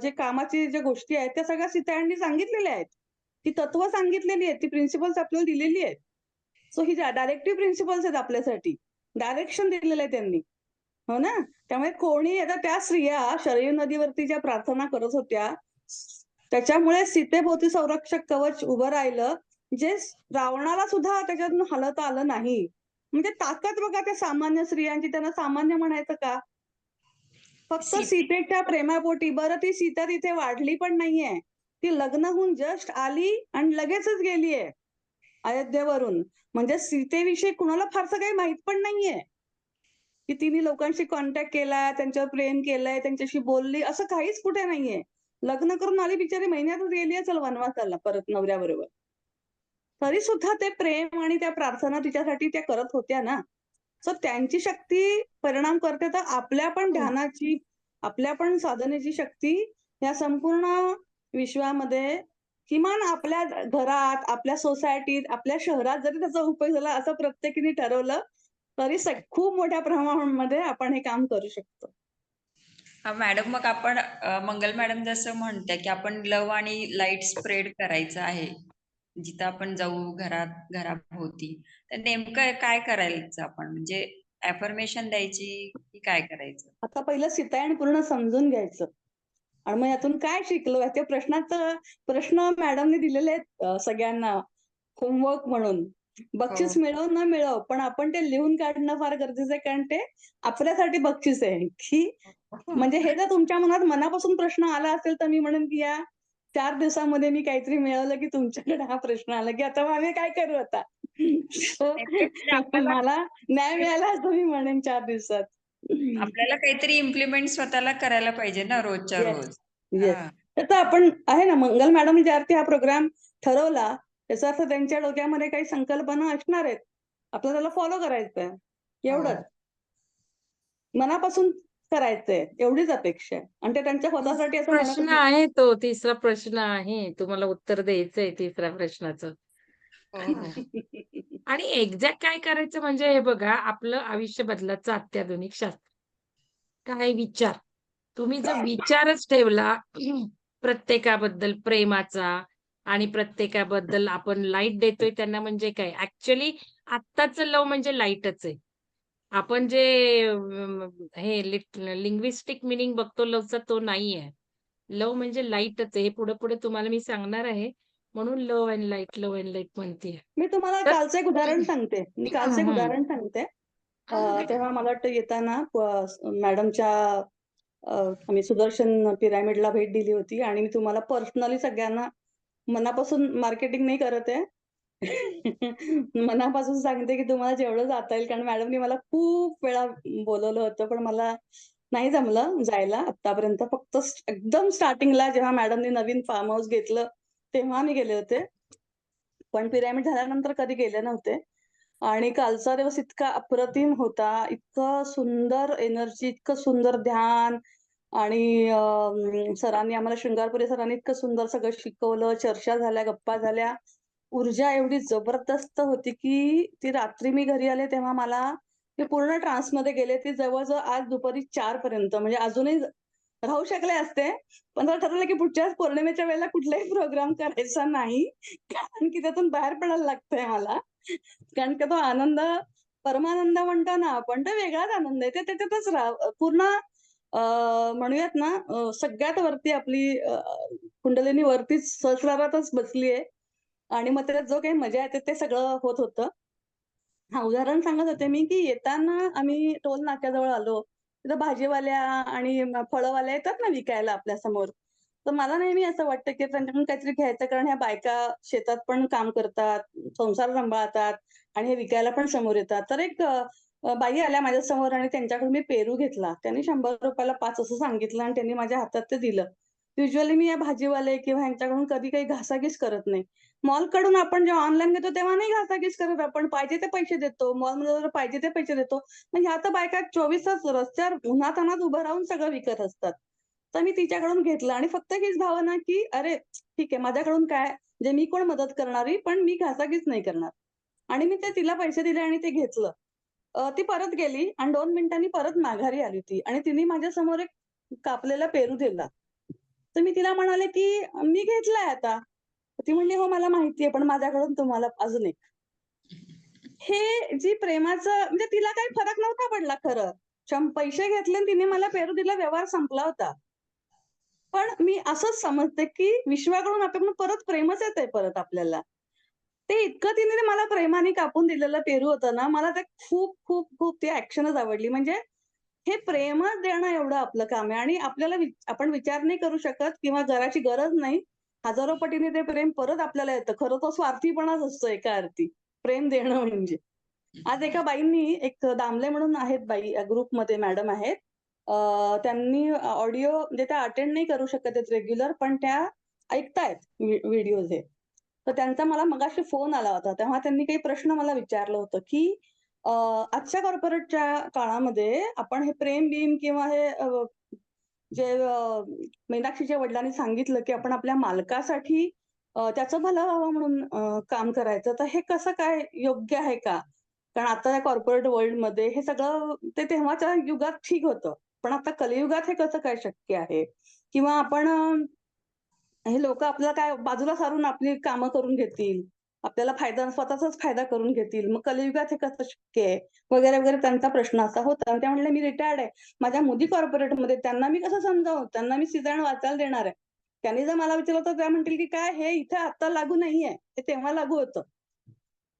जे कामाची ज्या गोष्टी आहेत त्या सगळ्या सीतायननी सांगितलेल्या आहेत. ती तत्व सांगितलेली आहेत, ती प्रिन्सिपल्स आपल्याला दिलेली आहेत. सो ही डायरेक्टिव्ह प्रिन्सिपल्स आहेत आपल्यासाठी. डायरेक्शन दिलेलं आहे त्यांनी. हो ना? त्यामुळे कोणी आता त्या स्त्रिया शरयू नदीवरती ज्या प्रार्थना करत होत्या, त्याच्यामुळे सीतेभोवती संरक्षक कवच उभं राहिलं, जे रावणाला सुद्धा त्याच्यातून हलवता आलं नाही. म्हणजे ताकद बघा त्या सामान्य स्त्रियांची, त्यांना सामान्य म्हणायचं का? फक्त सीते सीतेच्या प्रेमापोटी. बरं ती सीता तिथे वाढली पण नाहीये. ती लग्न होऊन जस्ट आली आणि लगेचच गेलीये अयोध्येवरून. म्हणजे सीतेविषयी कुणाला फारसं काही माहित पण नाहीये, की तिने लोकांशी कॉन्टॅक्ट केला, त्यांच्यावर प्रेम केलंय, त्यांच्याशी बोलली, असं काहीच कुठे नाहीये. लग्न करून आली बिचारी, महिन्यातच गेली असेल वनवासाला परत नवऱ्याबरोबर. तरी सुद्धा ते प्रेम आणि त्या प्रार्थना तिच्यासाठी त्या करत होत्या ना. सो त्यांची शक्ती परिणाम करते, तर आपल्या पण ध्यानाची, आपल्या पण साधनेची शक्ती या संपूर्ण विश्वामध्ये, किमान आपल्या घरात, आपल्या सोसायटीत, आपल्या शहरात जरी त्याचा उपयोग झाला असं प्रत्येकीने ठरवलं, तरी खूप मोठ्या प्रमाणामध्ये आपण हे काम करू शकतो. मॅडम, मग आपण मंगल मॅडम जसं म्हणताय की आपण लव आणि लाईट स्प्रेड करायचं आहे जिथं आपण जाऊ घराभोवती, तर नेमकं काय करायचं आपण? म्हणजे अफर्मेशन द्यायची की काय करायचं? आता पहिलं सीतायन पूर्ण समजून घ्यायचं आणि मग यातून काय शिकलो, त्या प्रश्न मॅडमने दिलेले आहेत सगळ्यांना होमवर्क म्हणून. बक्षीस मिळव न मिळव, पण आपण ते लिहून काढणं फार गरजेचं आहे, कारण ते आपल्यासाठी बक्षीस आहे. की म्हणजे हे जर तुमच्या मनात मनापासून प्रश्न आला असेल, तर मी म्हणेन की या 4 दिवसामध्ये मी काहीतरी मिळवलं, की तुमच्याकडे हा प्रश्न आला, की आता मग आम्ही काय करू आता? म्हणजे आपल्याला मला न्याय मिळाला असं मी म्हणेन 4 दिवसात. आपल्याला काहीतरी इम्प्लिमेंट स्वतःला करायला पाहिजे ना रोजच्या येस, रोज. येस. हा. तर आपण आहे ना, मंगल मॅडम ज्या अर्थी हा प्रोग्राम ठरवला, त्याचा अर्थ त्यांच्या डोक्यामध्ये काही संकल्पना असणार आहेत. आपल्याला त्याला फॉलो करायचंय. एवढंच. मनापासून करायचंय, एवढीच अपेक्षा आहे. आणि ते त्यांच्या स्वतःसाठी असं म्हणत प्रश्न होते. आहे तो, तिसरा प्रश्न आहे. तुम्हाला उत्तर द्यायचंय तिसऱ्या प्रश्नाचं. आणि एक्झॅक्ट काय करायचं म्हणजे हे बघा, आपलं आयुष्य बदलाचं अत्याधुनिक शास्त्र. काय विचार? तुम्ही जर विचारच ठेवला प्रत्येकाबद्दल प्रेमाचा आणि प्रत्येकाबद्दल आपण लाईट देतोय त्यांना, म्हणजे काय? ॲक्चुअली आत्ताचं लव्ह म्हणजे लाईटच आहे. आपण जे हे लिंग्विस्टिक मीनिंग बघतो लव्हचा, तो नाहीये. लव्ह म्हणजे लाईटच आहे. हे पुढे-पुढे तुम्हाला मी सांगणार आहे. म्हणून लव्ह अँड लाईट म्हणतीये. मी तुम्हाला तर कालचं एक उदाहरण सांगते. हं. तेव्हा मला वाटतं येताना मॅडमच्या आम्ही सुदर्शन पिरॅमिडला भेट दिली होती आणि मी तुम्हाला पर्सनली सगळ्यांना मनापासून मार्केटिंग नाही करत आहे. मनापासून सांगते की तुम्हाला जेवढं जाता येईल, कारण मॅडमनी मला खूप वेळा बोलवलं होतं, पण मला नाही जमलं जायला आत्तापर्यंत. फक्त एकदम स्टार्टिंगला जेव्हा मॅडमनी नवीन फार्म हाऊस घेतलं, तेव्हा मी गेले होते. पण पिरॅमिड झाल्यानंतर कधी गेले नव्हते. आणि कालचा दिवस इतका अप्रतिम होता. इतकं सुंदर एनर्जी, इतकं सुंदर ध्यान आणि सरांनी आम्हाला शृंगारपुरी सरांनी इतकं सुंदर सगळं शिकवलं, चर्चा झाल्या, गप्पा झाल्या. ऊर्जा एवढी जबरदस्त होती, की ती रात्री मी घरी आले तेव्हा मी पूर्ण ट्रान्समध्ये गेले. ती जवळ-जवळ आज दुपारी 4 पर्यंत, म्हणजे अजूनही राहू शकले असते. पण जरा ठरवलं, की पुढच्या पौर्णिमेच्या वेळेला कुठलाही प्रोग्राम करायचा नाही. कारण की त्यातून बाहेर पडायला लागतंय मला. कारण का तो आनंद, परमानंद म्हणतो ना आपण, तो वेगळाच आनंद आहे. ते त्याच्यातच पूर्ण म्हणूयात ना, सगळ्यात वरती आपली कुंडलिनी वरतीच सहस्रारातच बसली आहे आणि मग त्याच्यात जो काही मजा येते ते सगळं होत होतं. हां, उदाहरण सांगत होते मी, की येताना आम्ही टोल नाक्याजवळ आलो. तिथं भाजीवाल्या आणि फळवाल्या येतात ना विकायला आपल्यासमोर. तर मला नेहमी असं वाटतं, की त्यांच्याकडून काहीतरी घ्यायचं, कारण ह्या बायका शेतात पण काम करतात, संसार सांभाळतात आणि हे विकायला पण समोर येतात. तर एक बाई आल्या माझ्यासमोर आणि त्यांच्याकडून मी पेरू घेतला. त्यांनी ₹100 ला 5 असं सांगितलं आणि त्यांनी माझ्या हातात ते दिलं. युजुअली मी या भाजीवाले किंवा ह्यांच्याकडून कधी काही घासाघीस करत नाही. मॉलकडून आपण जेव्हा ऑनलाईन घेतो तेव्हा नाही घासाघीस करत आपण. पाहिजे ते पैसे देतो. मॉलमध्ये जर पाहिजे ते पैसे देतो. मग ह्या तर बायका 24 तास रस्त्यावर उन्हातान्हात उभं राहून सगळं विकत असतात. तर मी तिच्याकडून घेतलं आणि फक्त हीच भावना, की अरे ठीक आहे, माझ्याकडून काय, म्हणजे मी कोण मदत करणारी, पण मी घासाघीस नाही करणार. आणि मी ते तिला पैसे दिले आणि ते घेतलं. ती परत गेली आणि 2 मिनिटांनी परत माघारी आली ती आणि तिने माझ्यासमोर एक कापलेला पेरू दिला. तर मी तिला म्हणाले, की "मी घेतलाय आता." ती म्हणली, "हो मला माहितीये, पण माझ्याकडून तुम्हाला अजून एक." हे जी प्रेमाचं म्हणजे तिला काही फरक नव्हता पडला खरं. पैसे घेतले आणि तिने मला पेरू दिला, व्यवहार संपला होता. पण मी असंच समजते, की विश्वाकडून आपल्याकडून परत प्रेमच येतंय परत आपल्याला. ते इतकं तिने मला प्रेमाने कापून दिलेलं पेरू होतं ना, मला ते खूप, खूप, खूप ती ॲक्शनच आवडली. म्हणजे हे प्रेमच देणं एवढं आपलं काम आहे आणि आपल्याला आपण विचार नाही करू शकत किंवा घराची गरज नाही. हजारो पटीने ते प्रेम परत आपल्याला येतं. खरं तो स्वार्थीपणाच असतो एका अर्थी. प्रेम देणं म्हणजे. आज एका बाईंनी एक दामले म्हणून आहेत बाई ग्रुपमध्ये मॅडम आहेत. त्यांनी ऑडिओ म्हणजे त्या अटेंड नाही करू शकत आहेत रेग्युलर, पण त्या ऐकतायत व्हिडिओज हे. तर त्यांचा मला मगाशी फोन आला होता. तेव्हा त्यांनी काही प्रश्न मला विचारलं होतं, की आजच्या कॉर्पोरेटच्या काळामध्ये आपण हे प्रेम-बिम किंवा हे जे मीनाक्षीच्या वडिलांनी सांगितलं, की आपण आपल्या मालकासाठी त्याचं भलं व्हावं म्हणून काम करायचं. तर हे कसं काय योग्य आहे का? कारण आता या कॉर्पोरेट वर्ल्डमध्ये हे सगळं ते तेव्हाच्या युगात ठीक होतं. पण आता कलियुगात हे कसं काय शक्य आहे? किंवा आपण हे लोकं आपल्याला काय बाजूला सारून आपली कामं करून घेतील. आपल्याला स्वतःचाच फायदा करून घेतील. मग कलियुगात हे कसं शक्य आहे? वगैरे, वगैरे त्यांचा प्रश्न असा होता. आणि त्या म्हणल्या, "मी रिटायर्ड आहे. माझ्या मुली कॉर्पोरेटमध्ये त्यांना मी कसं समजावू? त्यांना मी सीझन वाचायला देणार आहे." त्यांनी जर मला विचारलं तर त्या म्हणतील, की "काय हे इथे आता लागू नाहीये. हे तेव्हा लागू होतं."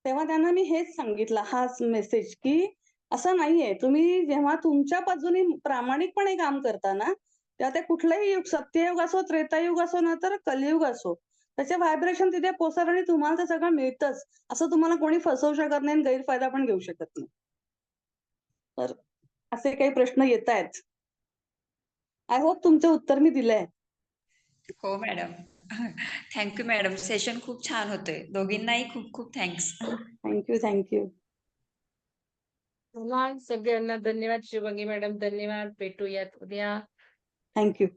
तेव्हा त्यांना मी हेच सांगितलं हाच मेसेज, की असं नाहीये. तुम्ही जेव्हा तुमच्या बाजूने प्रामाणिकपणे काम करता ना, तेव्हा ते कुठलंही युग सत्ययुग असो, त्रेतायुग असो ना तर कलियुग असो, त्याचे व्हायब्रेशन तिथे पोहोचतात आणि तुम्हाला ते सगळं मिळतंच. असं तुम्हाला कोणी फसवू शकत नाही आणि गैरफायदा पण घेऊ शकत नाही. तर असे काही प्रश्न येतायत. आय होप तुमचं उत्तर मी दिलंय. हो madam. Thank you madam. Session खूप छान होतंय. दोघींनाही खूप खूप थँक्स. Thank you. चला सगळ्यांना धन्यवाद. शुभांगी मॅडम धन्यवाद. भेटूयात उद्या. Thank you.